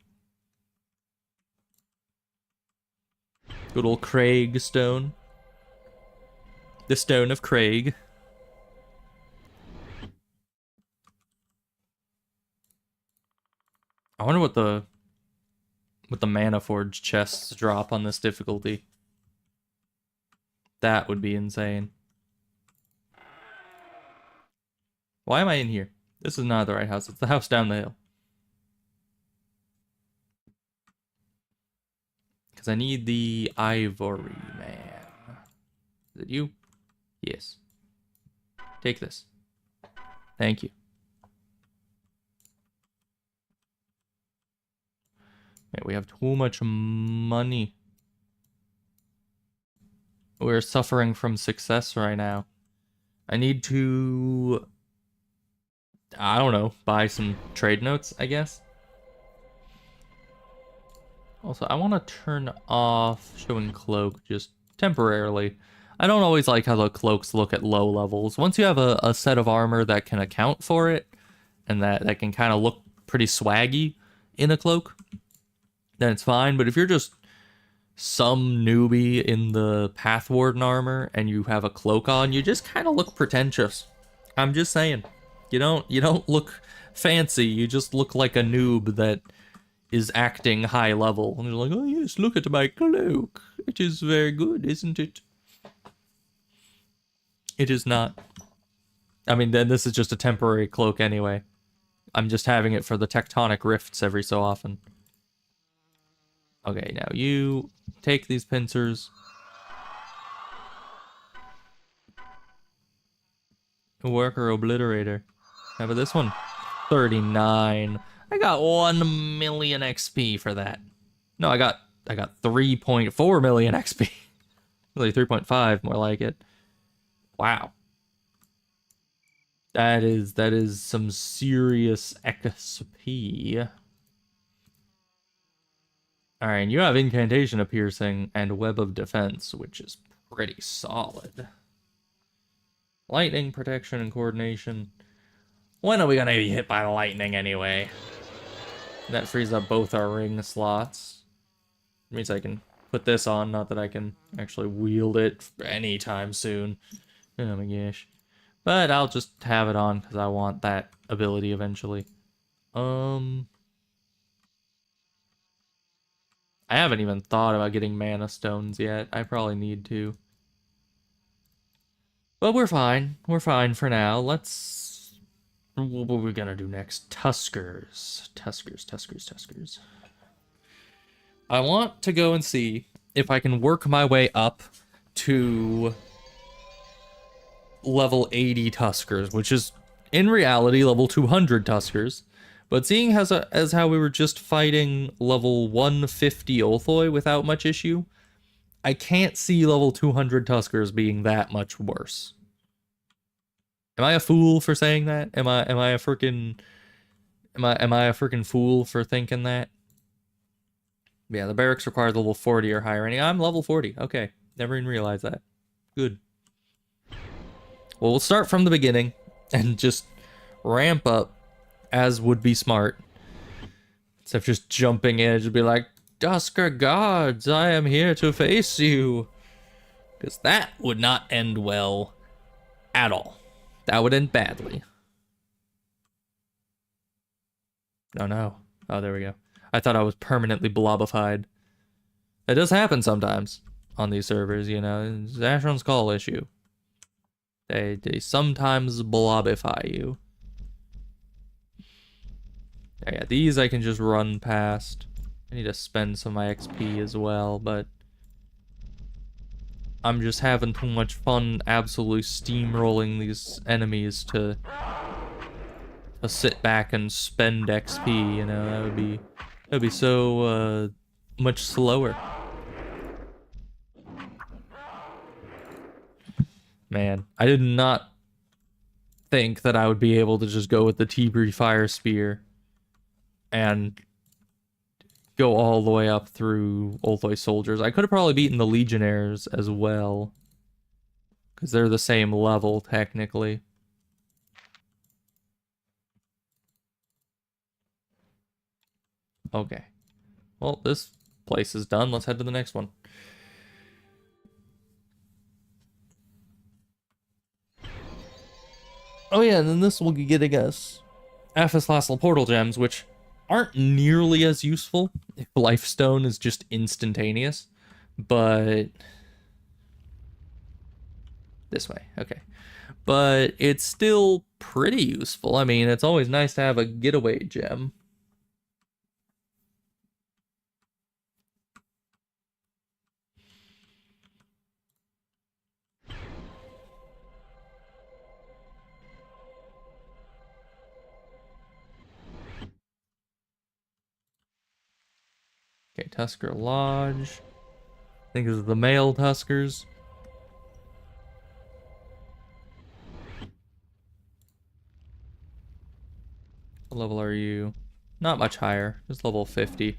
Good old Craig stone. The stone of Craig. I wonder what the mana forge chests drop on this difficulty. That would be insane. Why am I in here? This is not the right house. It's the house down the hill. Because I need the ivory, man. Is it you? Yes. Take this. Thank you. Man, we have too much money. We're suffering from success right now. I need to... I don't know, buy some trade notes, I guess. Also, I want to turn off showing cloak just temporarily. I don't always like how the cloaks look at low levels. Once you have a set of armor that can account for it, and that can kind of look pretty swaggy in a cloak, then it's fine. But if you're just some newbie in the Path Warden armor and you have a cloak on, you just kind of look pretentious. I'm just saying. You don't look fancy, you just look like a noob that, is acting high level. And they're like, oh yes, look at my cloak. It is very good, isn't it? It is not. I mean, then this is just a temporary cloak anyway. I'm just having it for the tectonic rifts every so often. Okay, now you take these pincers. Worker Obliterator. How about this one? 39. I got 1 million XP for that. No, I got 3.4 million XP. Really 3.5, more like it. Wow. That is some serious XP. Alright, and you have Incantation of Piercing and Web of Defense, which is pretty solid. Lightning, Protection, and Coordination. When are we gonna be hit by lightning anyway? That frees up both our ring slots. It means I can put this on, not that I can actually wield it anytime soon. Oh my gosh. But I'll just have it on because I want that ability eventually. I haven't even thought about getting mana stones yet. I probably need to. But we're fine. We're fine for now. Let's... What are we gonna do next? Tuskers. Tuskers. I want to go and see if I can work my way up to level 80 Tuskers, which is in reality level 200 Tuskers. But seeing as how we were just fighting level 150 Ulthoi without much issue, I can't see level 200 Tuskers being that much worse. Am I a fool for saying that? Am I a freaking fool for thinking that? Yeah, the barracks requires level 40 or higher. And I'm level 40. Okay, never even realized that. Good. Well, we'll start from the beginning and just ramp up as would be smart. Instead of just jumping in, just be like, Tusker gods, I am here to face you. Because that would not end well at all. That would end badly. Oh no. Oh, there we go. I thought I was permanently blobified. It does happen sometimes on these servers, you know. It's Asheron's Call issue. They sometimes blobify you. Yeah, these I can just run past. I need to spend some of my XP as well, but I'm just having too much fun absolutely steamrolling these enemies to sit back and spend XP, you know. That would be so much slower. Man, I did not think that I would be able to just go with the Tibri Fire Spear and go all the way up through Ulthoi soldiers. I could have probably beaten the Legionnaires as well, because they're the same level, technically. Okay. Well, this place is done. Let's head to the next one. Oh yeah, and then this will be getting us Ephes Portal Gems, which aren't nearly as useful if Lifestone is just instantaneous, but this way, okay. But it's still pretty useful. I mean, it's always nice to have a getaway gem. Okay, Tusker Lodge. I think this is the male Tuskers. What level are you? Not much higher, just level 50.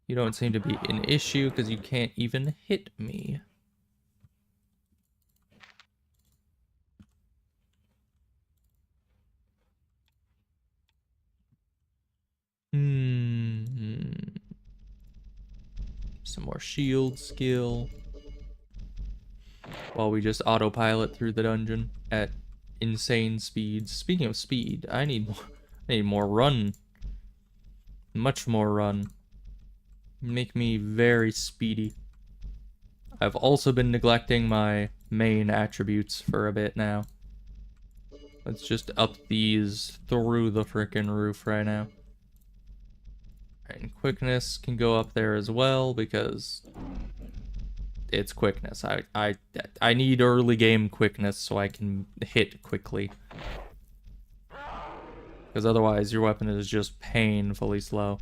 You don't seem to be an issue because you can't even hit me. Some more shield skill. While we just autopilot through the dungeon at insane speeds. Speaking of speed, I need more run Much more run. Make me very speedy. I've also been neglecting my main attributes for a bit now. Let's just up these through the frickin' roof right now. And quickness can go up there as well because it's quickness. I need early game quickness so I can hit quickly. Because otherwise your weapon is just painfully slow.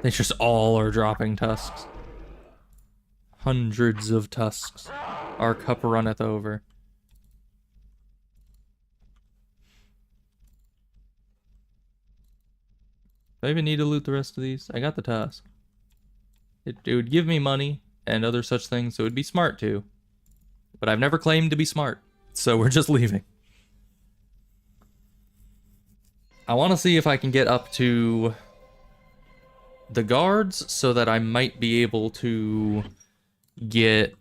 They just all are dropping tusks. Hundreds of tusks. Our cup runneth over. Do I even need to loot the rest of these? I got the tusk. It would give me money and other such things, so it would be smart too. But I've never claimed to be smart, so we're just leaving. I want to see if I can get up to the guards so that I might be able to get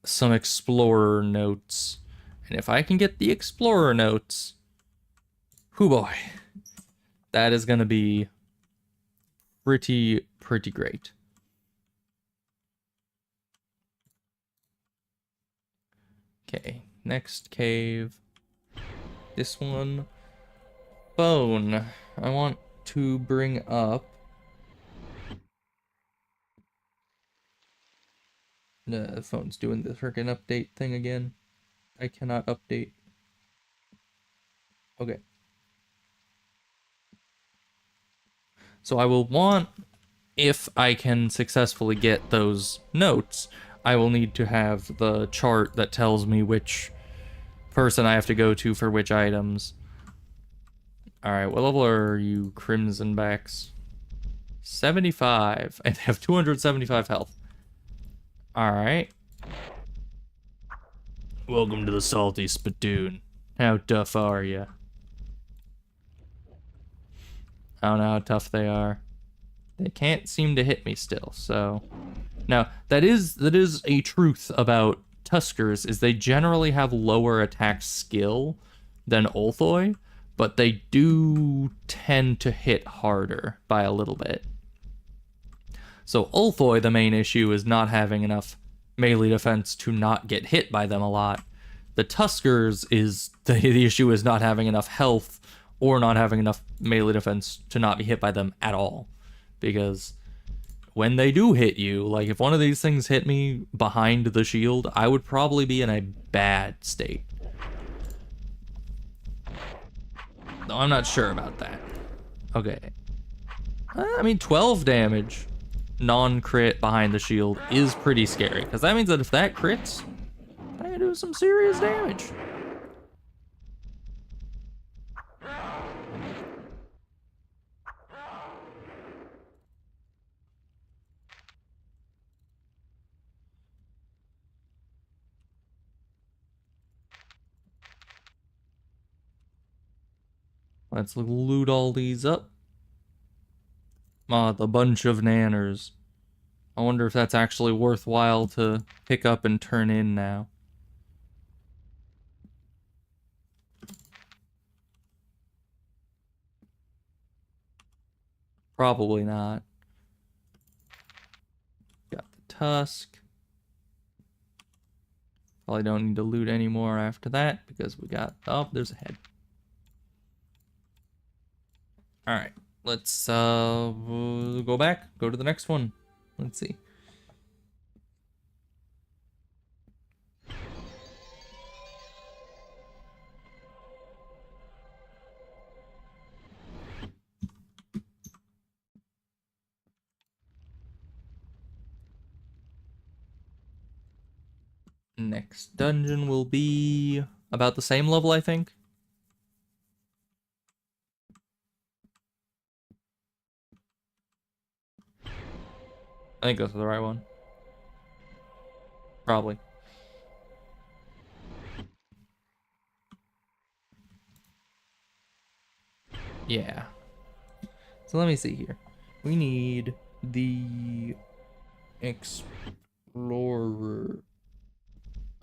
some explorer notes. And if I can get the explorer notes, whoo boy, that is going to be pretty great. Okay, next cave. This one. Phone. I want to bring up... The phone's doing the freaking update thing again. I cannot update. Okay. So I will want, if I can successfully get those notes, I will need to have the chart that tells me which person I have to go to for which items. Alright, what level are you, Crimson Backs? 75. I have 275 health. Alright. Welcome to the Salty Spittoon. How tough are you? I don't know how tough they are. They can't seem to hit me still, so... Now, that is a truth about Tuskers, is they generally have lower attack skill than Ulthoi, but they do tend to hit harder by a little bit. So Ulthoi, the main issue is not having enough melee defense to not get hit by them a lot. The Tuskers is the issue is not having enough health or not having enough melee defense to not be hit by them at all. Because when they do hit you, like if one of these things hit me behind the shield, I would probably be in a bad state. Though I'm not sure about that. Okay. I mean, 12 damage non-crit behind the shield is pretty scary, because that means that if that crits, I can do some serious damage. Let's loot all these up. Ah, the bunch of nanners. I wonder if that's actually worthwhile to pick up and turn in now. Probably not. Got the tusk. Probably don't need to loot anymore after that because we got... Oh, there's a head. Alright, let's go back. Go to the next one. Let's see. Next dungeon will be about the same level, I think. I think that's the right one. Probably. Yeah. So let me see here. We need the Explorer.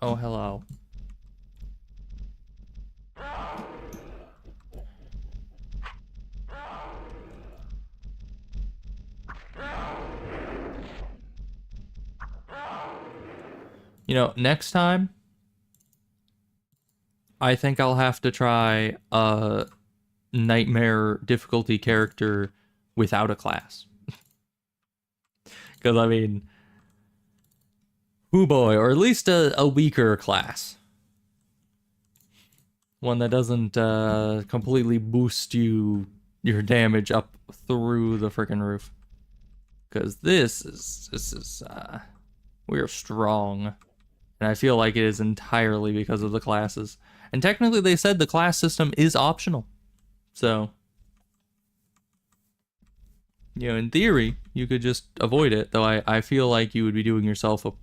Oh, hello. You know, next time, I think I'll have to try a nightmare difficulty character without a class. Because, I mean, oh boy, or at least a weaker class. One that doesn't completely boost your damage up through the freaking roof. Because this is we're strong. And I feel like it is entirely because of the classes. And technically they said the class system is optional. So, you know, in theory, you could just avoid it. Though I feel like you would be doing yourself a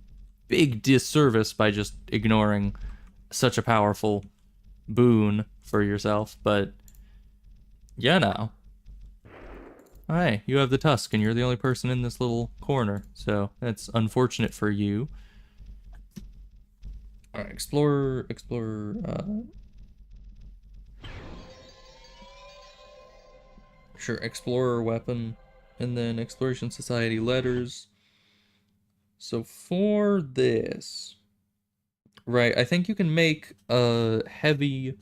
big disservice by just ignoring such a powerful boon for yourself. But, yeah, no. Alright, you have the tusk, and you're the only person in this little corner. So, that's unfortunate for you. Alright, Explorer, sure, Explorer weapon, and then Exploration Society letters. So for this, right, I think you can make a heavy,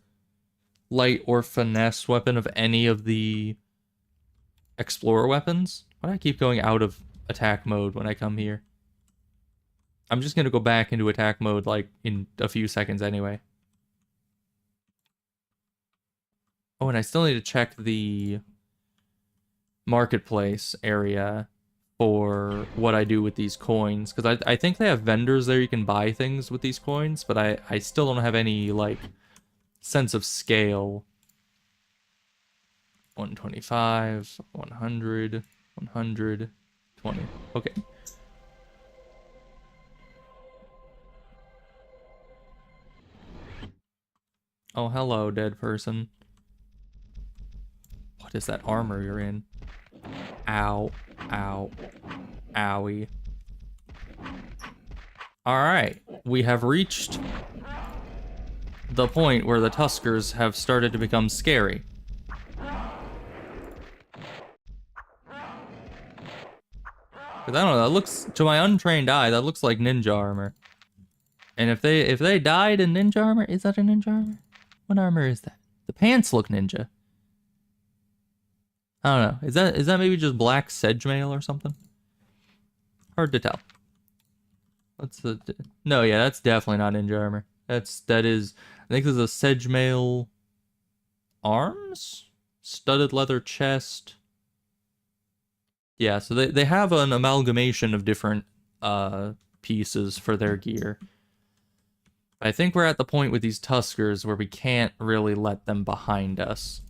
light, or finesse weapon of any of the Explorer weapons. Why do I keep going out of attack mode when I come here? I'm just gonna go back into attack mode like in a few seconds anyway. Oh, and I still need to check the marketplace area for what I do with these coins, because I think they have vendors there you can buy things with these coins, but I still don't have any like sense of scale. 125, 100, 120. Okay. Oh, hello, dead person. What is that armor you're in? Ow, ow, owie. Alright, we have reached the point where the Tuskers have started to become scary. Because I don't know, that looks, to my untrained eye, that looks like ninja armor. And if they died in ninja armor, is that a ninja armor? What armor is that? The pants look ninja. I don't know. Is that maybe just black sedge mail or something? Hard to tell. What's the... No, yeah, that's definitely not ninja armor. That is... I think this is a sedge mail... arms? Studded leather chest. Yeah, so they have an amalgamation of different pieces for their gear. I think we're at the point with these Tuskers where we can't really let them behind us.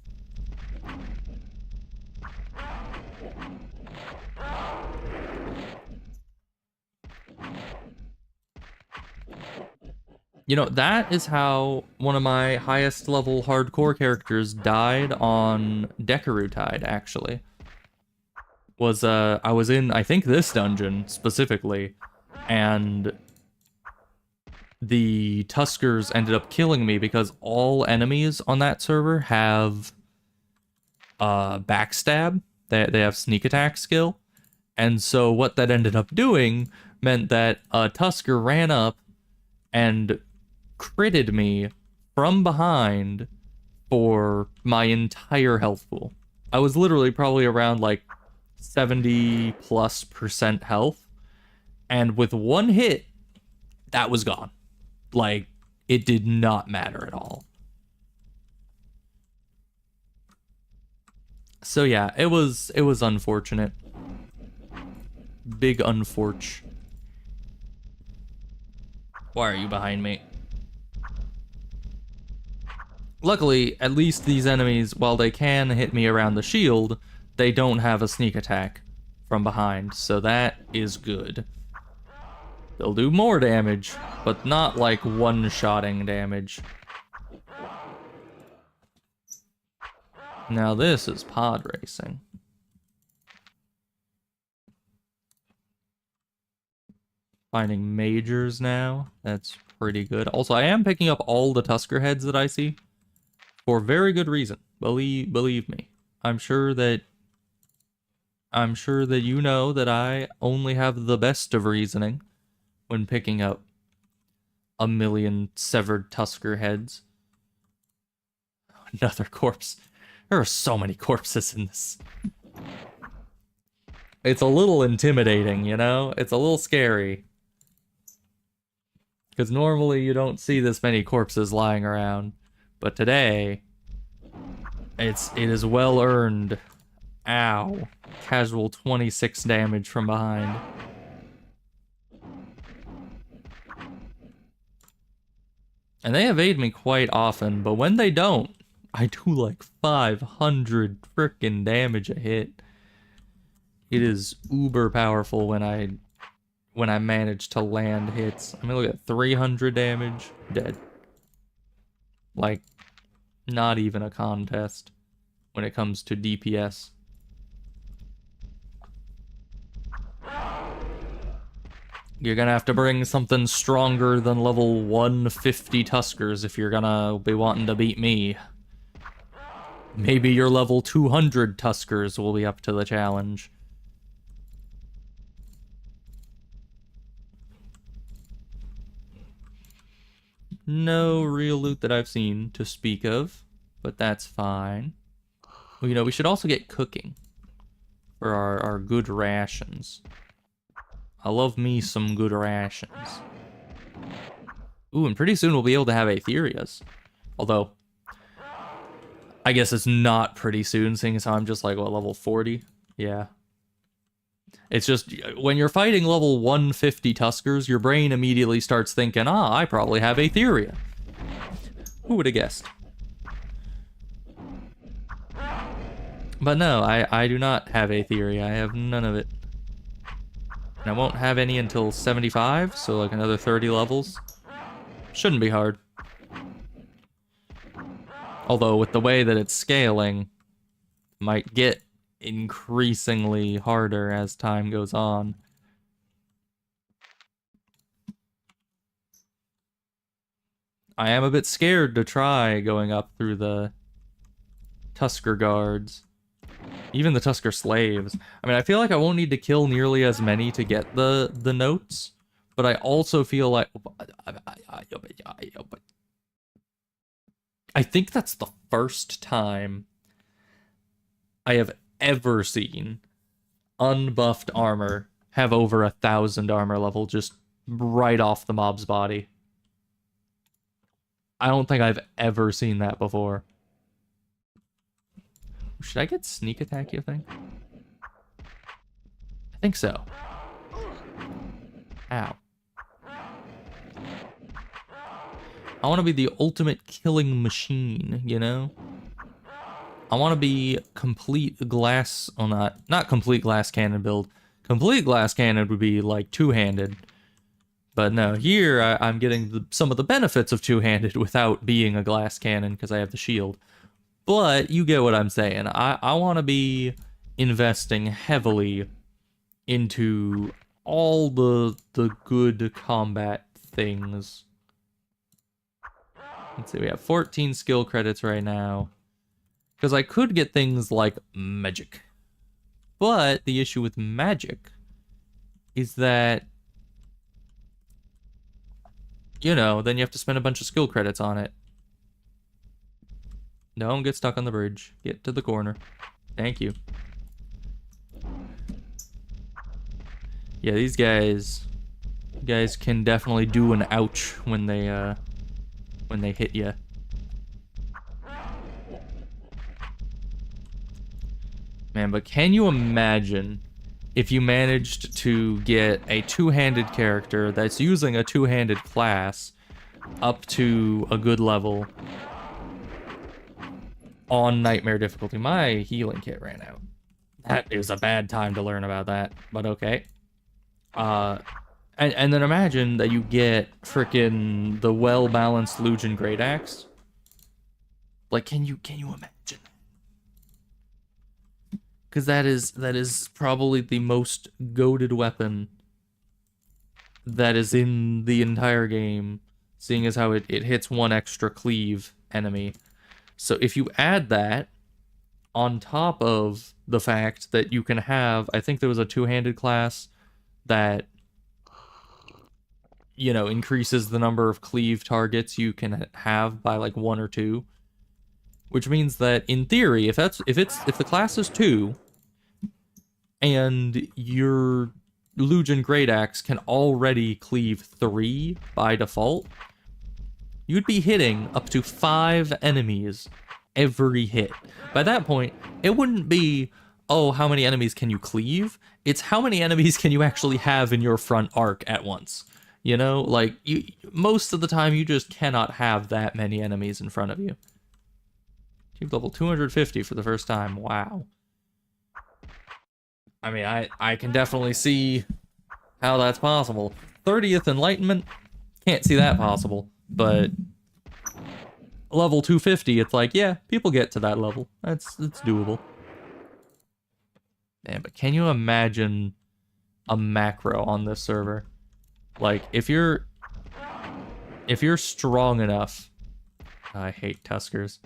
You know, that is how one of my highest level hardcore characters died on Dekarutide, actually. I was in, I think, this dungeon specifically, and the Tuskers ended up killing me because all enemies on that server have backstab. They have sneak attack skill. And so what that ended up doing meant that a Tusker ran up and critted me from behind for my entire health pool. I was literally probably around like 70+% health. And with one hit, that was gone. Like, it did not matter at all. So yeah, it was unfortunate. Big unforch. Why are you behind me? Luckily, at least these enemies, while they can hit me around the shield, they don't have a sneak attack from behind, so that is good. They'll do more damage, but not like one-shotting damage. Now this is pod racing. Finding majors now. That's pretty good. Also, I am picking up all the Tusker heads that I see. For very good reason. Believe me. I'm sure that you know that I only have the best of reasoning when picking up a million severed Tusker heads. Another corpse. There are so many corpses in this. It's a little intimidating, you know? It's a little scary. Because normally you don't see this many corpses lying around. But today, it is well earned. Ow. Casual 26 damage from behind. And they evade me quite often, but when they don't, I do like 500 frickin' damage a hit. It is uber powerful when I manage to land hits. I mean, look at 300 damage, dead. Like, not even a contest when it comes to DPS. You're gonna have to bring something stronger than level 150 Tuskers if you're gonna be wanting to beat me. Maybe your level 200 Tuskers will be up to the challenge. No real loot that I've seen to speak of, but that's fine. Well, you know, we should also get cooking for our good rations. I love me some good rations. Ooh, and pretty soon we'll be able to have Aetherias. Although, I guess it's not pretty soon, seeing as how I'm just like, what, level 40? Yeah. It's just, when you're fighting level 150 Tuskers, your brain immediately starts thinking, ah, I probably have Aetheria. Who would have guessed? But no, I do not have Aetheria. I have none of it. And I won't have any until 75, so like another 30 levels. Shouldn't be hard. Although, with the way that it's scaling, might get increasingly harder as time goes on. I am a bit scared to try going up through the Tusker guards. Even the Tusker slaves. I mean, I feel like I won't need to kill nearly as many to get the notes, but I also feel like... I think that's the first time I have ever seen unbuffed armor have over 1,000 armor level just right off the mob's body. I don't think I've ever seen that before. Should I get sneak attack, you think? I think so. Ow. I want to be the ultimate killing machine, you know? I want to be complete glass... Well, not complete glass cannon build. Complete glass cannon would be like two-handed. But no, here I'm getting some of the benefits of two-handed without being a glass cannon because I have the shield. But you get what I'm saying. I want to be investing heavily into all the good combat things. Let's see, we have 14 skill credits right now. Because I could get things like magic. But the issue with magic is that, you know, then you have to spend a bunch of skill credits on it. Don't get stuck on the bridge. Get to the corner. Thank you. Yeah, these guys can definitely do an ouch when they hit you. Man, but can you imagine if you managed to get a two-handed character that's using a two-handed class up to a good level on Nightmare difficulty? My healing kit ran out. That is a bad time to learn about that, but okay. And then imagine that you get frickin' the well-balanced Lugian Great Axe. Like, can you imagine? Because that is probably the most goated weapon that is in the entire game, seeing as how it hits one extra cleave enemy. So if you add that on top of the fact that you can have, I think there was a two-handed class that you know, increases the number of cleave targets you can have by like 1 or 2. Which means that in theory, if the class is 2 and your Lugian Great Axe can already cleave 3 by default, you'd be hitting up to 5 enemies every hit. By that point, it wouldn't be, oh, how many enemies can you cleave? It's how many enemies can you actually have in your front arc at once. You know, like, most of the time you just cannot have that many enemies in front of you. Achieved level 250 for the first time. Wow. I mean, I can definitely see how that's possible. 30th Enlightenment, can't see that possible, but level 250, it's like, yeah, people get to that level. It's doable. Man, but can you imagine a macro on this server? Like, if you're strong enough, I hate Tuskers.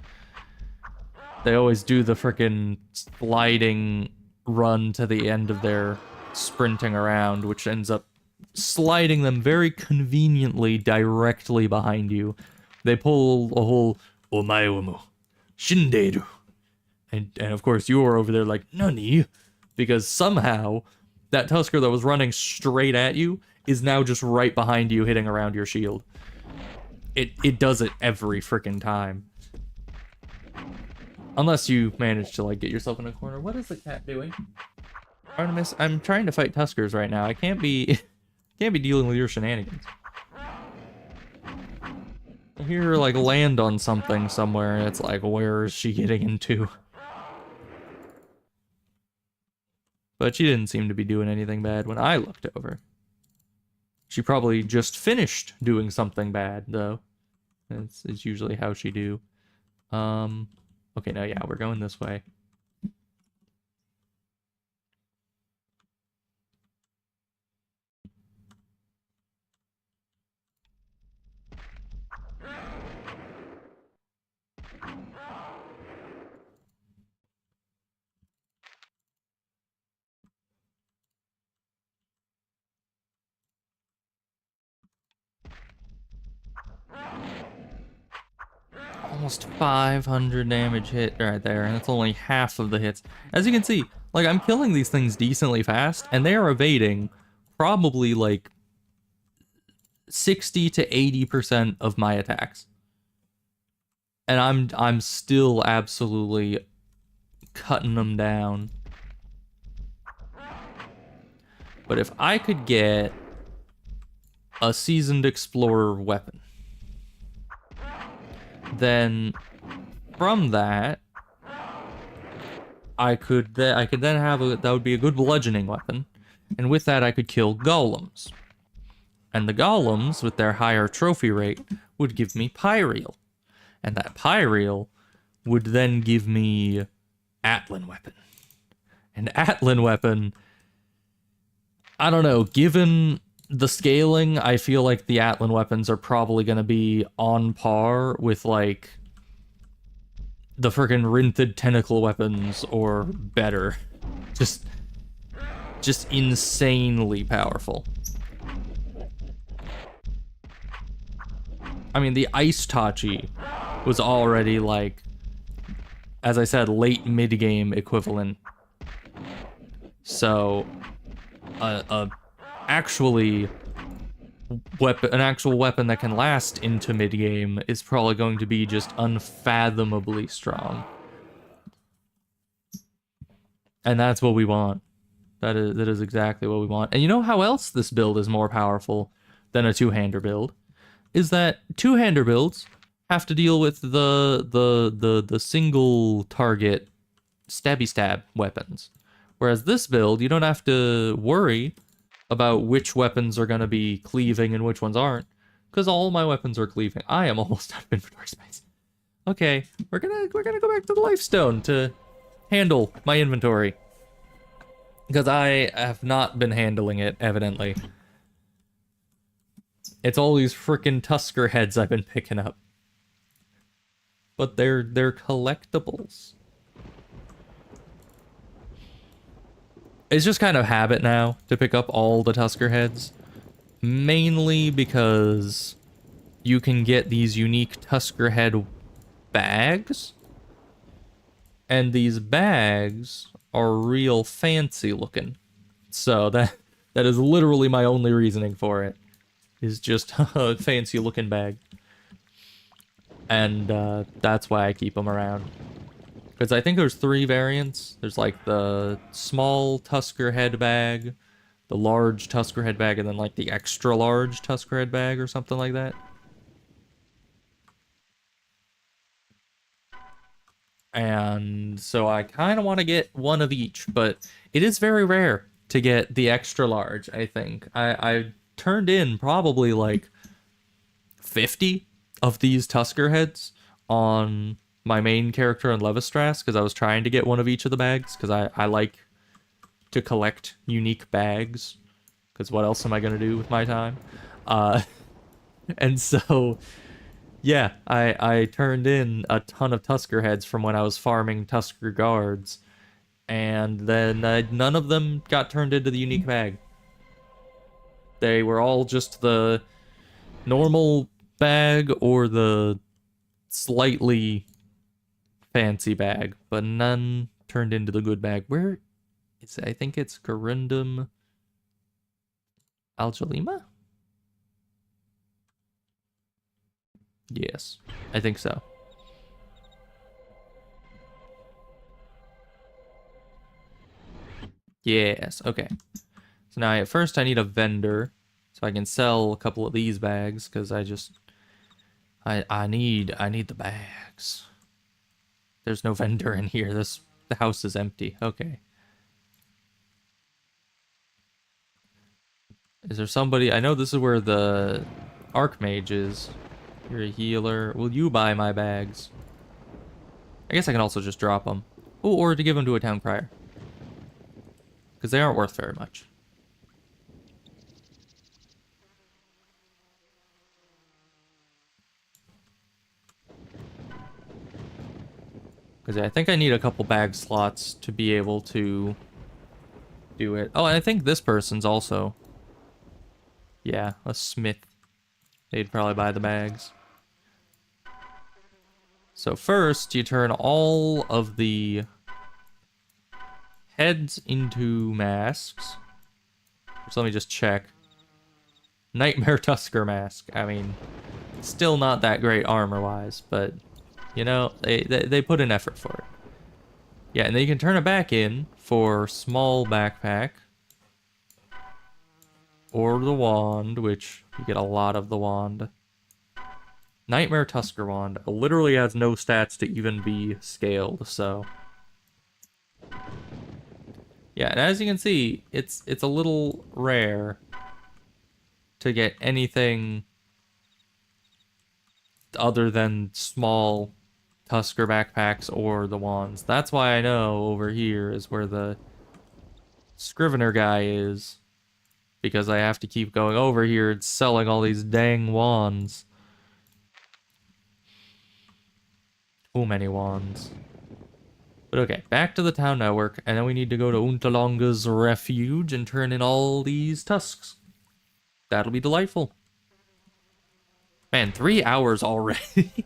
They always do the frickin' sliding run to the end of their sprinting around, which ends up sliding them very conveniently directly behind you. They pull a whole omae shinderu. And of course you are over there like, nani? Because somehow that Tusker that was running straight at you is now just right behind you hitting around your shield. It does it every frickin' time. Unless you manage to like get yourself in a corner. What is the cat doing? Artemis, I'm trying to fight Tuskers right now. I can't be dealing with your shenanigans. I hear her like land on something somewhere, and it's like, where is she getting into? But she didn't seem to be doing anything bad when I looked over. She probably just finished doing something bad, though. It's usually how she do. Okay, now yeah, we're going this way. Almost 500 damage hit right there, and that's only half of the hits. As you can see, like, I'm killing these things decently fast, and they are evading probably like 60 to 80% of my attacks. And I'm still absolutely cutting them down. But if I could get a seasoned explorer weapon, then from that I could then have that would be a good bludgeoning weapon, and with that I could kill golems, and the golems with their higher trophy rate would give me pyreal, and that pyreal would then give me Atlan weapon, and Atlan weapon, I don't know, given the scaling, I feel like the Atlan weapons are probably going to be on par with, like, the frickin' Rinthid tentacle weapons, or better. Just insanely powerful. I mean, the Ice Tachi was already, like, as I said, late mid-game equivalent. So, an actual weapon that can last into mid-game is probably going to be just unfathomably strong. And that's what we want. That is exactly what we want. And you know how else this build is more powerful than a two-hander build? Is that two-hander builds have to deal with the single target stabby stab weapons. Whereas this build, you don't have to worry about which weapons are going to be cleaving and which ones aren't, because all my weapons are cleaving. I am almost out of inventory space. Okay, we're gonna go back to the Lifestone to handle my inventory, because I have not been handling it, evidently. It's all these frickin' Tusker heads I've been picking up, but they're collectibles. It's just kind of habit now to pick up all the Tusker heads. Mainly because you can get these unique Tusker head bags, and these bags are real fancy looking. So that is literally my only reasoning for it. Is just a fancy looking bag. And that's why I keep them around. Because I think there's three variants. There's like the small Tusker head bag, the large Tusker head bag, and then like the extra large Tusker head bag or something like that. And so I kind of want to get one of each, but it is very rare to get the extra large, I think. I turned in probably like 50 of these Tusker heads on my main character in Levistras because I was trying to get one of each of the bags because I like to collect unique bags because what else am I going to do with my time? Uh, and so, yeah, I turned in a ton of Tusker heads from when I was farming Tusker guards, and then none of them got turned into the unique bag. They were all just the normal bag or the slightly fancy bag, but none turned into the good bag. Where is it? I think it's Corundum Algalima? Yes, I think so. Yes, okay. So now at first I need a vendor so I can sell a couple of these bags because I need the bags. There's no vendor in here. The house is empty. Okay. Is there somebody? I know this is where the Archmage is. You're a healer. Will you buy my bags? I guess I can also just drop them. Ooh, or to give them to a town crier. Because they aren't worth very much. Because I think I need a couple bag slots to be able to do it. Oh, and I think this person's also... Yeah, a smith. They'd probably buy the bags. So first, you turn all of the heads into masks. So let me just check. Nightmare Tusker mask. I mean, still not that great armor-wise, but, you know, they put an effort for it. Yeah, and then you can turn it back in for small backpack. Or the wand, which you get a lot of the wand. Nightmare Tusker wand literally has no stats to even be scaled, so... Yeah, and as you can see, it's a little rare to get anything other than small Tusker backpacks or the wands. That's why I know over here is where the Scrivener guy is. Because I have to keep going over here and selling all these dang wands. Too many wands. But okay, back to the town network, and then we need to go to Untalonga's refuge and turn in all these tusks. That'll be delightful. Man, 3 hours already.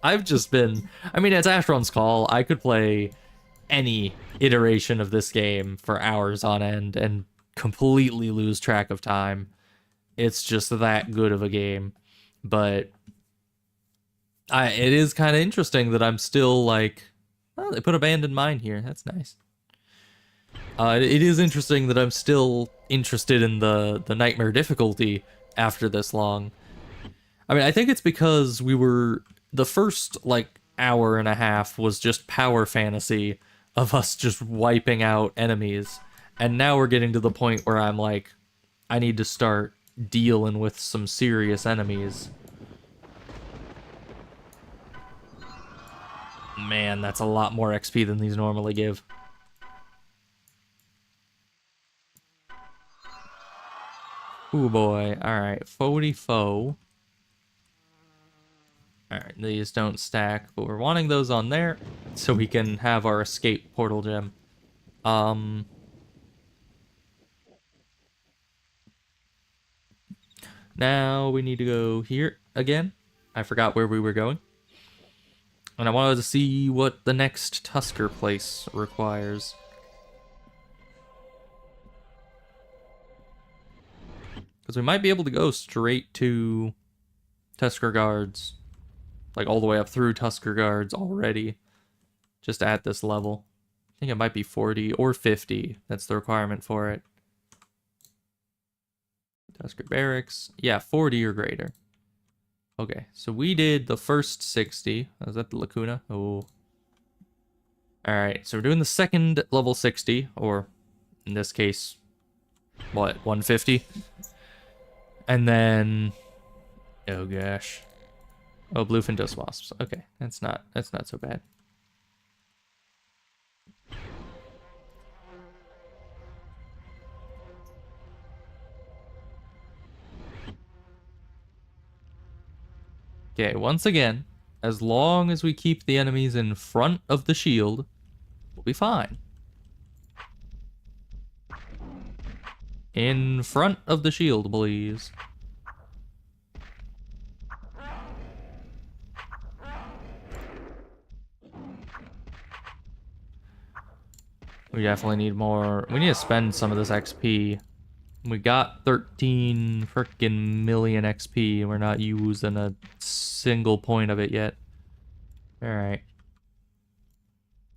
I've just been... I mean, it's Asheron's call. I could play any iteration of this game for hours on end and completely lose track of time. It's just that good of a game. But it is kind of interesting that I'm still like... Oh, they put Abandoned Mine here. That's nice. It is interesting that I'm still interested in the Nightmare difficulty after this long. I mean, I think it's because we were... The first, like, hour and a half was just power fantasy of us just wiping out enemies. And now we're getting to the point where I'm like, I need to start dealing with some serious enemies. Man, that's a lot more XP than these normally give. Ooh boy, alright, 40 foe. Alright, these don't stack, but we're wanting those on there so we can have our escape portal gem. Now we need to go here again. I forgot where we were going. And I wanted to see what the next Tusker place requires. Because we might be able to go straight to Tusker Guards. Like all the way up through Tusker Guards already. Just at this level. I think it might be 40 or 50. That's the requirement for it. Tusker Barracks. Yeah, 40 or greater. Okay, so we did the first 60. Was that the Lacuna? Oh. Alright, so we're doing the second level 60, or in this case, what, 150? And then, oh gosh. Oh, Bluefin Dust Wasps. Okay, that's not so bad. Okay, once again, as long as we keep the enemies in front of the shield, we'll be fine. In front of the shield, please. We definitely need more. We need to spend some of this XP. We got 13 frickin' million XP, and we're not using a single point of it yet. Alright.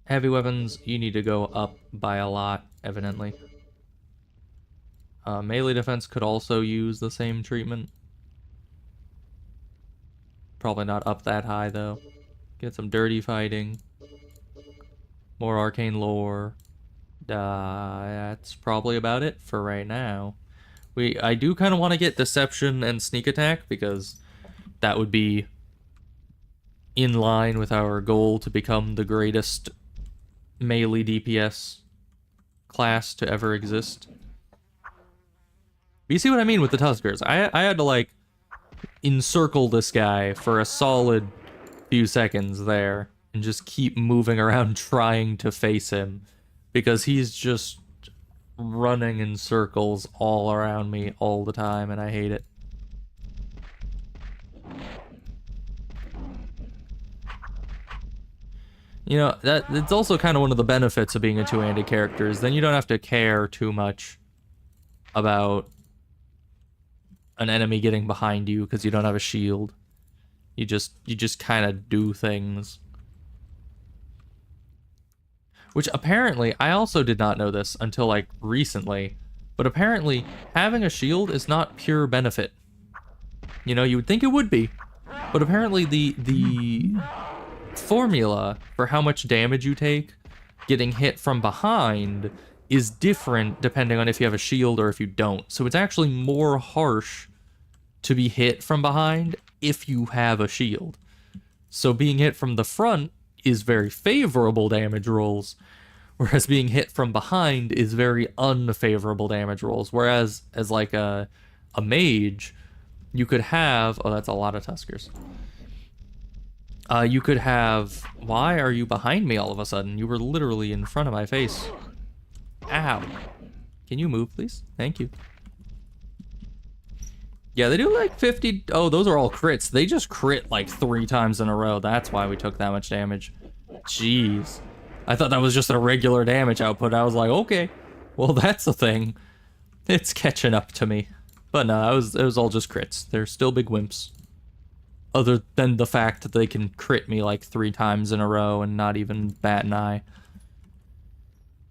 Heavy weapons, you need to go up by a lot, evidently. Melee defense could also use the same treatment. Probably not up that high, though. Get some dirty fighting. More arcane lore. That's probably about it for right now. I do kind of want to get deception and sneak attack because that would be in line with our goal to become the greatest melee DPS class to ever exist. You see what I mean with the Tuskers? I had to like encircle this guy for a solid few seconds there and just keep moving around trying to face him because he's just running in circles all around me all the time, and I hate it. You know, it's also kind of one of the benefits of being a two-handed character, is then you don't have to care too much about an enemy getting behind you because you don't have a shield. You just kind of do things. Which apparently, I also did not know this until like recently, but apparently having a shield is not pure benefit. You know, you would think it would be, but apparently the formula for how much damage you take getting hit from behind is different depending on if you have a shield or if you don't. So it's actually more harsh to be hit from behind if you have a shield. So being hit from the front is very favorable damage rolls, whereas being hit from behind is very unfavorable damage rolls. Whereas as like a mage, you could have, oh, that's a lot of Tuskers. You could have, why are you behind me all of a sudden? You were literally in front of my face. Ow. Can you move, please? Thank you. Yeah, they do like 50, oh, those are all crits. They just crit like 3 times in a row. That's why we took that much damage. Jeez. I thought that was just a regular damage output. I was like, okay, well, that's a thing. It's catching up to me. But no, it was all just crits. They're still big wimps. Other than the fact that they can crit me like 3 times in a row and not even bat an eye.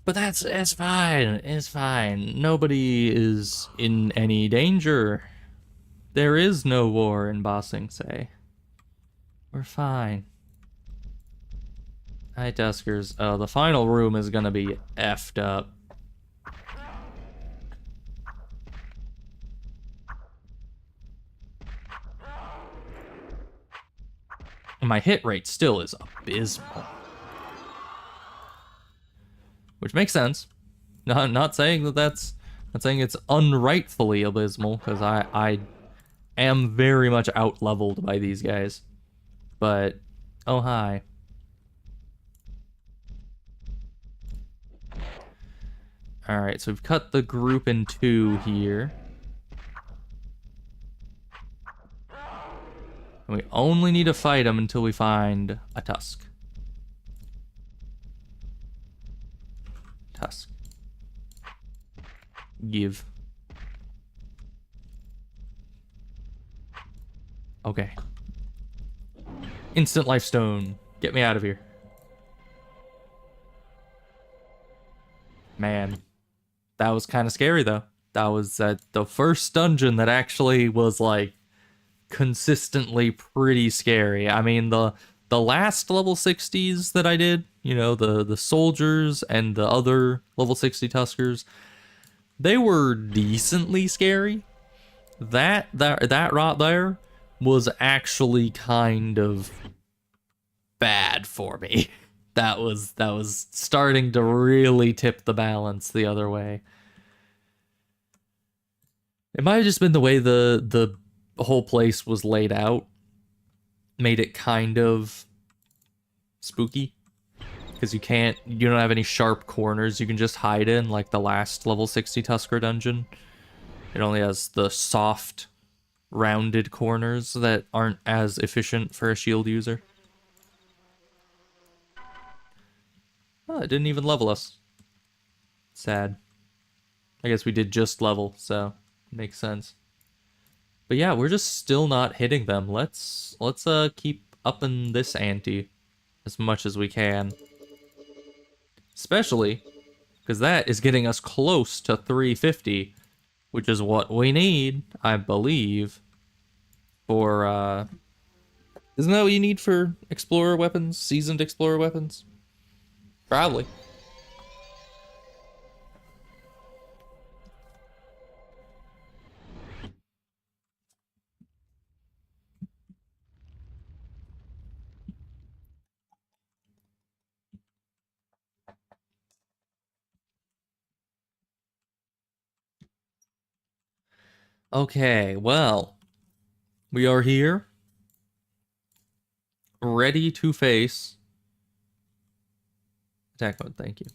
But it's fine. It's fine. Nobody is in any danger. There is no war in Ba Sing Se. We're fine. Hi, Tuskers. Oh, the final room is gonna be effed up. My hit rate still is abysmal. Which makes sense. Not saying that that's... Not saying it's unrightfully abysmal, because I am very much out-leveled by these guys. But, oh hi. Alright, so we've cut the group in 2 here. And we only need to fight them until we find a tusk. Tusk. Give. Okay. Instant life stone. Get me out of here. Man. That was kind of scary, though. That was the first dungeon that actually was, like, consistently pretty scary. I mean, the last level 60s that I did, you know, the soldiers and the other level 60 Tuskers, they were decently scary. That right there was actually kind of bad for me. That was starting to really tip the balance the other way. It might have just been the way the whole place was laid out, made it kind of spooky. Because you don't have any sharp corners you can just hide in, like the last level 60 Tusker dungeon. It only has the soft, rounded corners that aren't as efficient for a shield user. Oh, it didn't even level us. Sad. I guess we did just level, so makes sense. But yeah, we're just still not hitting them. Let's keep upping this ante as much as we can. Especially because that is getting us close to 350, which is what we need, I believe, for isn't that what you need for explorer weapons? Seasoned explorer weapons? Probably. Okay, well, we are here, ready to face attack mode. Thank you.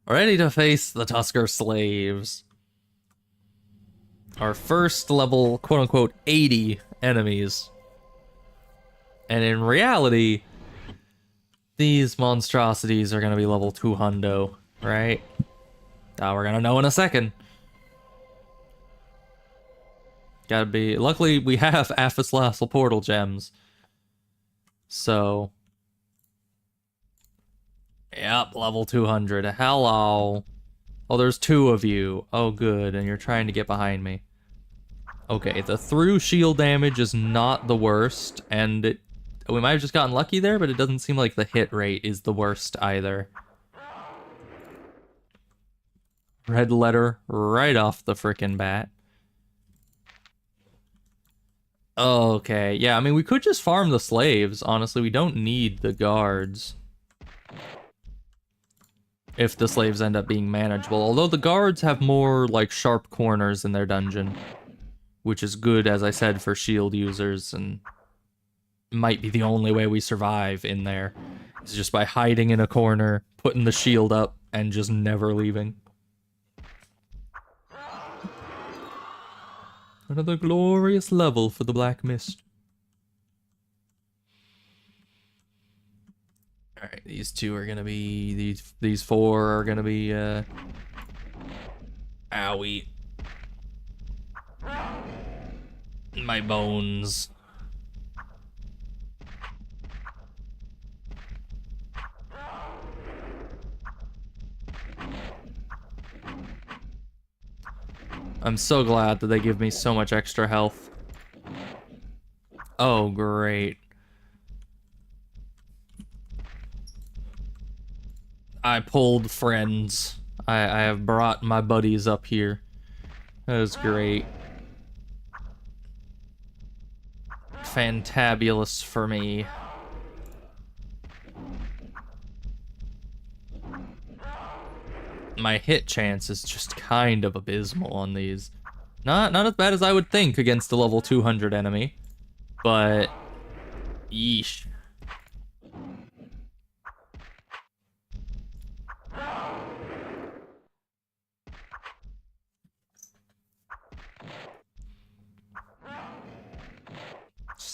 Ready to face the Tusker slaves. Our first level, quote unquote, 80 enemies. And in reality, these monstrosities are gonna be level 200, right? Now we're gonna know in a second. Gotta be. Luckily, we have Aphoslassal portal gems. So. Yep, level 200. Hello. Oh, there's two of you. Oh, good. And you're trying to get behind me. Okay, the through shield damage is not the worst. And we might have just gotten lucky there, but it doesn't seem like the hit rate is the worst either. Red letter right off the frickin' bat. Okay, yeah, I mean, we could just farm the slaves. Honestly, we don't need the guards. If the slaves end up being manageable. Although the guards have more, like, sharp corners in their dungeon. Which is good, as I said, for shield users, and might be the only way we survive in there. Is just by hiding in a corner, putting the shield up, and just never leaving. Another glorious level for the Black Mist. Alright, these two are gonna be... These four are gonna be, owie. My bones. I'm so glad that they give me so much extra health. Oh, great. I pulled friends. I have brought my buddies up here. That was great. Fantabulous for me. My hit chance is just kind of abysmal on these. Not as bad as I would think against a level 200 enemy, but yeesh.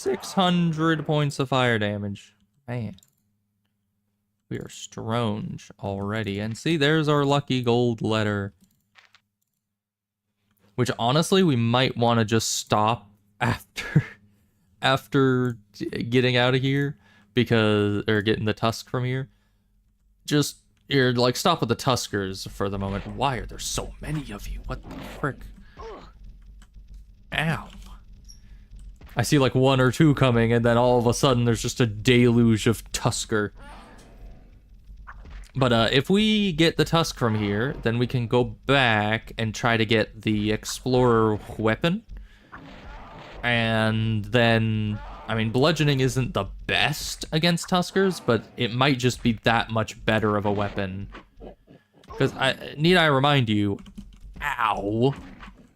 600 points of fire damage. Man. We are strange already. And see, there's our lucky gold letter. Which honestly, we might want to just stop after getting out of here. Or getting the tusk from here. Just, like, stop with the tuskers for the moment. Why are there so many of you? What the frick? Ow. I see like one or two coming, and then all of a sudden there's just a deluge of tusker. But if we get the tusk from here, then we can go back and try to get the explorer weapon. And then, I mean, bludgeoning isn't the best against tuskers, but it might just be that much better of a weapon. Because, need I remind you, ow.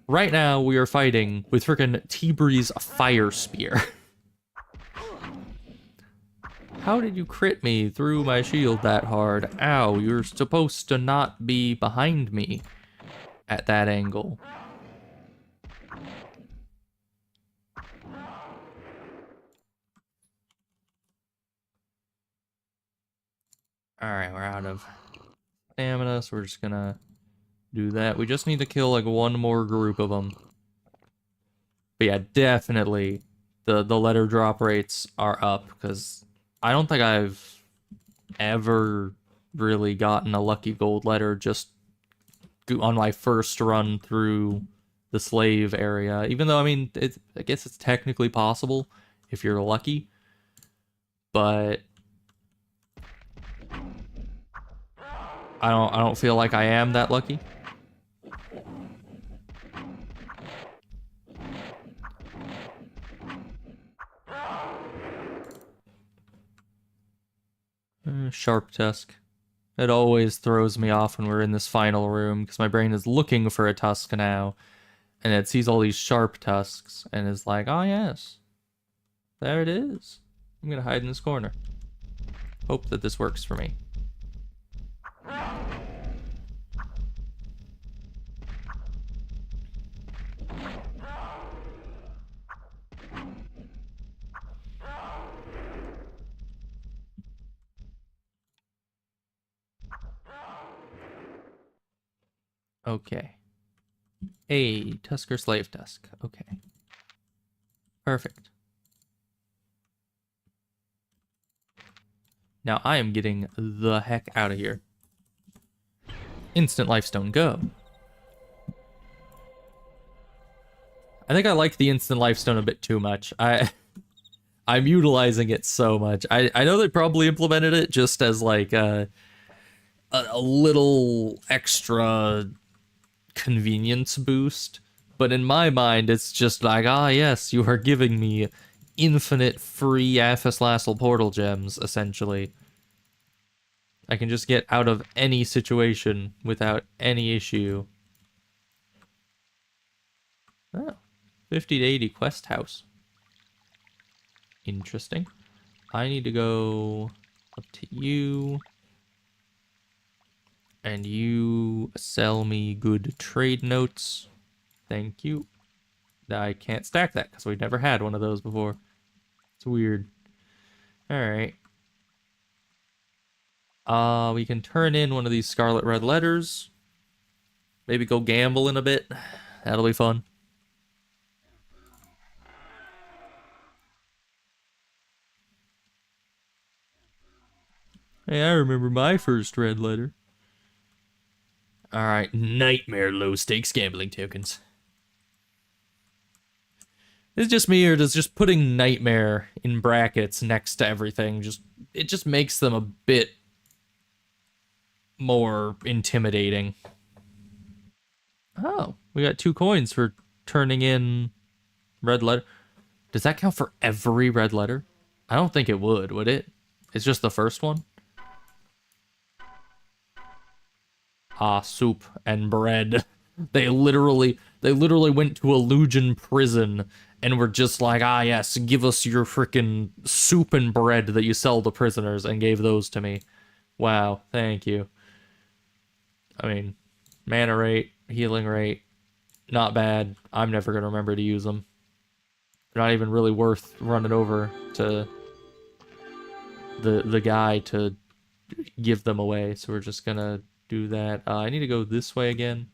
Right now, we are fighting with frickin' T-Breeze Fire Spear. How did you crit me through my shield that hard? Ow, you're supposed to not be behind me at that angle. Alright, we're out of stamina, so we're just gonna do that. We just need to kill like one more group of them. But yeah, definitely the letter drop rates are up, because I don't think I've ever really gotten a lucky gold letter just on my first run through the slave area. Even though, I mean, I guess it's technically possible if you're lucky. But I don't feel like I am that lucky. Sharp tusk. It always throws me off when we're in this final room, because my brain is looking for a tusk now, and it sees all these sharp tusks, and is like, oh yes, there it is. I'm gonna hide in this corner. Hope that this works for me. Okay. A Tusker Slave Tusk. Okay. Perfect. Now I am getting the heck out of here. Instant Lifestone, go. I think I like the Instant Lifestone a bit too much. I'm utilizing it so much. I know they probably implemented it just as like a little extra convenience boost, but in my mind it's just like, ah yes, you are giving me infinite free Aphes portal gems, essentially. I can just get out of any situation without any issue. Oh, 50 to 80 quest house. Interesting. I need to go up to you. And you sell me good trade notes. Thank you. I can't stack that because we've never had one of those before. It's weird. Alright. We can turn in one of these scarlet red letters. Maybe go gambling a bit. That'll be fun. Hey, I remember my first red letter. Alright, nightmare low stakes gambling tokens. Is it just me, or does just putting nightmare in brackets next to everything it just makes them a bit more intimidating? Oh, we got 2 coins for turning in red letter. Does that count for every red letter? I don't think it would it? It's just the first one? Ah, soup and bread. They literally went to a Lugian prison and were just like, ah yes, give us your frickin' soup and bread that you sell to prisoners, and gave those to me. Wow, thank you. I mean, mana rate, healing rate, not bad. I'm never gonna remember to use them. not even really worth running over to the guy to give them away. So we're just gonna do that. I need to go this way again.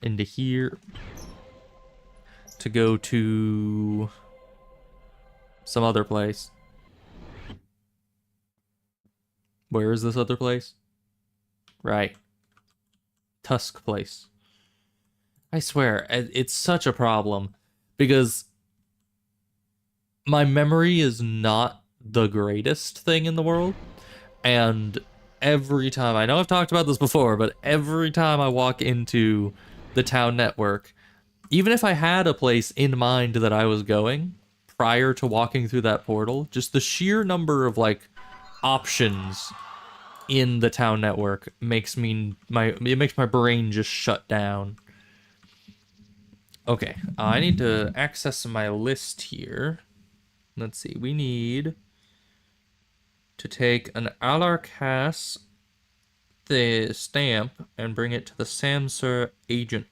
Into here. To go to some other place. Where is this other place? Right. Tusk place. I swear, it's such a problem because my memory is not the greatest thing in the world. And every time, I know I've talked about this before, but every time I walk into the town network, even if I had a place in mind that I was going prior to walking through that portal, just the sheer number of like options in the town network makes my brain just shut down. Okay, I need to access my list here. Let's see, we need to take an Alarkas the stamp and bring it to the Samsur agent.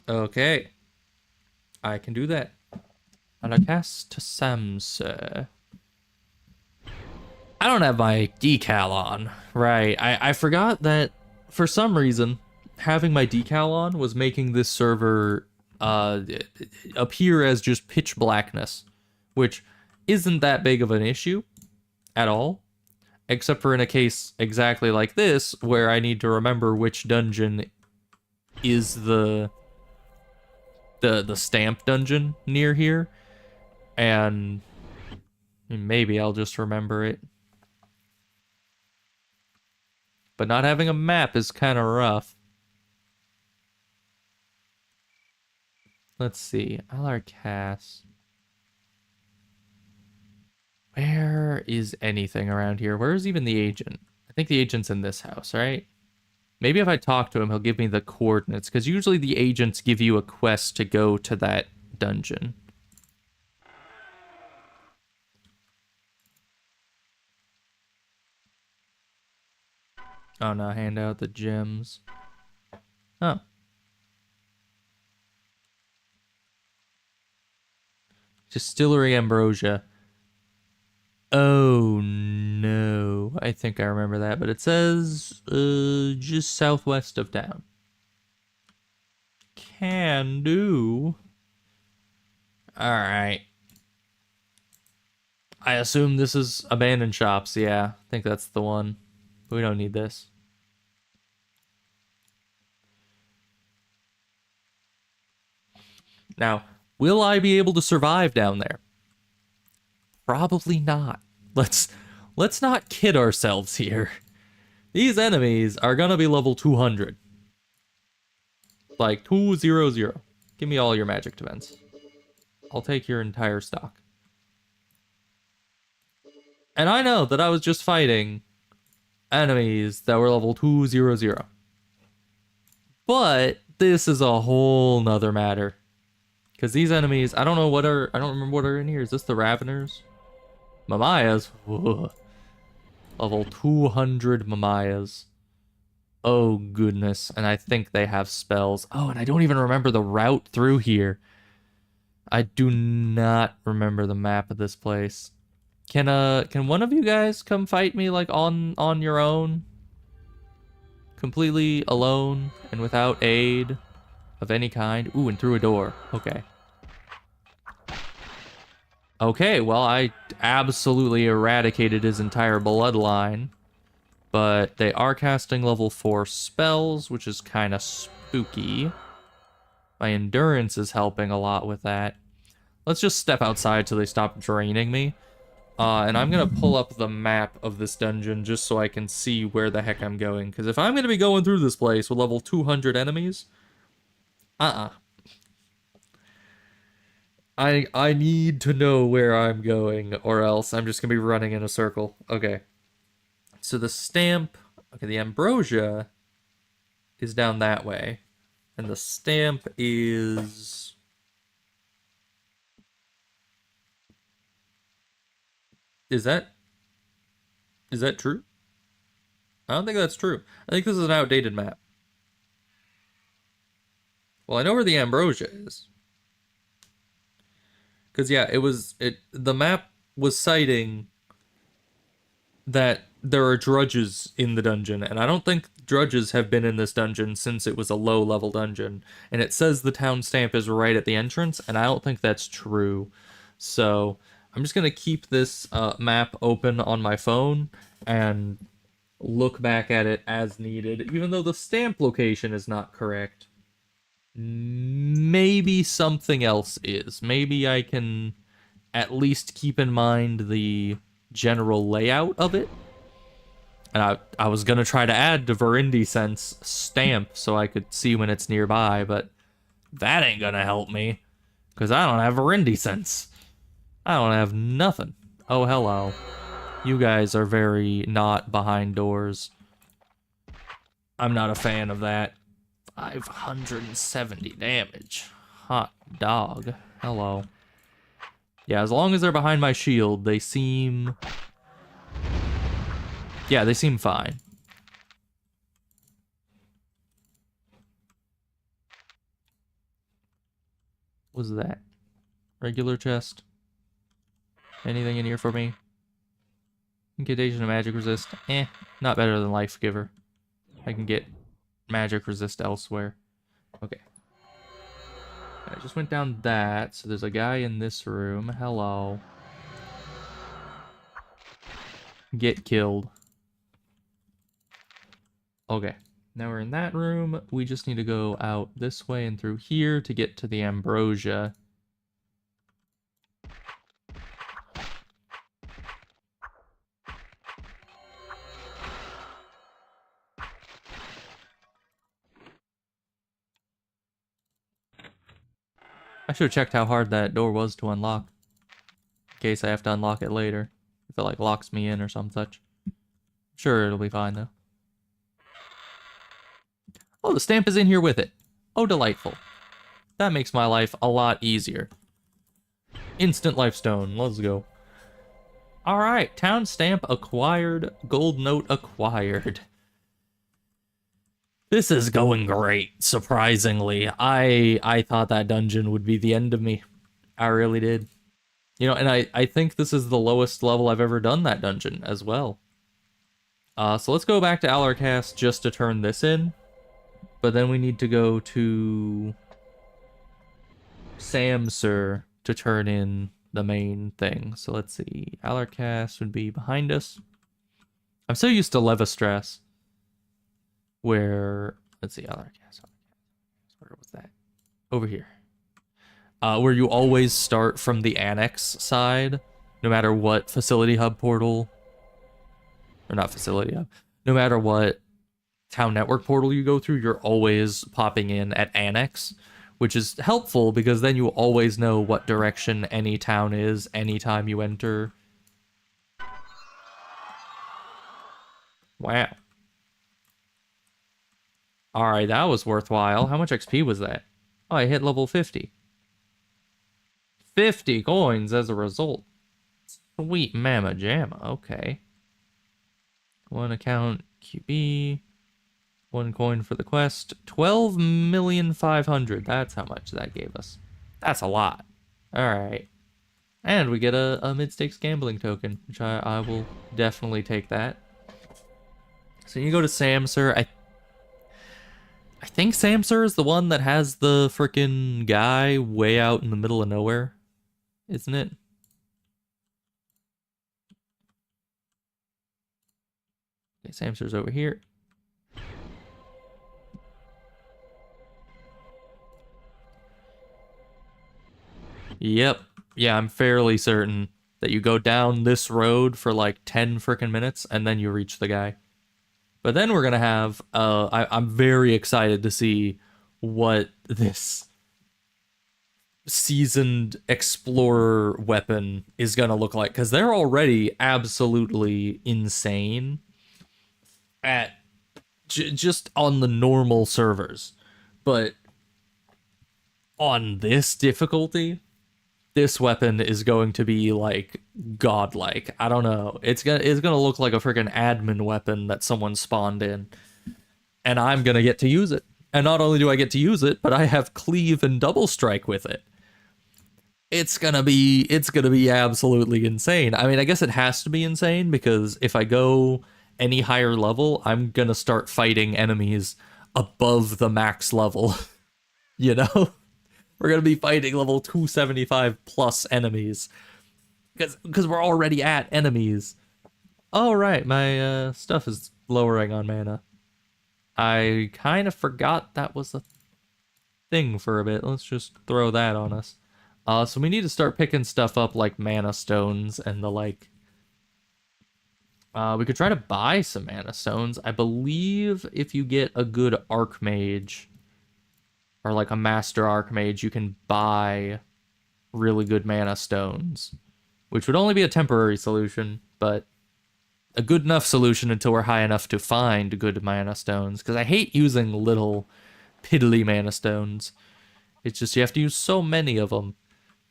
Okay, I can do that. Alarkas to Samsur. I don't have my decal on. Right, I forgot that for some reason having my decal on was making this server appear as just pitch blackness, which isn't that big of an issue at all, except for in a case exactly like this where I need to remember which dungeon is the stamp dungeon near here, and maybe I'll just remember it. But not having a map is kind of rough. Let's see. Alarkas. Where is anything around here? Where is even the agent? I think the agent's in this house, right? Maybe if I talk to him, he'll give me the coordinates, because usually the agents give you a quest to go to that dungeon. Oh no, hand out the gems. Oh. Distillery Ambrosia. Oh no. I think I remember that, but it says just southwest of town. Can do. Alright. I assume this is abandoned shops, yeah. I think that's the one. We don't need this. Now, will I be able to survive down there? Probably not. Let's not kid ourselves here. These enemies are gonna be level 200. Like 200. Give me all your magic defense. I'll take your entire stock. And I know that I was just fighting enemies that were level 200. But this is a whole nother matter. Because these enemies, I don't remember what are in here. Is this the Raveners? Mamayas? Ugh. Level 200 Mamayas. Oh, goodness. And I think they have spells. Oh, and I don't even remember the route through here. I do not remember the map of this place. Can one of you guys come fight me, like, on your own? Completely alone and without aid of any kind? Ooh, and through a door. Okay. Okay, well, I absolutely eradicated his entire bloodline. But they are casting level 4 spells, which is kind of spooky. My endurance is helping a lot with that. Let's just step outside till they stop draining me. And I'm going to pull up the map of this dungeon just so I can see where the heck I'm going. Because if I'm going to be going through this place with level 200 enemies... I need to know where I'm going, or else I'm just going to be running in a circle. Okay. So the stamp... Okay, the ambrosia is down that way. And the stamp is... Is that true? I don't think that's true. I think this is an outdated map. Well, I know where the ambrosia is. Because, yeah, the map was citing that there are drudges in the dungeon, and I don't think drudges have been in this dungeon since it was a low-level dungeon. And it says the town stamp is right at the entrance, and I don't think that's true. So I'm just going to keep this map open on my phone and look back at it as needed, even though the stamp location is not correct. Maybe something else is. Maybe I can at least keep in mind the general layout of it. And I was going to try to add the Verindy Sense stamp so I could see when it's nearby, but that ain't going to help me. Because I don't have Verindy Sense. I don't have nothing. Oh, hello. You guys are very not behind doors. I'm not a fan of that. 570 damage. Hot dog. Hello. Yeah, as long as they're behind my shield, they seem... Yeah, they seem fine. What's that? Regular chest? Anything in here for me? Incantation of magic resist? Not better than Life Giver. I can get magic resist elsewhere. Okay. I just went down that, so there's a guy in this room. Hello. Get killed. Okay. Now we're in that room. We just need to go out this way and through here to get to the ambrosia. I should have checked how hard that door was to unlock. In case I have to unlock it later. If it like locks me in or some such. Sure, it'll be fine though. Oh, the stamp is in here with it. Oh, delightful. That makes my life a lot easier. Instant life stone. Let's go. Alright, town stamp acquired. Gold note acquired. This is going great, surprisingly. I thought that dungeon would be the end of me. I really did. You know, and I think this is the lowest level I've ever done that dungeon as well. So let's go back to Alarcast just to turn this in. But then we need to go to Samsur to turn in the main thing. So let's see. Alarcast would be behind us. I'm so used to Levistress. Where, let's see, Alarcast. Where was that? Over here. Where you always start from the annex side, no matter what facility hub portal, or not facility hub, no matter what town network portal you go through, you're always popping in at annex, which is helpful because then you always know what direction any town is anytime you enter. Wow. Alright, that was worthwhile. How much XP was that? Oh, I hit level 50. 50 coins as a result. Sweet mama jamma. Okay. One account QB. One coin for the quest. 12,500,000. That's how much that gave us. That's a lot. Alright. And we get a mid-stakes gambling token, which I will definitely take that. So you go to Samsur. I think Samsur is the one that has the frickin' guy way out in the middle of nowhere, isn't it? Okay, Samsur's over here. Yep. Yeah, I'm fairly certain that you go down this road for like 10 frickin' minutes and then you reach the guy. But then we're gonna have, I'm very excited to see what this seasoned explorer weapon is gonna look like, because they're already absolutely insane at just on the normal servers. But on this difficulty, this weapon is going to be like godlike. I don't know. It's gonna look like a freaking admin weapon that someone spawned in, and I'm gonna get to use it. And not only do I get to use it, but I have cleave and double strike with it. It's gonna be absolutely insane. I mean, I guess it has to be insane because if I go any higher level, I'm gonna start fighting enemies above the max level. You know? We're gonna be fighting level 275 plus enemies. Because we're already at enemies. Oh right, my stuff is lowering on mana. I kind of forgot that was a thing for a bit. Let's just throw that on us. So we need to start picking stuff up like mana stones and the like. We could try to buy some mana stones. I believe if you get a good archmage or like a master archmage, you can buy really good mana stones, which would only be a temporary solution, but a good enough solution until we're high enough to find good mana stones. Because I hate using little piddly mana stones. It's just you have to use so many of them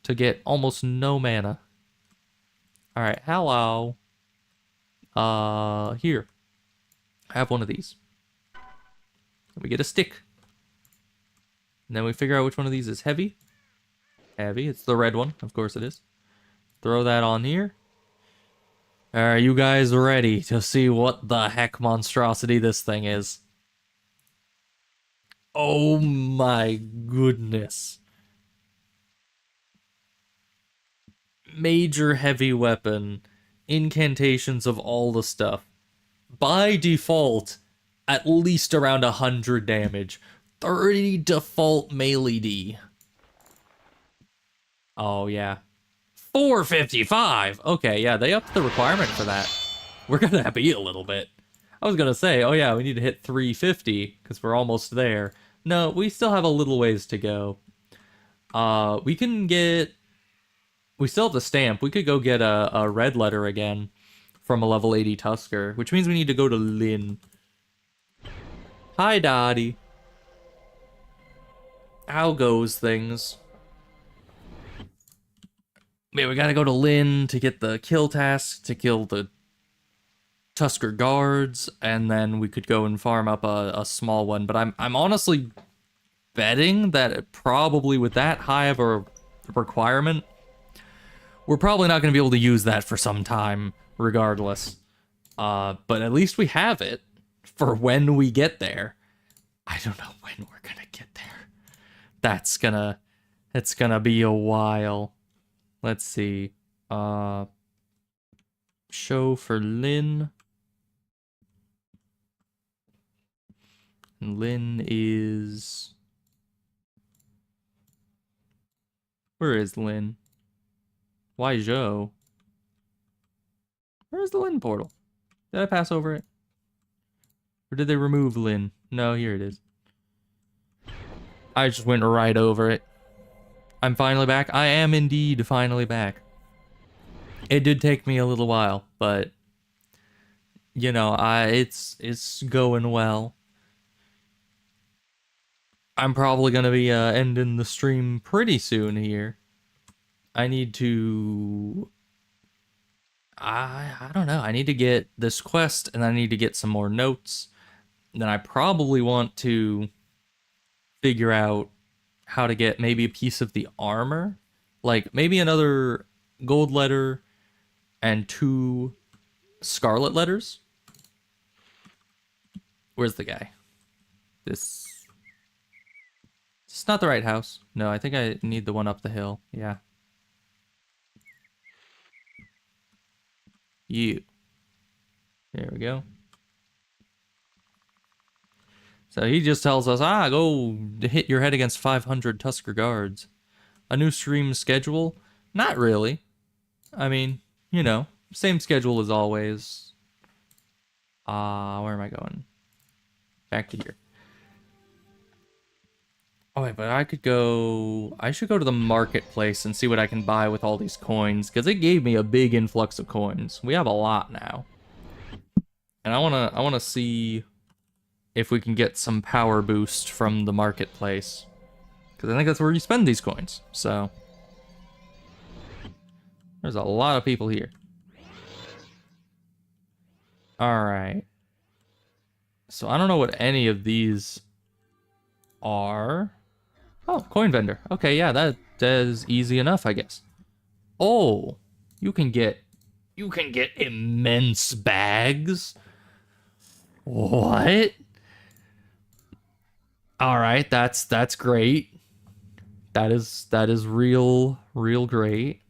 to get almost no mana. Alright, hello. Here. Have one of these. We get a stick. And then we figure out which one of these is heavy. Heavy, it's the red one, of course it is. Throw that on here. Are you guys ready to see what the heck monstrosity this thing is? Oh my goodness. Major heavy weapon. Incantations of all the stuff. By default, at least around 100 damage. 30 default melee D. Oh yeah. 455! Okay, yeah, they upped the requirement for that. We're gonna beat a little bit. I was gonna say, oh yeah, we need to hit 350, because we're almost there. No, we still have a little ways to go. We can get... We still have the stamp. We could go get a red letter again from a level 80 Tusker, which means we need to go to Lynn. Hi, Dottie. How goes things? Yeah, we gotta go to Lynn to get the kill task, to kill the Tusker guards, and then we could go and farm up a small one. But I'm honestly betting that probably with that high of a requirement, we're probably not going to be able to use that for some time, regardless. But at least we have it for when we get there. I don't know when we're gonna get there. It's gonna be a while. Let's see. Show for Lynn. Lynn is... Where is Lynn? Why Joe? Where's the Lynn portal? Did I pass over it? Or did they remove Lynn? No, here it is. I just went right over it. I'm finally back. I am indeed finally back. It did take me a little while, but you know, it's going well. I'm probably gonna be ending the stream pretty soon here. I need to... I don't know. I need to get this quest, and I need to get some more notes. Then I probably want to figure out how to get maybe a piece of the armor. Like, maybe another gold letter and 2 scarlet letters. Where's the guy? This... It's not the right house. No, I think I need the one up the hill. Yeah. You. There we go. So he just tells us, go hit your head against 500 Tusker guards. A new stream schedule? Not really. I mean, you know, same schedule as always. Where am I going? Back to here. Oh wait, but I should go to the marketplace and see what I can buy with all these coins, because it gave me a big influx of coins. We have a lot now. And I wanna see if we can get some power boost from the marketplace. Because I think that's where you spend these coins, so. There's a lot of people here. Alright. So I don't know what any of these are... Oh, coin vendor. Okay, yeah, that is easy enough, I guess. Oh, you can get immense bags. What? All right, that's great. That is real great.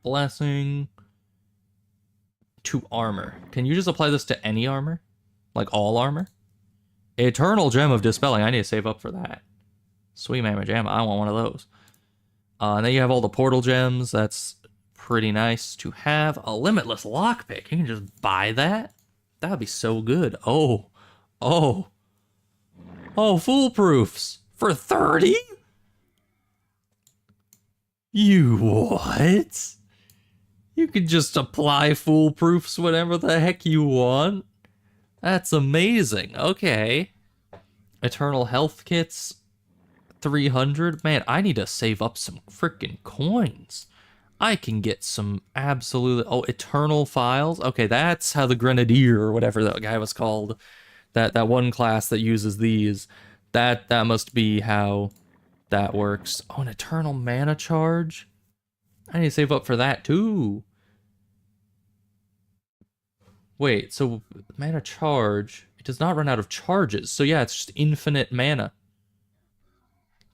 Blessing to armor. Can you just apply this to any armor? Like all armor? Eternal gem of dispelling. I need to save up for that. Sweet mamma jam. I want one of those. And then you have all the portal gems. That's pretty nice to have. A limitless lockpick. You can just buy that. That would be so good. Oh. Oh. Oh, foolproofs. For 30? You what? You can just apply foolproofs whenever the heck you want. That's amazing. Okay. Eternal health kits. 300. Man, I need to save up some freaking coins. I can get some absolute... Oh, eternal files? Okay, that's how the Grenadier, or whatever that guy was called, that one class that uses these, that must be how that works. Oh, an eternal mana charge? I need to save up for that too. Wait, so mana charge, it does not run out of charges. So yeah, it's just infinite mana.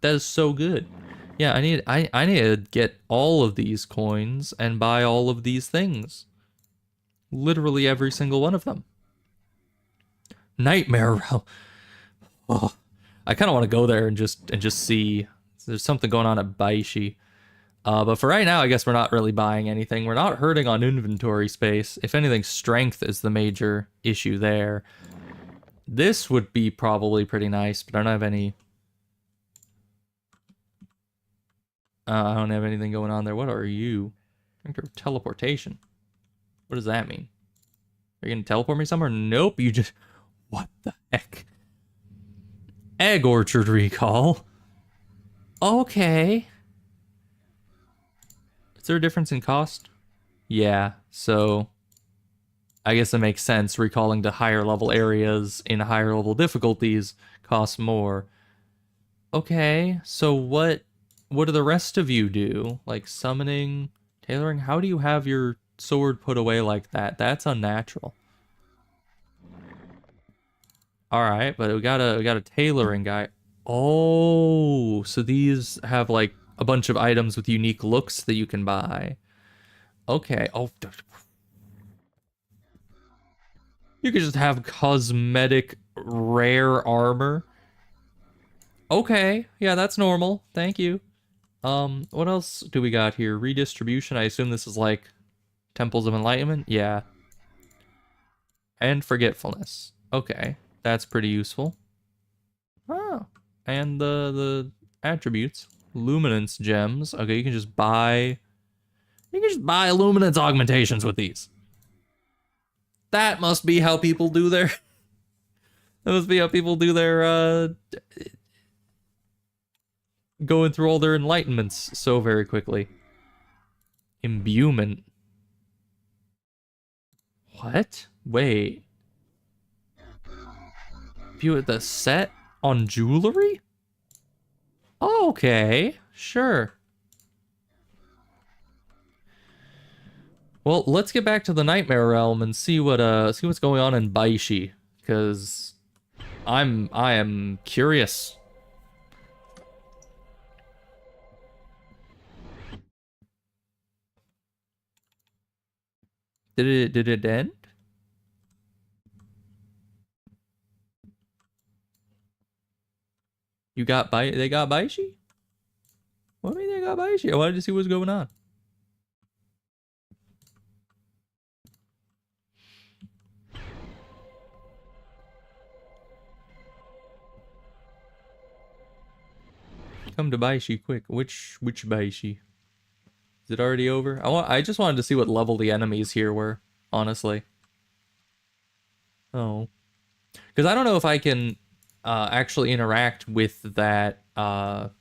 That is so good. Yeah, I need to get all of these coins and buy all of these things. Literally every single one of them. Nightmare Realm. Oh, I kind of want to go there and just see. There's something going on at Baishi. But for right now, I guess we're not really buying anything. We're not hurting on inventory space. If anything, strength is the major issue there. This would be probably pretty nice, but I don't have any... I don't have anything going on there. What are you? Teleportation. What does that mean? Are you gonna teleport me somewhere? Nope, you just... What the heck? Egg Orchard recall. Okay. Is there a difference in cost? Yeah, so... I guess it makes sense. Recalling to higher level areas in higher level difficulties costs more. Okay, so what do the rest of you do? Like summoning, tailoring? How do you have your sword put away like that? That's unnatural. Alright, but we got a tailoring guy. Oh, so these have like a bunch of items with unique looks that you can buy. Okay. Oh, you could just have cosmetic rare armor. Okay, yeah, that's normal. Thank you. What else do we got here? Redistribution. I assume this is like Temples of Enlightenment. Yeah. And forgetfulness. Okay, that's pretty useful. Oh, and the attributes. Luminance gems. Okay, you can just buy... You can just buy luminance augmentations with these. That must be how people do their... That must be how people do their, going through all their enlightenments so very quickly. Imbuement. What? Wait. View the set on jewelry? Okay, sure. Well, let's get back to the Nightmare Realm and see what's going on in Baishi, because I am curious. Did it end? They got Baishi? What do you mean they got Baishi? I wanted to see what's going on. Come to Baishi quick. Which Baishi? Is it already over? I just wanted to see what level the enemies here were, honestly. Oh. Because I don't know if I can actually interact with that whole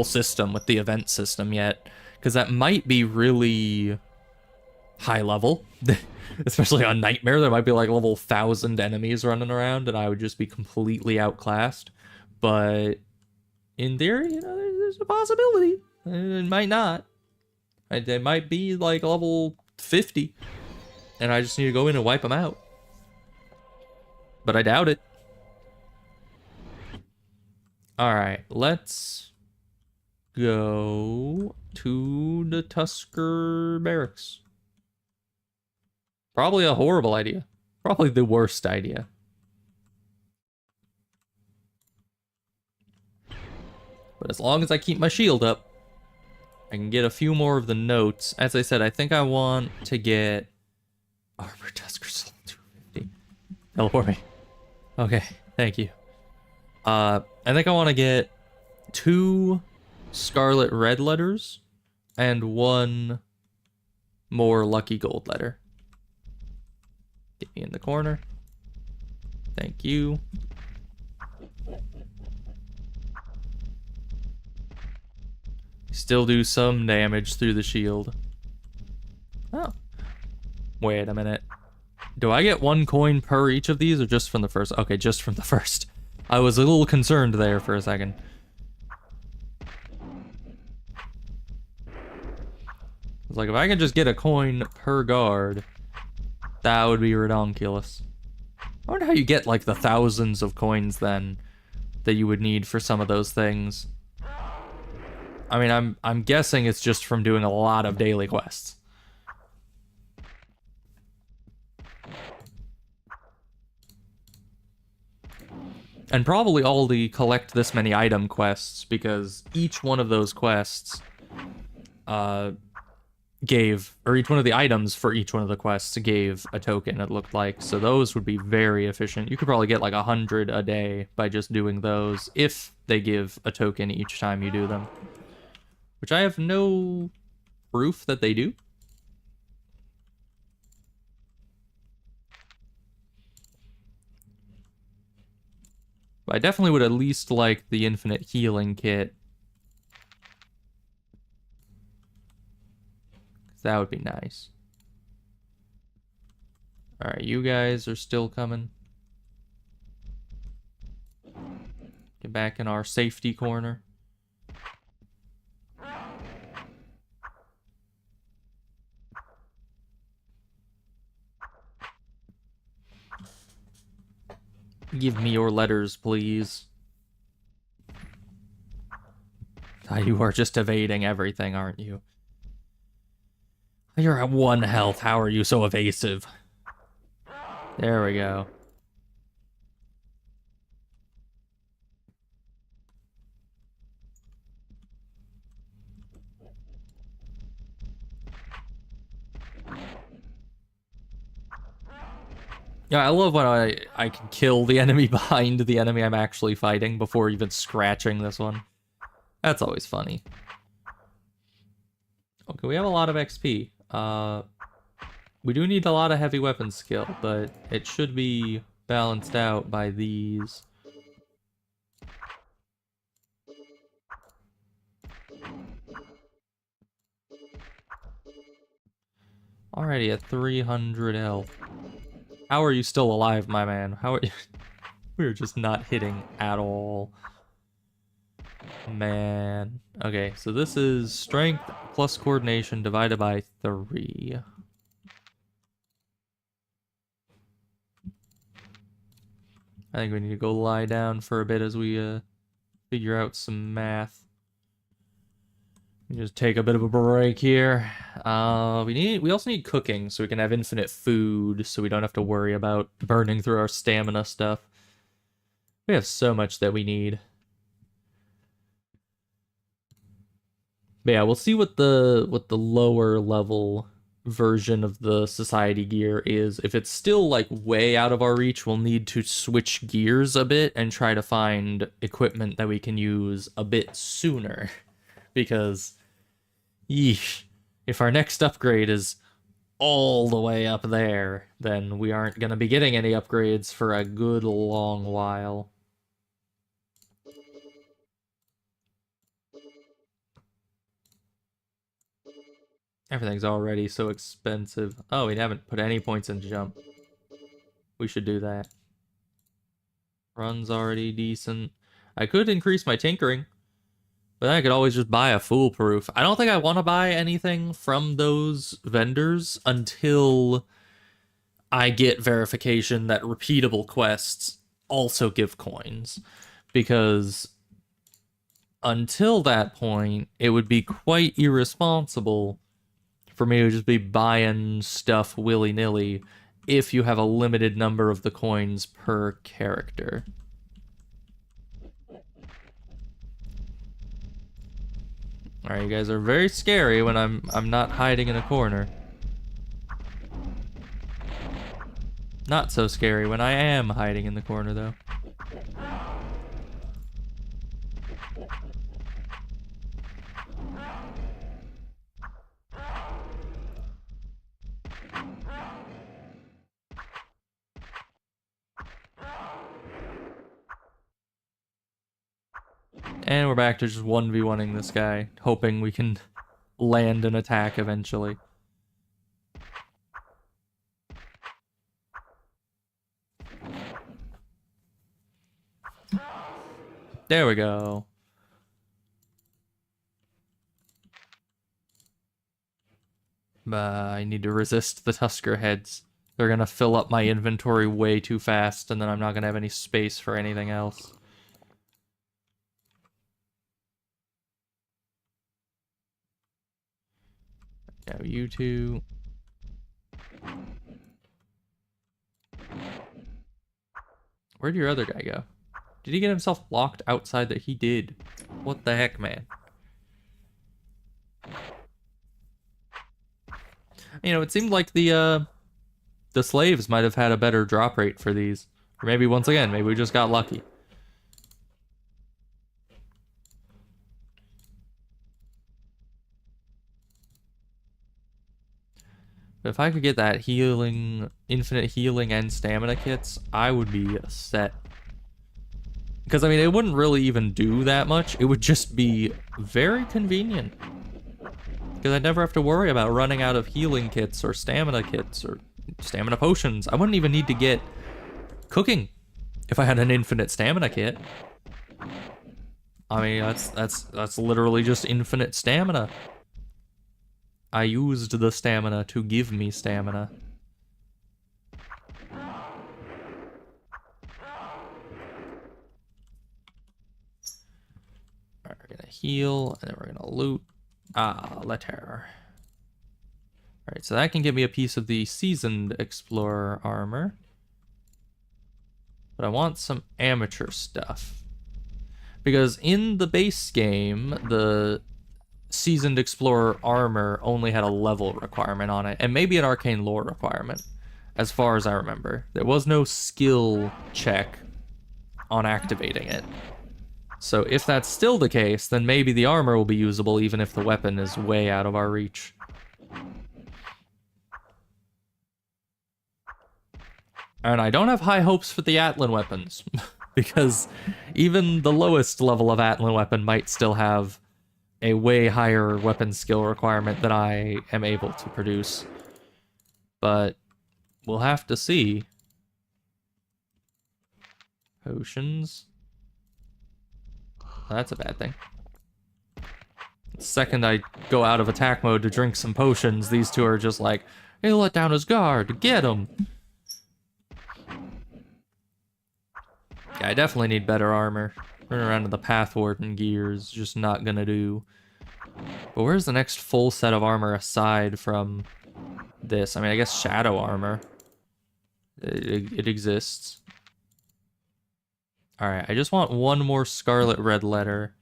system, with the event system yet. Because that might be really high level. Especially on Nightmare, there might be like level 1,000 enemies running around, and I would just be completely outclassed. But in theory, you know, there's a possibility. It might not. It might be like level 50, and I just need to go in and wipe them out. But I doubt it. Alright, let's go to the Tusker Barracks. Probably a horrible idea. Probably the worst idea. But as long as I keep my shield up, I can get a few more of the notes. As I said, I think I want to get Armor Tusker's level 250. Teleport me. Okay, thank you. I think I want to get 2 Scarlet Red letters and 1 more Lucky Gold letter. Get me in the corner. Thank you. Still do some damage through the shield. Oh. Wait a minute. Do I get 1 coin per each of these or just from the first? Okay, just from the first. I was a little concerned there for a second. I was like, if I could just get a coin per guard, that would be redonkulous. I wonder how you get like the thousands of coins then that you would need for some of those things. I mean, I'm guessing it's just from doing a lot of daily quests. And probably all the collect this many item quests, because each one of those quests gave, or each one of the items for each one of the quests gave a token, it looked like. So those would be very efficient. You could probably get like 100 a day by just doing those, if they give a token each time you do them. Which I have no proof that they do. But I definitely would at least like the infinite healing kit. That would be nice. Alright, you guys are still coming. Get back in our safety corner. Give me your letters, please. You are just evading everything, aren't you? You're at 1 health. How are you so evasive? There we go. Yeah, I love when I can kill the enemy behind the enemy I'm actually fighting before even scratching this one. That's always funny. Okay, we have a lot of XP. We do need a lot of heavy weapon skill, but it should be balanced out by these. Already at 300 health. How are you still alive, my man? How are you? We're just not hitting at all. Man. Okay, so this is strength plus coordination divided by 3. I think we need to go lie down for a bit as we figure out some math. Just take a bit of a break here. We also need cooking so we can have infinite food, so we don't have to worry about burning through our stamina stuff. We have so much that we need. But yeah, we'll see what the lower level version of the society gear is. If it's still like way out of our reach, we'll need to switch gears a bit and try to find equipment that we can use a bit sooner. Because, yeesh, if our next upgrade is all the way up there, then we aren't going to be getting any upgrades for a good long while. Everything's already so expensive. Oh, we haven't put any points in jump. We should do that. Run's already decent. I could increase my tinkering, but then I could always just buy a foolproof. I don't think I want to buy anything from those vendors until I get verification that repeatable quests also give coins. Because until that point, it would be quite irresponsible for me to just be buying stuff willy-nilly if you have a limited number of the coins per character. Alright, you guys are very scary when I'm not hiding in a corner. Not so scary when I am hiding in the corner, though. And we're back to just 1v1ing this guy, hoping we can land an attack eventually. There we go. I need to resist the Tusker heads. They're gonna fill up my inventory way too fast, and then I'm not gonna have any space for anything else. Now you two. Where'd your other guy go? Did he get himself locked outside? That he did. What the heck, man? You know, it seemed like the slaves might have had a better drop rate for these. Or maybe, once again, maybe we just got lucky. But if I could get that healing, infinite healing and stamina kits, I would be set. Because, I mean, it wouldn't really even do that much. It would just be very convenient. Because I'd never have to worry about running out of healing kits or stamina potions. I wouldn't even need to get cooking if I had an infinite stamina kit. I mean, that's literally just infinite stamina. I used the stamina to give me stamina. Alright, we're gonna heal, and then we're gonna loot. Letter. Alright, so that can give me a piece of the Seasoned Explorer armor. But I want some amateur stuff. Because in the base game, the Seasoned Explorer armor only had a level requirement on it, and maybe an arcane lore requirement, as far as I remember. There was no skill check on activating it. So if that's still the case, then maybe the armor will be usable even if the weapon is way out of our reach. And I don't have high hopes for the Atlan weapons, because even the lowest level of Atlan weapon might still have a way higher weapon skill requirement than I am able to produce. But we'll have to see. Potions. That's a bad thing. The second I go out of attack mode to drink some potions, these two are just like, he let down his guard, get him! Yeah, I definitely need better armor. Running around in the Path Warden gear is just not gonna do. But where's the next full set of armor aside from this? I mean, I guess shadow armor. It exists. Alright, I just want one more Scarlet Red Letter,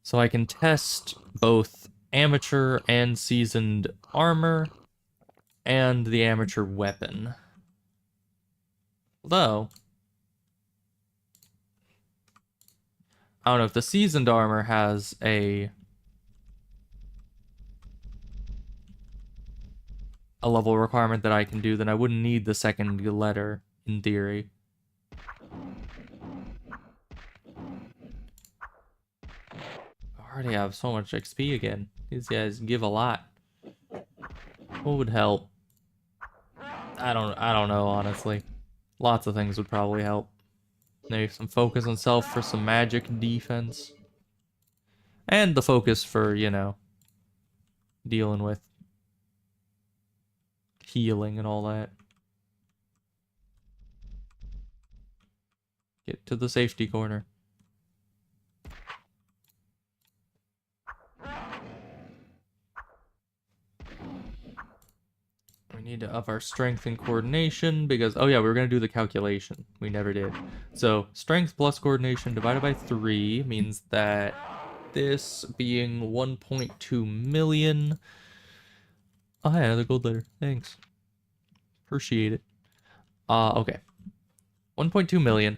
so I can test both amateur and seasoned armor, and the amateur weapon. Although, I don't know, if the seasoned armor has a level requirement that I can do, then I wouldn't need the second letter, in theory. already have so much XP again. These guys give a lot. What would help? I don't know, honestly. Lots of things would probably help. Maybe some focus on self for some magic defense. And the focus for, you know, dealing with healing and all that. Get to the safety corner. We need to up our strength and coordination because, oh yeah, we were going to do the calculation. We never did. So strength plus coordination divided by 3 means that this being 1.2 million. Oh, yeah, another gold letter. Thanks. Appreciate it. Okay. 1.2 million.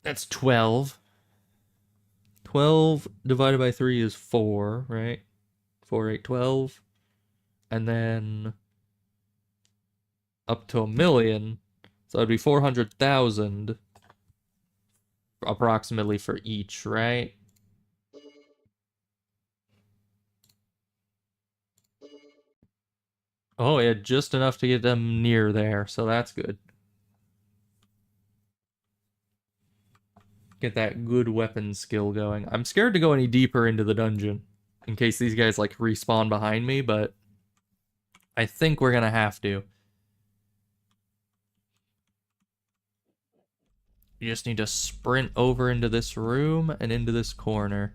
That's 12. 12 divided by 3 is 4, right? 4, 8, 12. And then up to 1 million. So it'd be 400,000 approximately for each, right? Oh, yeah, just enough to get them near there, so that's good. Get that good weapon skill going. I'm scared to go any deeper into the dungeon in case these guys, like, respawn behind me, but I think we're gonna have to. You just need to sprint over into this room and into this corner.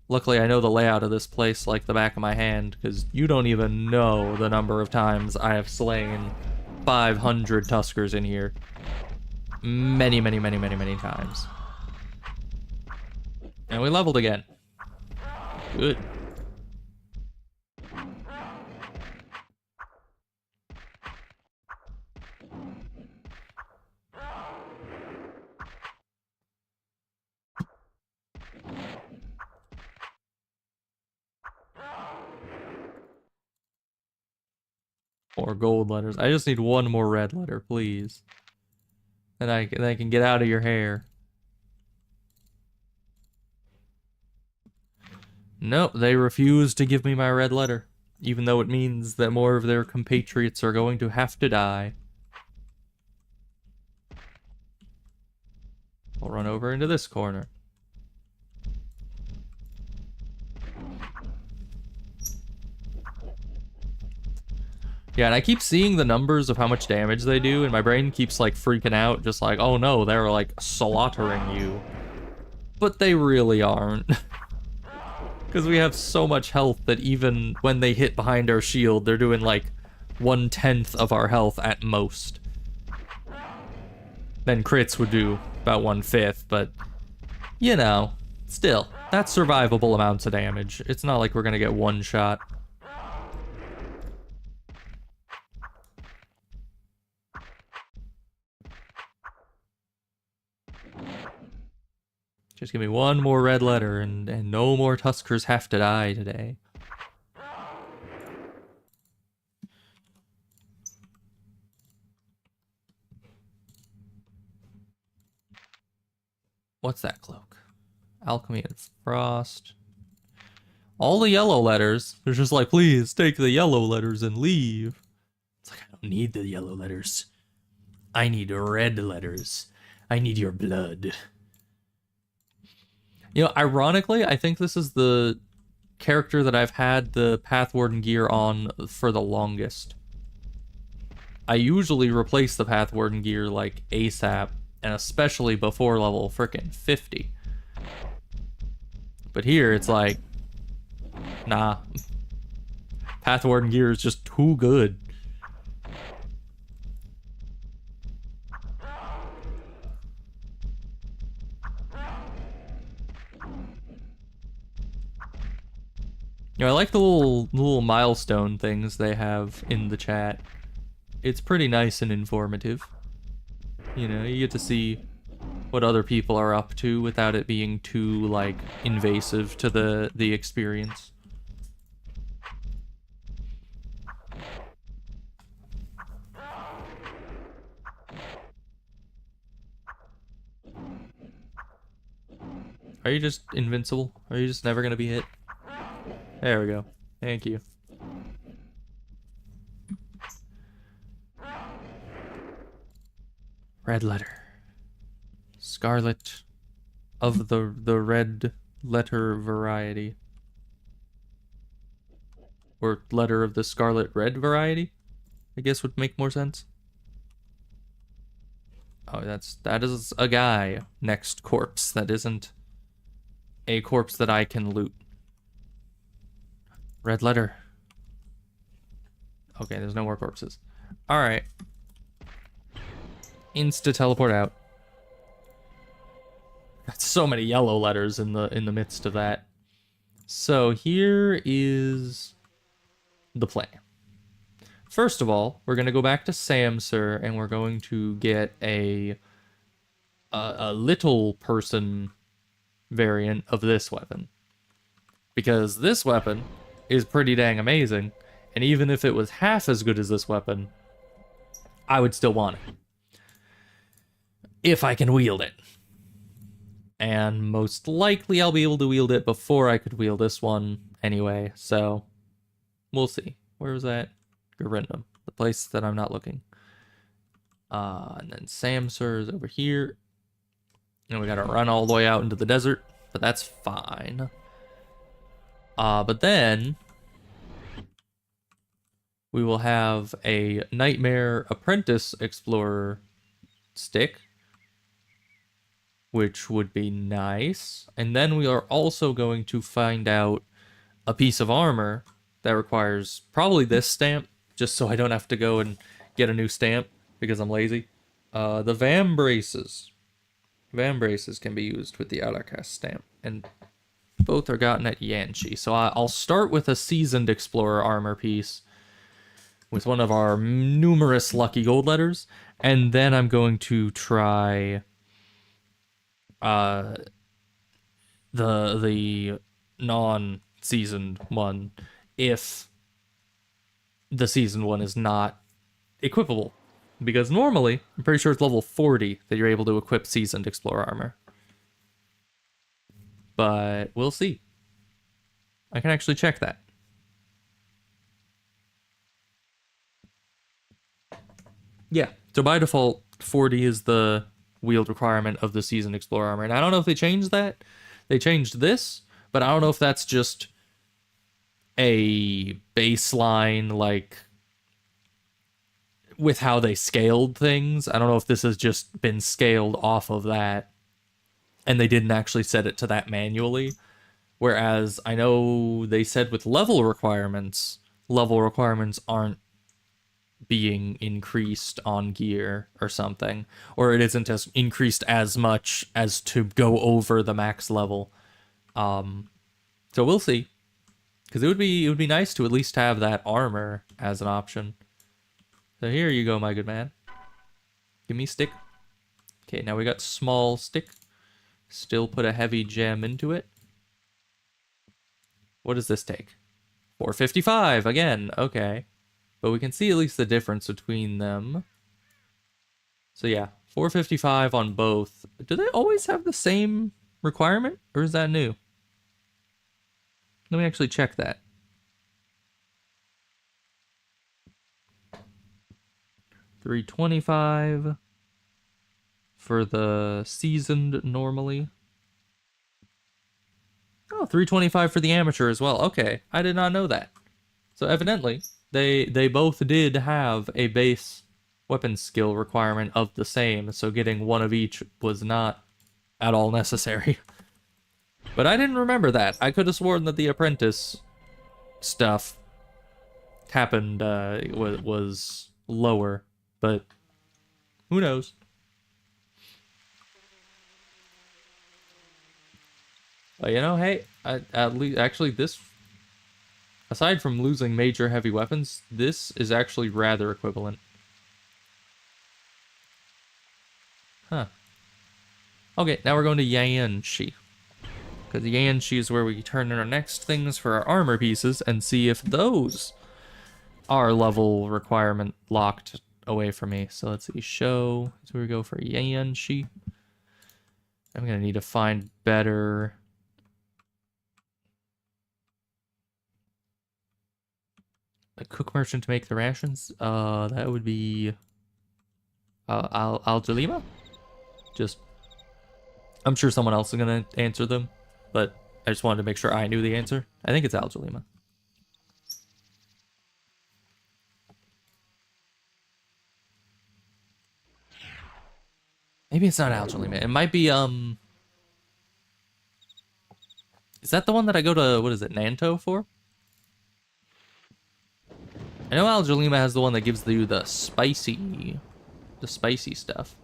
Luckily, I know the layout of this place like the back of my hand, because you don't even know the number of times I have slain 500 Tuskers in here. Many, many, many, many, many times. And we leveled again. Good. More gold letters. I just need one more red letter, please. Then I can get out of your hair. Nope, they refuse to give me my red letter, even though it means that more of their compatriots are going to have to die. I'll run over into this corner. Yeah, and I keep seeing the numbers of how much damage they do, and my brain keeps, like, freaking out, just like, oh no, they're, like, slaughtering you. But they really aren't. Because we have so much health that even when they hit behind our shield, they're doing, like, 1/10 of our health at most. Then crits would do about 1/5, but, you know, still, that's survivable amounts of damage. It's not like we're gonna get one shot. Just give me one more red letter and no more Tuskers have to die today. What's that cloak? Alchemy and Frost. All the yellow letters. They're just like, please take the yellow letters and leave. It's like, I don't need the yellow letters. I need red letters. I need your blood. You know, ironically, I think this is the character that I've had the Pathwarden gear on for the longest. I usually replace the Pathwarden gear, like, ASAP, and especially before level frickin' 50. But here, it's like, nah. Pathwarden gear is just too good. You know, I like the little milestone things they have in the chat. It's pretty nice and informative. You know, you get to see what other people are up to without it being too, like, invasive to the experience. Are you just invincible? Are you just never gonna be hit? There we go. Thank you. Red letter. Scarlet of the red letter variety. Or letter of the scarlet red variety, I guess would make more sense. Oh, that is a guy next corpse. That isn't a corpse that I can loot. Red letter. Okay, there's no more corpses. Alright. Insta teleport out. Got so many yellow letters in the midst of that. So here is the plan. First of all, we're gonna go back to Samsur and we're going to get a little person variant of this weapon. Because this weapon is pretty dang amazing, and even if it was half as good as this weapon, I would still want it. If I can wield it. And most likely I'll be able to wield it before I could wield this one anyway, so we'll see. Where was that? Garindum, the place that I'm not looking. And then Samsur is over here. And we gotta run all the way out into the desert, but that's fine. But then we will have a Nightmare Apprentice Explorer stick, which would be nice. And then we are also going to find out a piece of armor that requires probably this stamp, just so I don't have to go and get a new stamp because I'm lazy. The Vam Braces. Vam Braces can be used with the Alakast stamp, and both are gotten at Yanshi. So I'll start with a Seasoned Explorer armor piece with one of our numerous lucky gold letters, and then I'm going to try the non-seasoned one if the seasoned one is not equipable. Because normally, I'm pretty sure it's level 40 that you're able to equip Seasoned Explorer armor. But we'll see. I can actually check that. Yeah, so by default, 40 is the wield requirement of the Seasoned Explorer armor. And I don't know if they changed that. They changed this, but I don't know if that's just a baseline, like, with how they scaled things. I don't know if this has just been scaled off of that and they didn't actually set it to that manually. Whereas I know they said with level requirements aren't being increased on gear or something, or it isn't as increased as much as to go over the max level. So we'll see, because it would be nice to at least have that armor as an option. So here you go, my good man. Give me stick. Okay, now we got small stick. Still put a heavy gem into it. What does this take? 455 again. Okay. But we can see at least the difference between them. So yeah, 455 on both. Do they always have the same requirement, or is that new? Let me actually check that. $325 for the seasoned normally. Oh, $325 for the amateur as well. Okay, I did not know that. So evidently, they both did have a base weapon skill requirement of the same, so getting one of each was not at all necessary. But I didn't remember that. I could have sworn that the apprentice stuff happened, was lower, but who knows? But you know, hey, at least actually this, aside from losing major heavy weapons, this is actually rather equivalent. Huh. Okay, now we're going to Yanshi. Because Yanshi is where we turn in our next things for our armor pieces and see if those are level requirement locked away from me. So let's see, show. So we go for Yanshi. I'm gonna need to find better... a cook merchant to make the rations? That would be... Al-Jalima? Just... I'm sure someone else is gonna answer them, but I just wanted to make sure I knew the answer. I think it's Al-Jalima. Maybe it's not Al-Jalima. It might be, is that the one that I go to, what is it, Nanto for? I know Al-Jalima has the one that gives you the spicy stuff.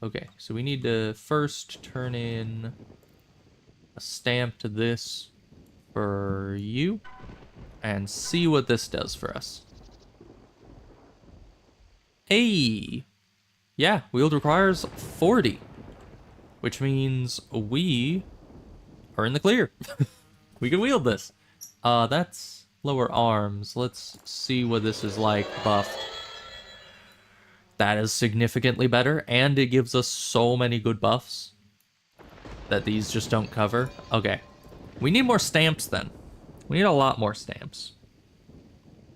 Okay, so we need to first turn in a stamp to this for you and see what this does for us. Hey! Yeah, wield requires 40, which means we are in the clear. We can wield this. That's lower arms. Let's see what this is like buffed. That is significantly better, and it gives us so many good buffs that these just don't cover. Okay. We need more stamps then. We need a lot more stamps.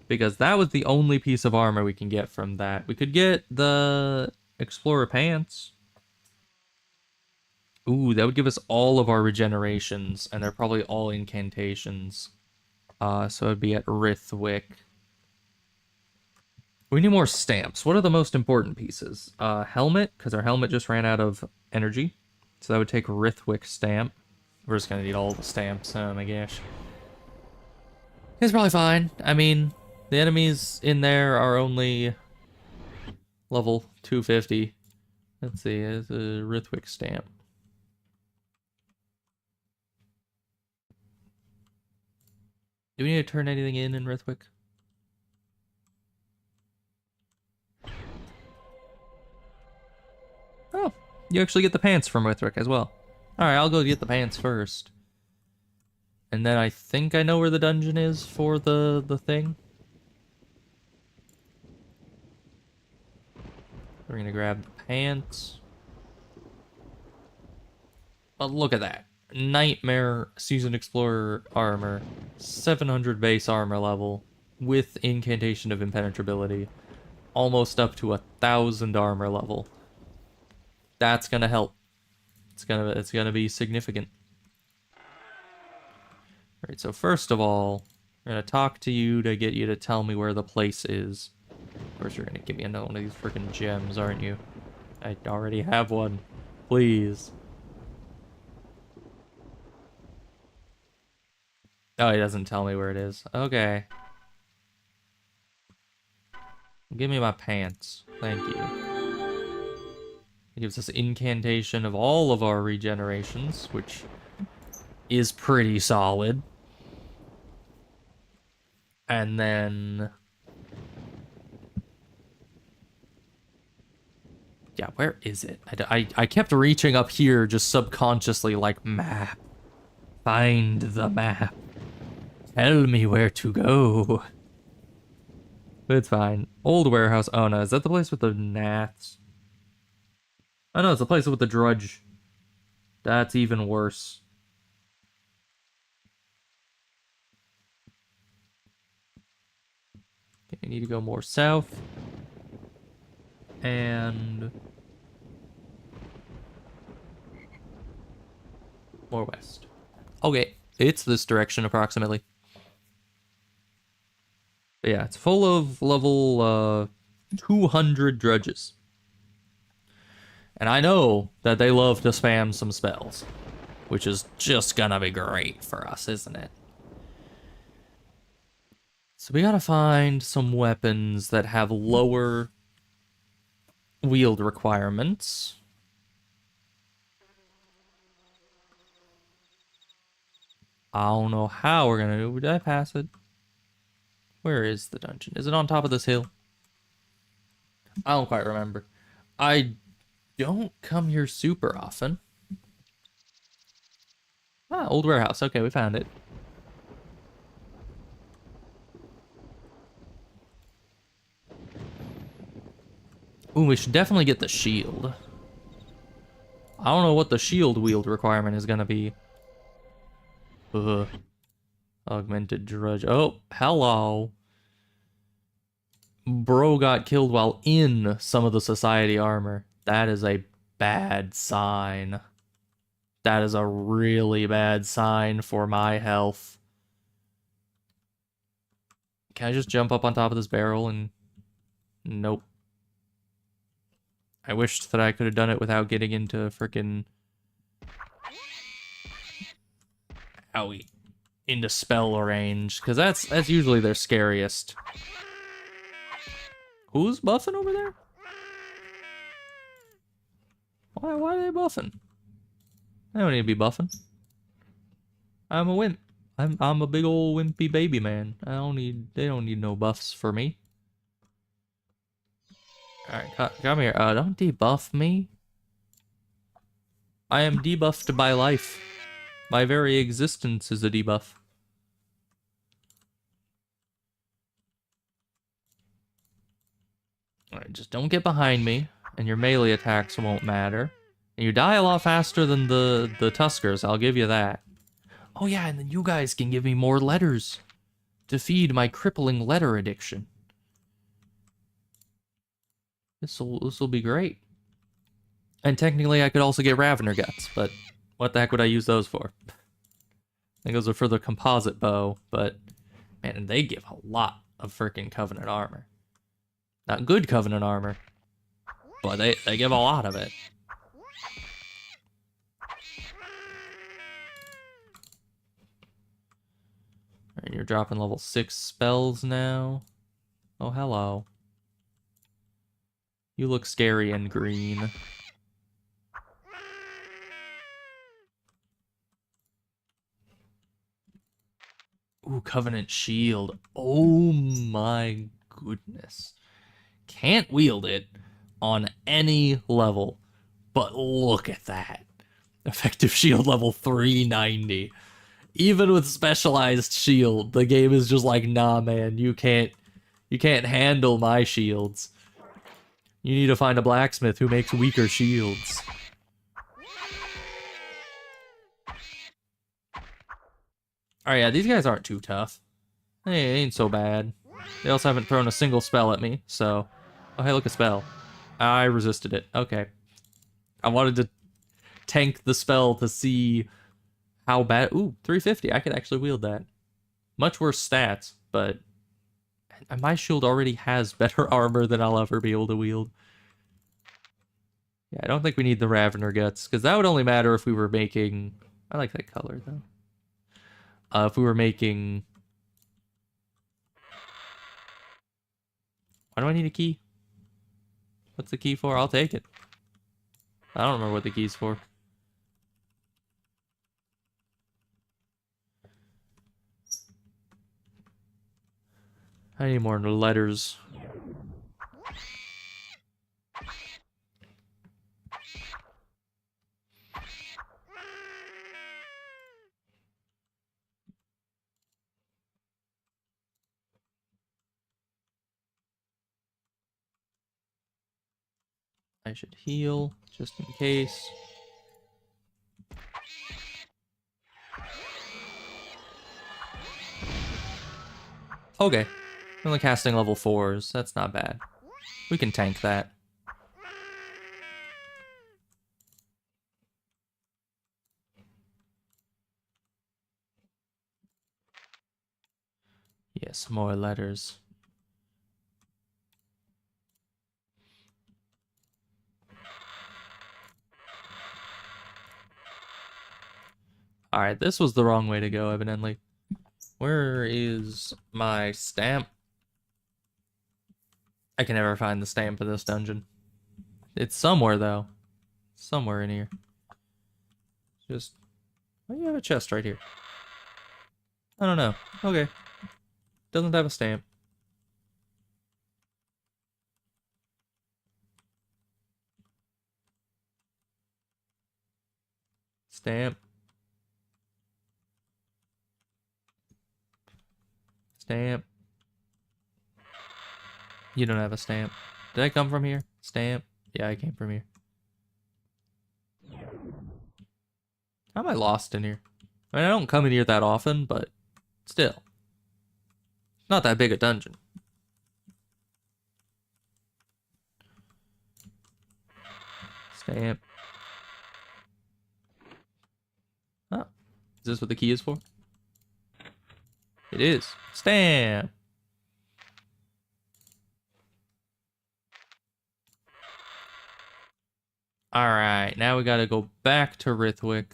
Because that was the only piece of armor we can get from that. We could get the Explorer Pants. Ooh, that would give us all of our regenerations, and they're probably all incantations. So it'd be at Rithwick. We need more stamps. What are the most important pieces? Helmet, because our helmet just ran out of energy. So that would take Rithwick stamp. We're just gonna need all the stamps. Oh my gosh. It's probably fine. I mean, the enemies in there are only level 250. Let's see, it's a Rithwick stamp. Do we need to turn anything in Rithwick? Oh, you actually get the pants from Rithwick as well. Alright, I'll go get the pants first. And then I think I know where the dungeon is for the thing. We're gonna grab the pants. But look at that. Nightmare Seasoned Explorer armor. 700 base armor level. With Incantation of Impenetrability. Almost up to 1,000 armor level. That's gonna help. It's gonna be significant. Alright, so first of all, I'm gonna talk to you to get you to tell me where the place is. Of course, you're gonna give me another one of these freaking gems, aren't you? I already have one. Please. Oh, he doesn't tell me where it is. Okay. Give me my pants. Thank you. It gives us incantation of all of our regenerations, which is pretty solid. And then... yeah, where is it? I kept reaching up here just subconsciously like, map. Find the map. Tell me where to go. It's fine. Old warehouse. Oh no, is that the place with the gnats? Oh no, it's the place with the drudge. That's even worse. Okay, I need to go more south. And... more west. Okay, it's this direction approximately. But yeah, it's full of level 200 drudges. And I know that they love to spam some spells, which is just gonna be great for us, isn't it? So we gotta find some weapons that have lower wield requirements. I don't know how we're gonna do it. Did I pass it? Where is the dungeon? Is it on top of this hill? I don't quite remember. I don't come here super often. Ah, old warehouse. Okay, we found it. Ooh, we should definitely get the shield. I don't know what the shield wield requirement is gonna be. Ugh. Augmented drudge. Oh, hello. Bro got killed while in some of the society armor. That is a bad sign. That is a really bad sign for my health. Can I just jump up on top of this barrel and... Nope. I wished that I could have done it without getting into frickin'... Owie. Into spell range, because that's usually their scariest. Who's buffing over there? Why are they buffing? I don't need to be buffing. I'm a wimp. I'm a big old wimpy baby man. They don't need no buffs for me. Alright, come here. Don't debuff me. I am debuffed by life. My very existence is a debuff. Alright, just don't get behind me, and your melee attacks won't matter. And you die a lot faster than the Tuskers, I'll give you that. Oh yeah, and then you guys can give me more letters to feed my crippling letter addiction. This'll be great. And technically I could also get Ravener Guts, but what the heck would I use those for? I think those are for the composite bow, but man, they give a lot of freaking Covenant armor. Not good Covenant armor, but they give a lot of it. Alright, you're dropping level 6 spells now. Oh, hello. You look scary and green. Ooh, Covenant Shield. Oh my goodness. Can't wield it on any level, but look at that. Effective shield level 390. Even with specialized shield, the game is just like, nah man, you can't handle my shields. You need to find a blacksmith who makes weaker shields. Alright, yeah, these guys aren't too tough. They ain't so bad. They also haven't thrown a single spell at me, so... Oh, hey, look, a spell. I resisted it. Okay. I wanted to tank the spell to see how bad... Ooh, 350. I could actually wield that. Much worse stats, but... My shield already has better armor than I'll ever be able to wield. Yeah, I don't think we need the Ravener Guts, because that would only matter if we were making... I like that color, though. If we were making... Why do I need a key? What's the key for? I'll take it. I don't remember what the key's for. I need more letters. I should heal, just in case. Okay. I'm only casting level 4s. That's not bad. We can tank that. Yes, more letters. Alright, this was the wrong way to go, evidently. Where is my stamp? I can never find the stamp of this dungeon. It's somewhere, though. Somewhere in here. Just... Why do you have a chest right here? I don't know. Okay. Doesn't have a stamp. Stamp. Stamp. You don't have a stamp. Did I come from here? Stamp. Yeah, I came from here. How am I lost in here? I mean, I don't come in here that often, but still. Not that big a dungeon. Stamp. Oh. Is this what the key is for? It is. Stamp. Alright, now we gotta go back to Rithwick.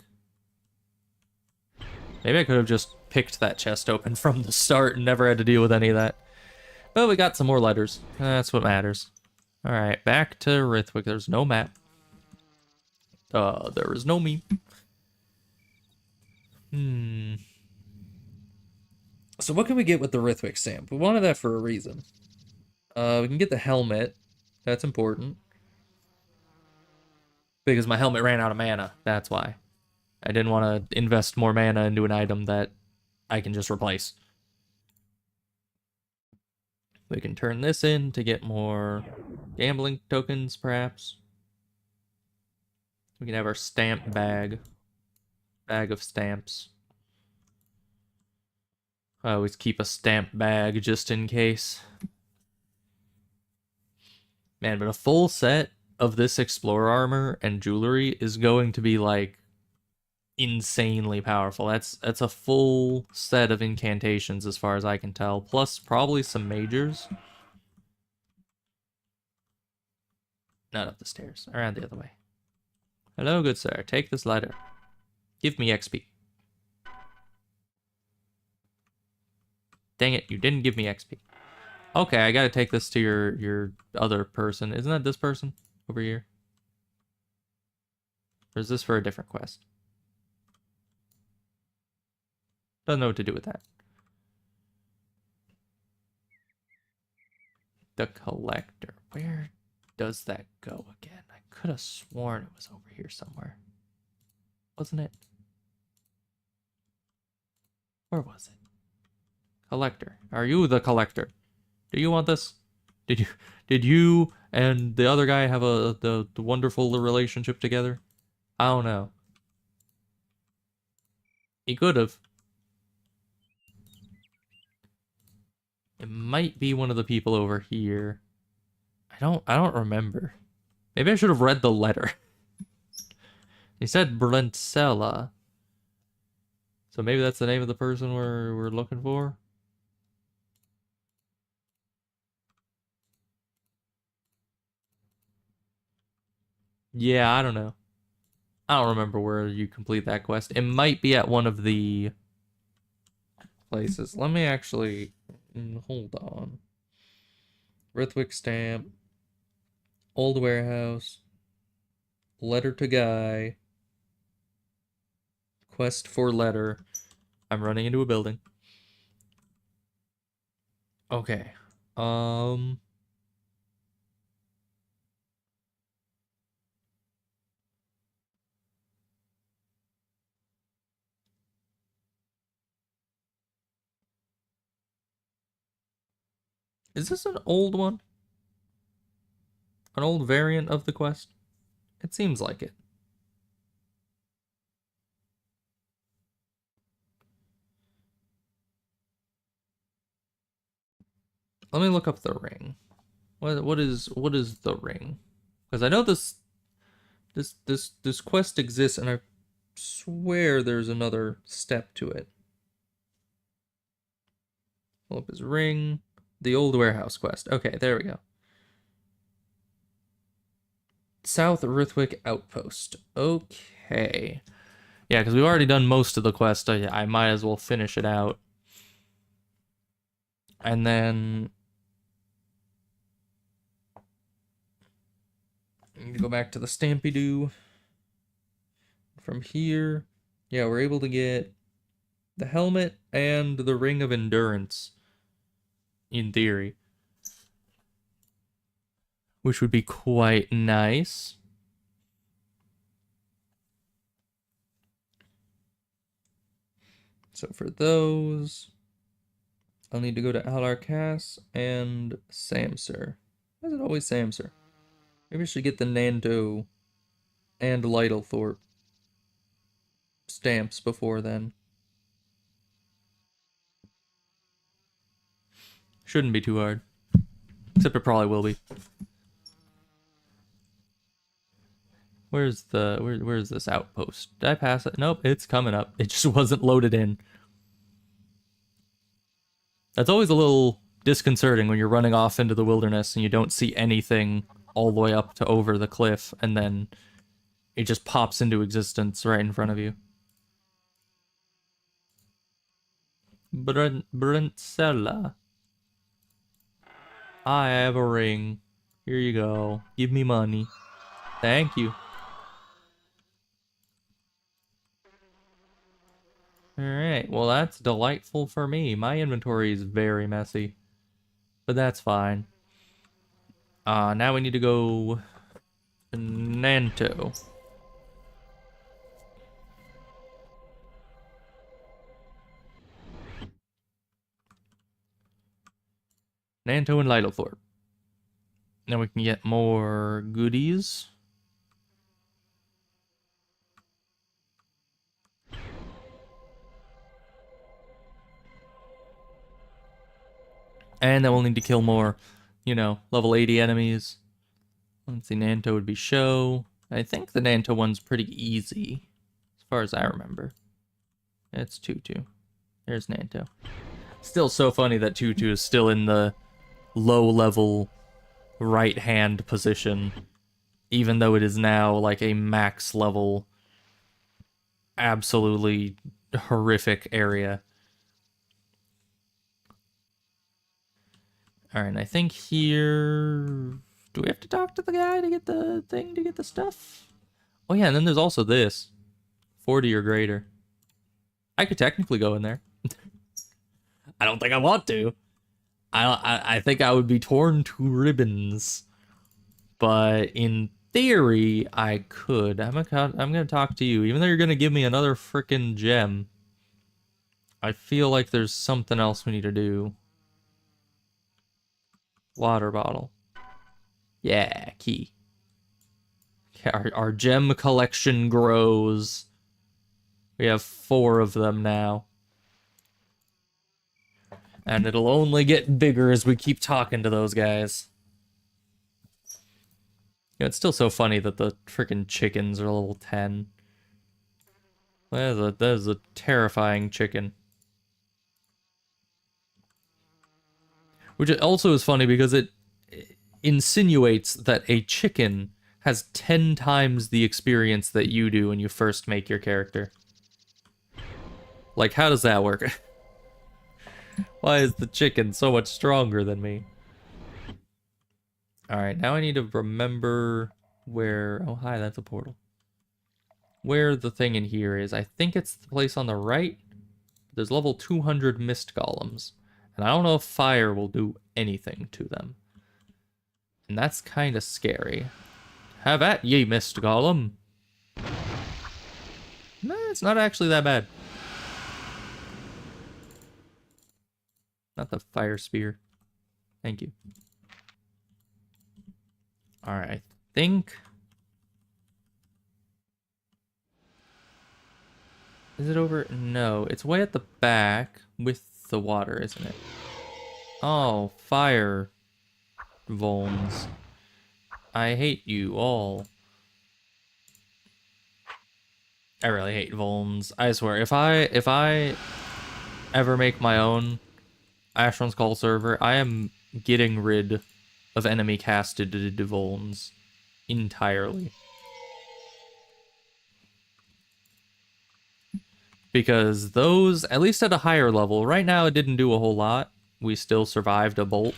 Maybe I could have just picked that chest open from the start and never had to deal with any of that. But we got some more letters. That's what matters. Alright, back to Rithwick. There's no map. There is no me. So what can we get with the Rithwick stamp? We wanted that for a reason. We can get the helmet. That's important. Because my helmet ran out of mana. That's why. I didn't want to invest more mana into an item that I can just replace. We can turn this in to get more gambling tokens, perhaps. We can have our stamp bag. Bag of stamps. I always keep a stamp bag just in case. Man, but a full set of this explorer armor and jewelry is going to be like insanely powerful. That's a full set of incantations as far as I can tell, plus probably some majors. Not up the stairs, around the other way. Hello, good sir. Take this letter. Give me XP. Dang it, you didn't give me XP. Okay, I gotta take this to your other person. Isn't that this person over here? Or is this for a different quest? Doesn't know what to do with that. The collector. Where does that go again? I could have sworn it was over here somewhere. Wasn't it? Where was it? Collector. Are you the collector? Do you want this? Did you and the other guy have the wonderful relationship together? I don't know. He could have. It might be one of the people over here. I don't remember. Maybe I should have read the letter. He said Brentsella. So maybe that's the name of the person we're looking for. Yeah, I don't know. I don't remember where you complete that quest. It might be at one of the places. Let me actually hold on. Rithwick stamp. Old warehouse. Letter to guy. Quest for letter. I'm running into a building. Okay. Is this an old one? An old variant of the quest? It seems like it. Let me look up the ring. What is the ring? Because I know this quest exists, and I swear there's another step to it. Pull up his ring. The old warehouse quest. Okay, there we go. South Rithwick Outpost. Okay. Yeah, because we've already done most of the quest. I might as well finish it out. And then I need to go back to the Stampy-Doo. From here, yeah, we're able to get the helmet and the Ring of Endurance, in theory. Which would be quite nice. So for those, I'll need to go to Alarcas and Samsur. Why is it always Samsur? Maybe I should get the Nando and Lytlethorpe. stamps before then. Shouldn't be too hard. Except it probably will be. Where's this outpost? Did I pass it? Nope, it's coming up. It just wasn't loaded in. That's always a little disconcerting when you're running off into the wilderness and you don't see anything all the way up to over the cliff, and then it just pops into existence right in front of you. Brentsella. I have a ring. Here you go. Give me money. Thank you. Alright, well that's delightful for me. My inventory is very messy. But that's fine. Now we need to go to Nanto. Nanto and Lytlethorpe. Now we can get more goodies. And then we'll need to kill more, you know, level 80 enemies. Let's see, Nanto would be show. I think the Nanto one's pretty easy, as far as I remember. It's Tutu. There's Nanto. Still so funny that Tutu is still in the low-level right-hand position, even though it is now like a max-level, absolutely horrific area. Alright, I think here... Do we have to talk to the guy to get the thing, to get the stuff? Oh yeah, and then there's also this. 40 or greater. I could technically go in there. I don't think I want to. I think I would be torn to ribbons. But in theory, I could. I'm gonna talk to you. Even though you're gonna give me another frickin' gem. I feel like there's something else we need to do. Water bottle. Yeah, key. Our gem collection grows. We have 4 of them now. And it'll only get bigger as we keep talking to those guys. You know, it's still so funny that the freaking chickens are level 10. That is a terrifying chicken. Which also is funny because it insinuates that a chicken has 10 times the experience that you do when you first make your character. Like, how does that work? Why is the chicken so much stronger than me? Alright, now I need to remember where... Oh, hi, that's a portal. Where the thing in here is. I think it's the place on the right. There's level 200 mist golems. And I don't know if fire will do anything to them. And that's kind of scary. Have at ye, mist golem. Nah, it's not actually that bad. Not the fire spear. Thank you. Alright, I think... Is it over? No, it's way at the back with the water, isn't it? Oh, fire Volns. I hate you all. I really hate Volns. I swear, if I ever make my own Asheron's Call server, I am getting rid of enemy casted Volns entirely. Because those, at least at a higher level, right now it didn't do a whole lot. We still survived a bolt.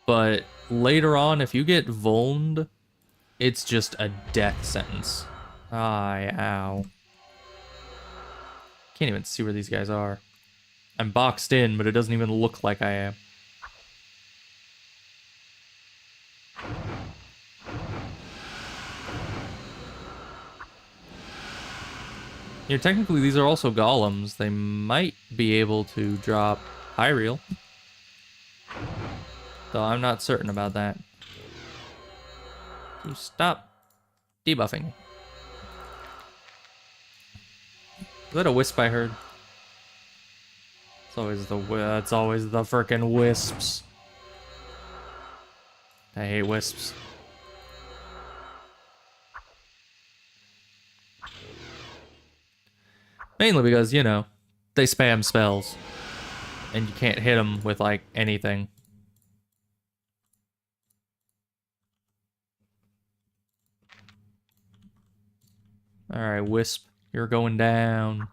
But later on, if you get Volned, it's just a death sentence. Ow. Can't even see where these guys are. I'm boxed in, but it doesn't even look like I am. You know, technically these are also golems. They might be able to drop Hyreal. Though I'm not certain about that. You stop debuffing. Is that a wisp I heard? It's always the frickin' wisps. I hate wisps. Mainly because, you know, they spam spells. And you can't hit them with, like, anything. Alright, wisp. You're going down.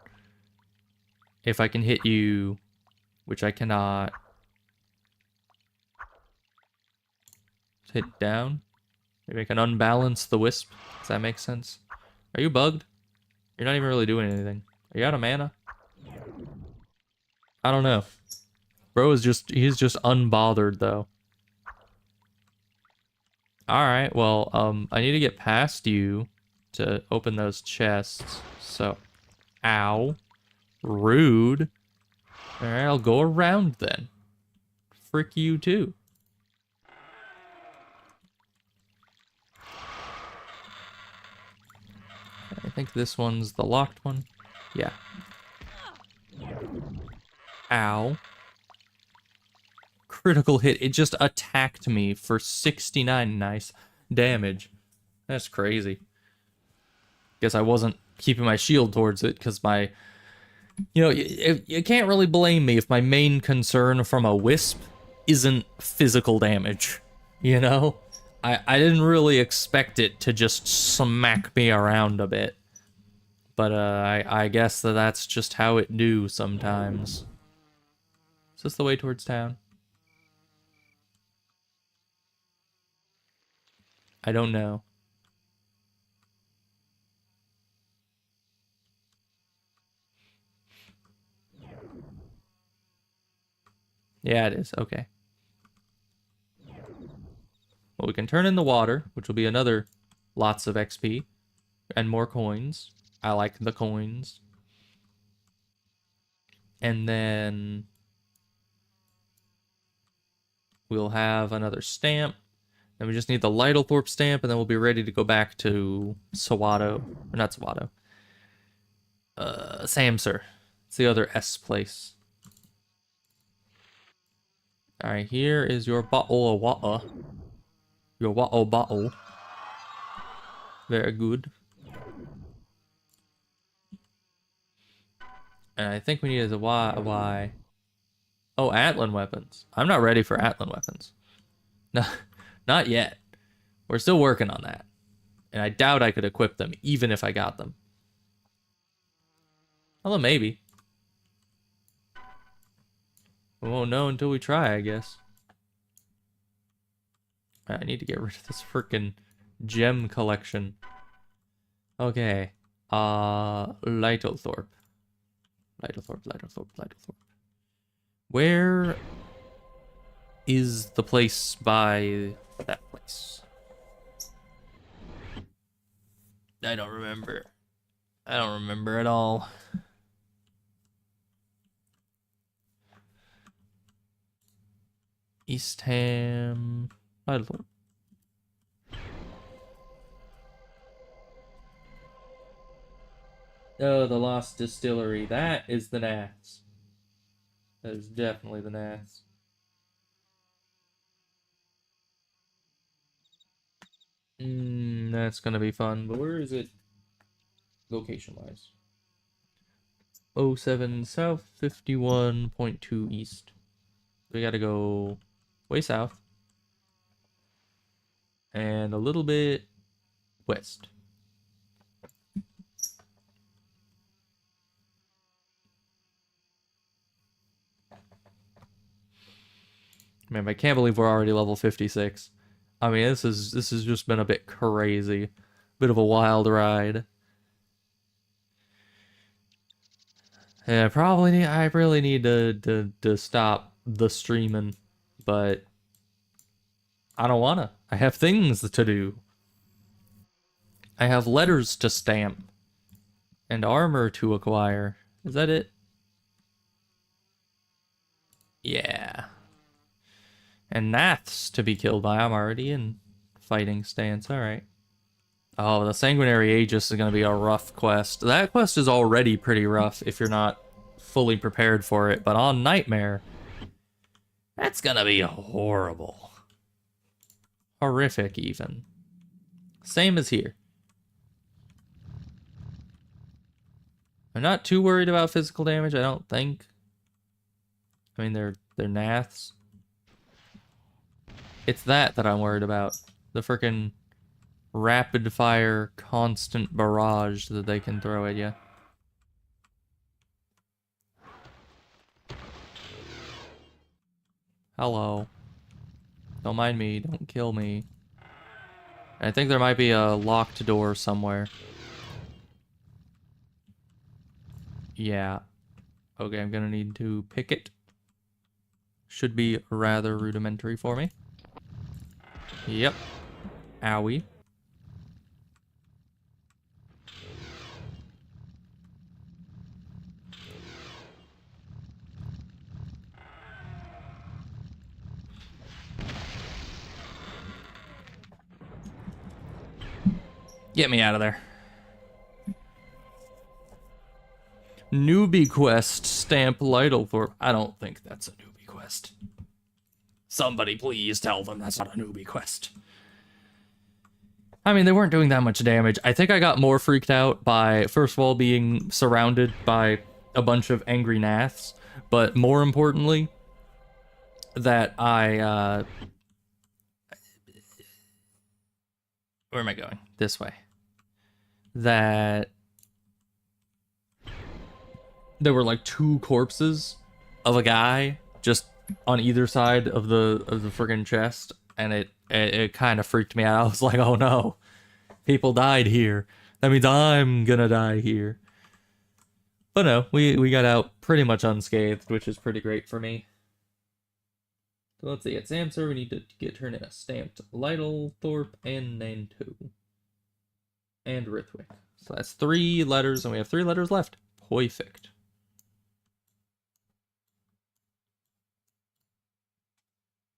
If I can hit you, which I cannot. Hit down. Maybe I can unbalance the wisp. Does that make sense? Are you bugged? You're not even really doing anything. Are you out of mana? I don't know. Bro is he's just unbothered though. Alright, well, I need to get past you to open those chests. So, ow. Rude. Alright, I'll go around then. Frick you too. I think this one's the locked one. Yeah. Ow. Critical hit. It just attacked me for 69 nice damage. That's crazy. Guess I wasn't keeping my shield towards it because my... You know, you can't really blame me if my main concern from a wisp isn't physical damage. You know? I didn't really expect it to just smack me around a bit. But I guess that's just how it do sometimes. Is this the way towards town? I don't know. Yeah, it is. Okay. Well, we can turn in the water, which will be another lots of XP and more coins. I like the coins. And then we'll have another stamp. Then we just need the Lytlethorpe stamp, and then we'll be ready to go back to Sawato. Or not Sawato. Samsur. It's the other S place. Alright, here is your bottle of water. Your water bottle. Very good. And I think we need a Y. Oh, Atlan weapons. I'm not ready for Atlan weapons. No, not yet. We're still working on that. And I doubt I could equip them, even if I got them. Although maybe. We won't know until we try, I guess. I need to get rid of this freaking gem collection. Okay. Lytlethorpe. Lytlethorpe. Where is the place by that place? I don't remember. I don't remember at all. Eastham. Lytlethorpe. Oh, the Lost Distillery. That is the Nats. That is definitely the Nats. That's gonna be fun, but where is it location-wise? 07 south, 51.2 east. We gotta go way south. And a little bit west. Man, I can't believe we're already level 56. I mean, this has just been a bit crazy. Bit of a wild ride. Yeah, I really need to stop the streaming, but I don't wanna. I have things to do. I have letters to stamp and armor to acquire. Is that it? Yeah. And Naths to be killed by. I'm already in fighting stance. All right. Oh, the Sanguinary Aegis is going to be a rough quest. That quest is already pretty rough if you're not fully prepared for it, but on Nightmare, that's going to be horrible. Horrific, even. Same as here. I'm not too worried about physical damage, I don't think. I mean, they're naths. It's that I'm worried about. The frickin' rapid fire, constant barrage that they can throw at you. Hello. Don't mind me, don't kill me. I think there might be a locked door somewhere. Yeah. Okay, I'm gonna need to pick it. Should be rather rudimentary for me. Yep. Owie. Get me out of there. Newbie quest, stamp Lytlethorpe. I don't think that's a newbie quest. Somebody please tell them that's not a newbie quest. I mean, they weren't doing that much damage. I think I got more freaked out by, first of all, being surrounded by a bunch of angry naths, but more importantly, that I, where am I going? This way. That there were like 2 corpses of a guy just on either side of the friggin' chest, and it kind of freaked me out. I was like, oh no, people died here. That means I'm gonna die here. But no, we got out pretty much unscathed, which is pretty great for me. So let's see, at Samsur, we need to get her in a stamped Lytlethorpe and Nantu. And Rithwick. So that's 3 letters, and we have 3 letters left. Perfect.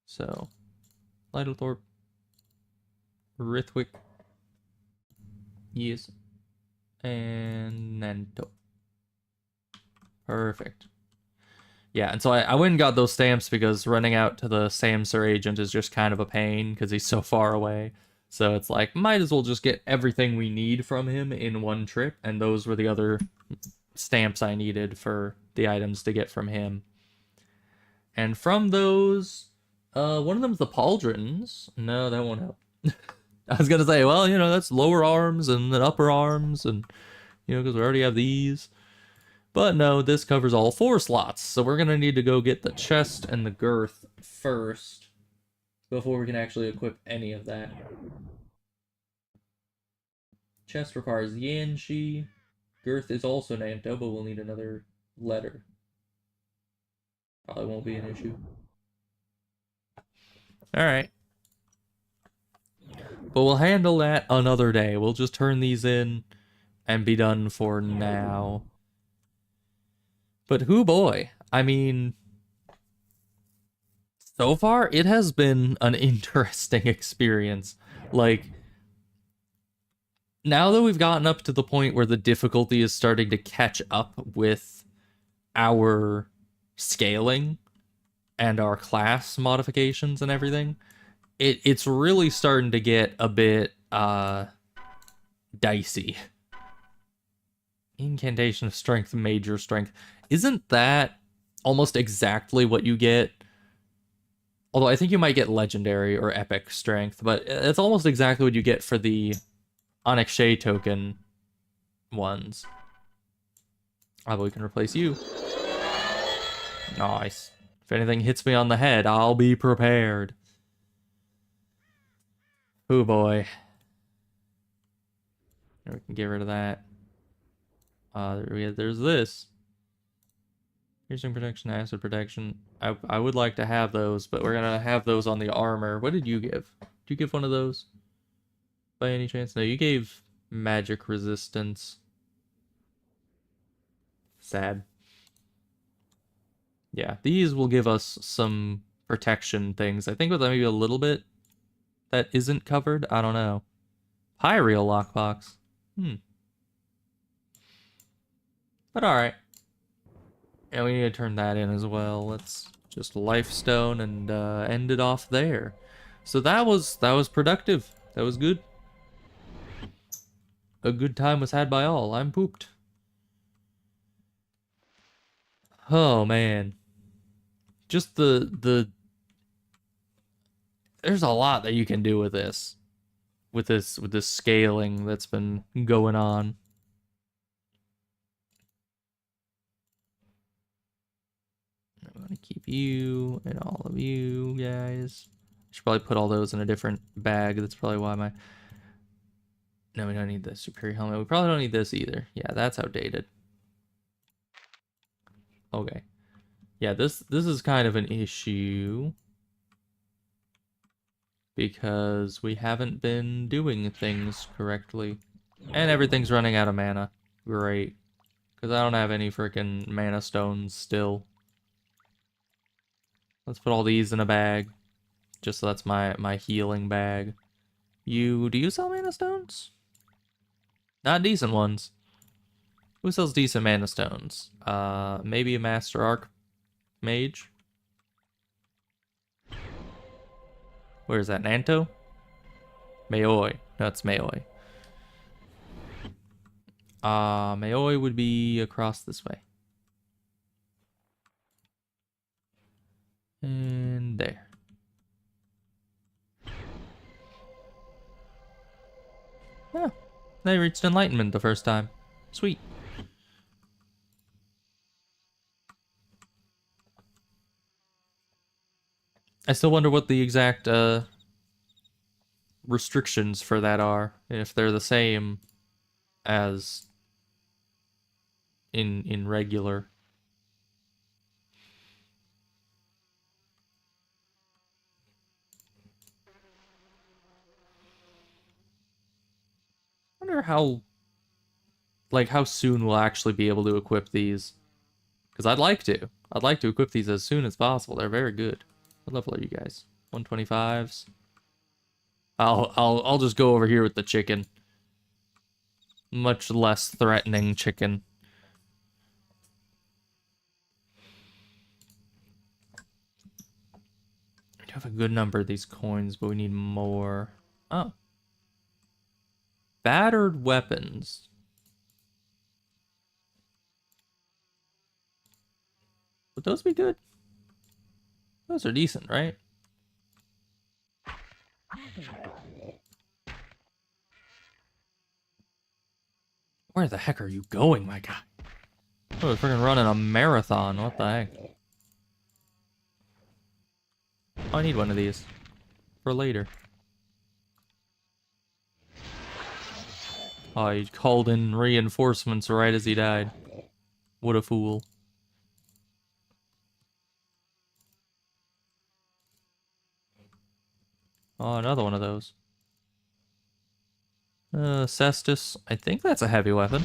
So, Lytlethorpe, Rithwick, yes, and Nanto. Perfect. Yeah, and so I went and got those stamps because running out to the Samsur agent is just kind of a pain because he's so far away. So it's like, might as well just get everything we need from him in one trip, and those were the other stamps I needed for the items to get from him. And from those, one of them's the pauldrons. No, that won't help. I was gonna say, well, you know, that's lower arms and then upper arms, and, you know, because we already have these. But no, this covers all 4 slots, so we're gonna need to go get the chest and the girth first before we can actually equip any of that. Chest requires Yanshi. Girth is also Nanto, but we'll need another letter. Probably won't be an issue. Alright. But we'll handle that another day. We'll just turn these in and be done for now. But hoo boy, I mean, so far it has been an interesting experience. Like, now that we've gotten up to the point where the difficulty is starting to catch up with our scaling and our class modifications and everything, it's really starting to get a bit dicey. Incantation of Strength, Major Strength. Isn't that almost exactly what you get? Although I think you might get Legendary or Epic Strength, but it's almost exactly what you get for the Onyx Shade token ones. Oh, but we can replace you. Nice. If anything hits me on the head, I'll be prepared. Oh boy. We can get rid of that. There's this. Piercing protection, acid protection. I would like to have those, but we're gonna have those on the armor. What did you give? Did you give one of those? By any chance? No, you gave magic resistance. Sad. Yeah, these will give us some protection things. I think with maybe a little bit that isn't covered. I don't know. Pyreal lockbox. But alright. And we need to turn that in as well. Let's just lifestone and end it off there. So that was productive. That was good. A good time was had by all. I'm pooped. Oh man. Just the there's a lot that you can do with this. With this scaling that's been going on. I'm gonna keep you and all of you guys. I should probably put all those in a different bag. That's probably why my... No, we don't need the superior helmet. We probably don't need this either. Yeah, that's outdated. Okay. Yeah, this is kind of an issue. Because we haven't been doing things correctly. And everything's running out of mana. Great. Because I don't have any freaking mana stones still. Let's put all these in a bag. Just so that's my healing bag. Do you sell mana stones? Not decent ones. Who sells decent mana stones? Maybe a Master Arc Mage? Where is that? Nanto? Maoi. No, it's Maoi. Maoi would be across this way. And there. Yeah, they reached enlightenment the first time. Sweet. I still wonder what the exact restrictions for that are. If they're the same as in regular. I wonder how soon we'll actually be able to equip these. Because I'd like to. I'd like to equip these as soon as possible. They're very good. What level are you guys? 125s. I'll just go over here with the chicken. Much less threatening chicken. We do have a good number of these coins, but we need more. Oh. Battered weapons. Would those be good? Those are decent, right? Where the heck are you going, my guy? Oh, we're freaking running a marathon. What the heck? Oh, I need one of these. For later. Oh, he called in reinforcements right as he died. What a fool. Oh, another one of those. Cestus. I think that's a heavy weapon.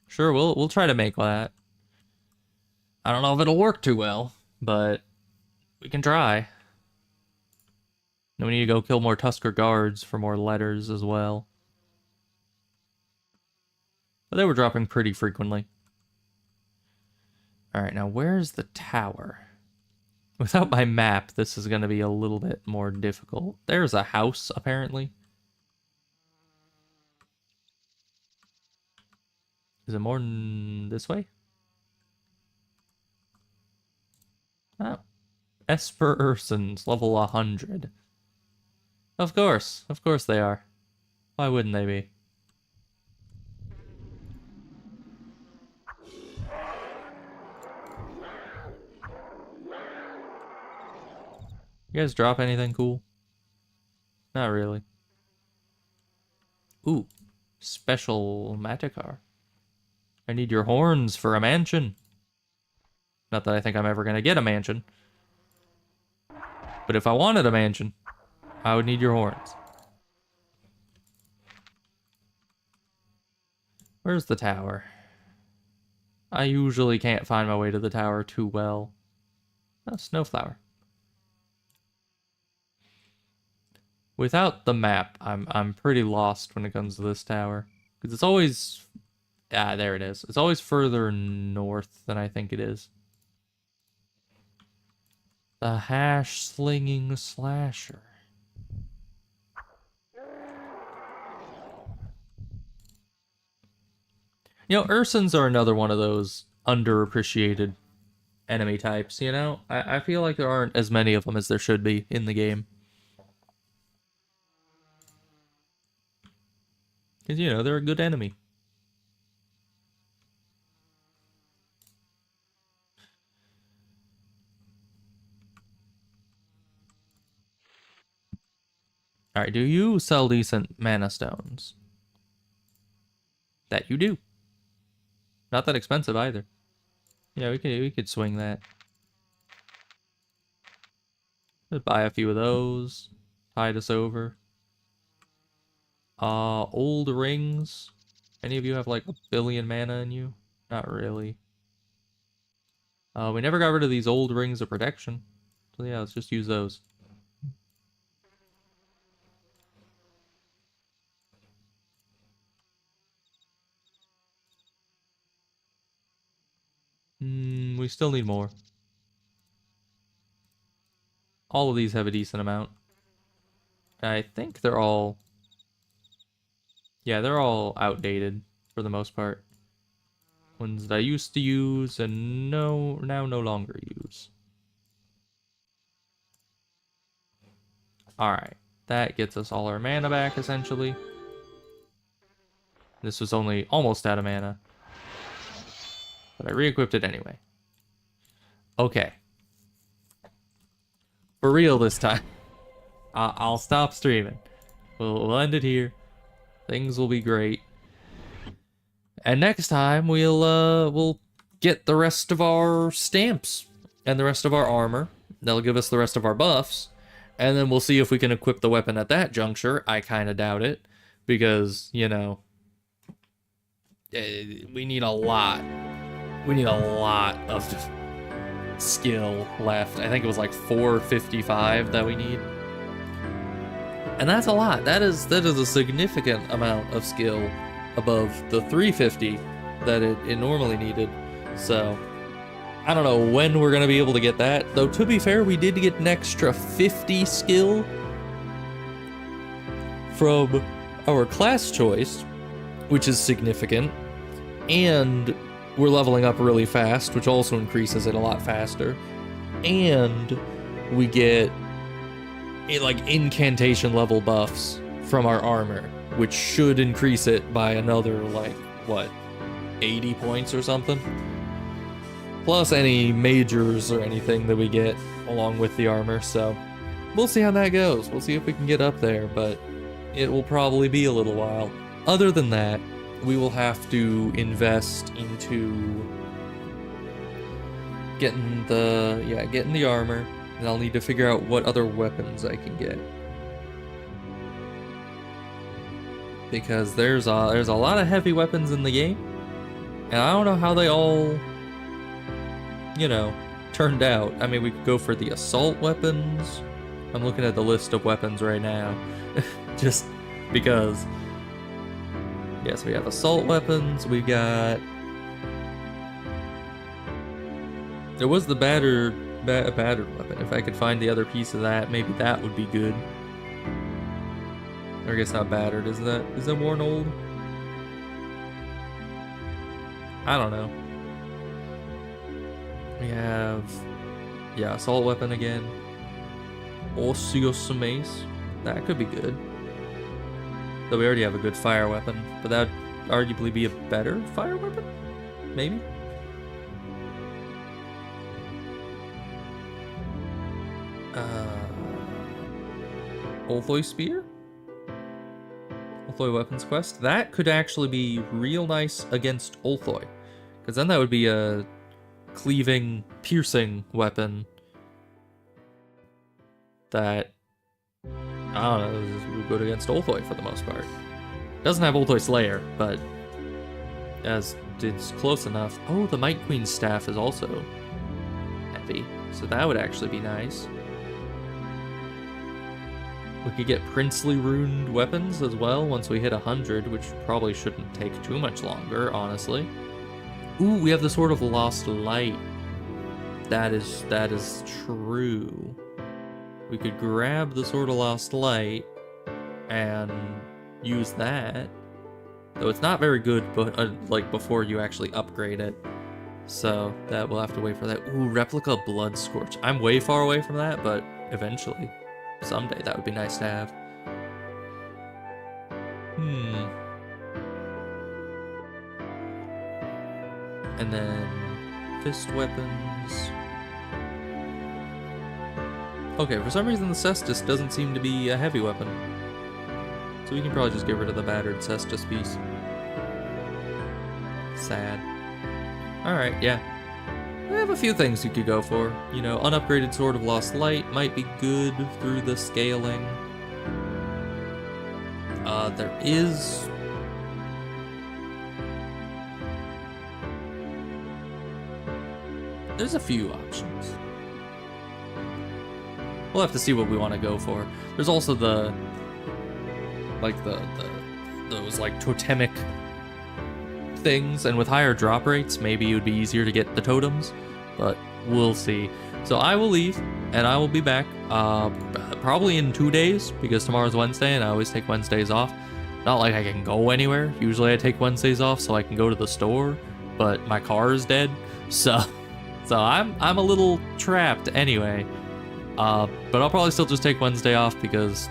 Sure, we'll try to make that. I don't know if it'll work too well, but we can try. Then we need to go kill more Tusker guards for more letters as well. But they were dropping pretty frequently. Alright, now where's the tower? Without my map, this is going to be a little bit more difficult. There's a house, apparently. Is it more this way? Oh. Espersons, level 100. Of course they are. Why wouldn't they be? You guys drop anything cool? Not really. Ooh, special Matacar. I need your horns for a mansion. Not that I think I'm ever gonna get a mansion. But if I wanted a mansion, I would need your horns. Where's the tower? I usually can't find my way to the tower too well. Oh, Snowflower. Without the map, I'm pretty lost when it comes to this tower. Because it's always... Ah, there it is. It's always further north than I think it is. The hash-slinging slasher. You know, Ursins are another one of those underappreciated enemy types, you know? I feel like there aren't as many of them as there should be in the game. Because, you know, they're a good enemy. Alright, do you sell decent mana stones? That you do. Not that expensive either. Yeah, we could swing that. Just buy a few of those. Tide us over. Old rings. Any of you have like 1,000,000,000 mana in you? Not really. We never got rid of these old rings of protection. So yeah, let's just use those. We still need more. All of these have a decent amount. I think they're all... Yeah, they're all outdated for the most part. Ones that I used to use and now no longer use. Alright, that gets us all our mana back, essentially. This was only almost out of mana. But I re-equipped it anyway. Okay. For real this time. I'll stop streaming. We'll end it here. Things will be great. And next time we'll get the rest of our stamps and the rest of our armor. They'll give us the rest of our buffs. And then we'll see if we can equip the weapon at that juncture. I kind of doubt it. Because, you know, we need a lot. We need a lot of skill left. I think it was like 455 that we need. And that's a lot. That is a significant amount of skill above the 350 that it normally needed. So I don't know when we're gonna be able to get that. Though to be fair, we did get an extra 50 skill from our class choice, which is significant. And we're leveling up really fast, which also increases it a lot faster. And we get like incantation level buffs from our armor, which should increase it by another like what, 80 points or something, plus any majors or anything that we get along with the armor. So we'll see how that goes. We'll see if we can get up there, but it will probably be a little while. Other than that, we will have to invest into getting the armor. And I'll need to figure out what other weapons I can get. Because there's a lot of heavy weapons in the game. And I don't know how they all, you know, turned out. I mean, we could go for the assault weapons. I'm looking at the list of weapons right now. Just because. Yes, we have assault weapons. We got... There was the battered weapon. If I could find the other piece of that, maybe that would be good. Or I guess not battered. Is that worn old? I don't know. We have, yeah, assault weapon again. Osios mace. That could be good. Though we already have a good fire weapon, but that would arguably be a better fire weapon? Maybe? Ulthoi Spear? Ulthoi Weapons Quest? That could actually be real nice against Ulthoi. Because then that would be a cleaving, piercing weapon that, I don't know, would go against Ulthoi for the most part. Doesn't have Ulthoi Slayer, but as it's close enough. Oh, the Might Queen's Staff is also heavy, so that would actually be nice. We could get princely runed weapons as well once we hit 100, which probably shouldn't take too much longer, honestly. Ooh, we have the Sword of Lost Light. That is true. We could grab the Sword of Lost Light and use that. Though it's not very good, but like before you actually upgrade it. So that we'll have to wait for that. Ooh, replica Blood Scorch. I'm way far away from that, but eventually, someday, that would be nice to have. And then fist weapons. Okay, for some reason the Cestus doesn't seem to be a heavy weapon. So we can probably just get rid of the battered Cestus piece. Sad. Alright, yeah. We have a few things you could go for. You know, unupgraded Sword of Lost Light might be good through the scaling. There's a few options. We'll have to see what we want to go for. There's also those like totemic things, and with higher drop rates, maybe it would be easier to get the totems, but we'll see. So I will leave, and I will be back probably in 2 days, because tomorrow's Wednesday, and I always take Wednesdays off. Not like I can go anywhere. Usually I take Wednesdays off so I can go to the store, but my car is dead, so I'm a little trapped anyway. But I'll probably still just take Wednesday off because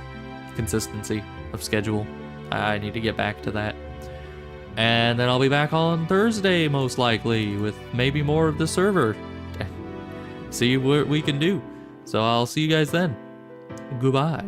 consistency of schedule. I need to get back to that. And then I'll be back on Thursday, most likely, with maybe more of the server. See what we can do. So I'll see you guys then. Goodbye.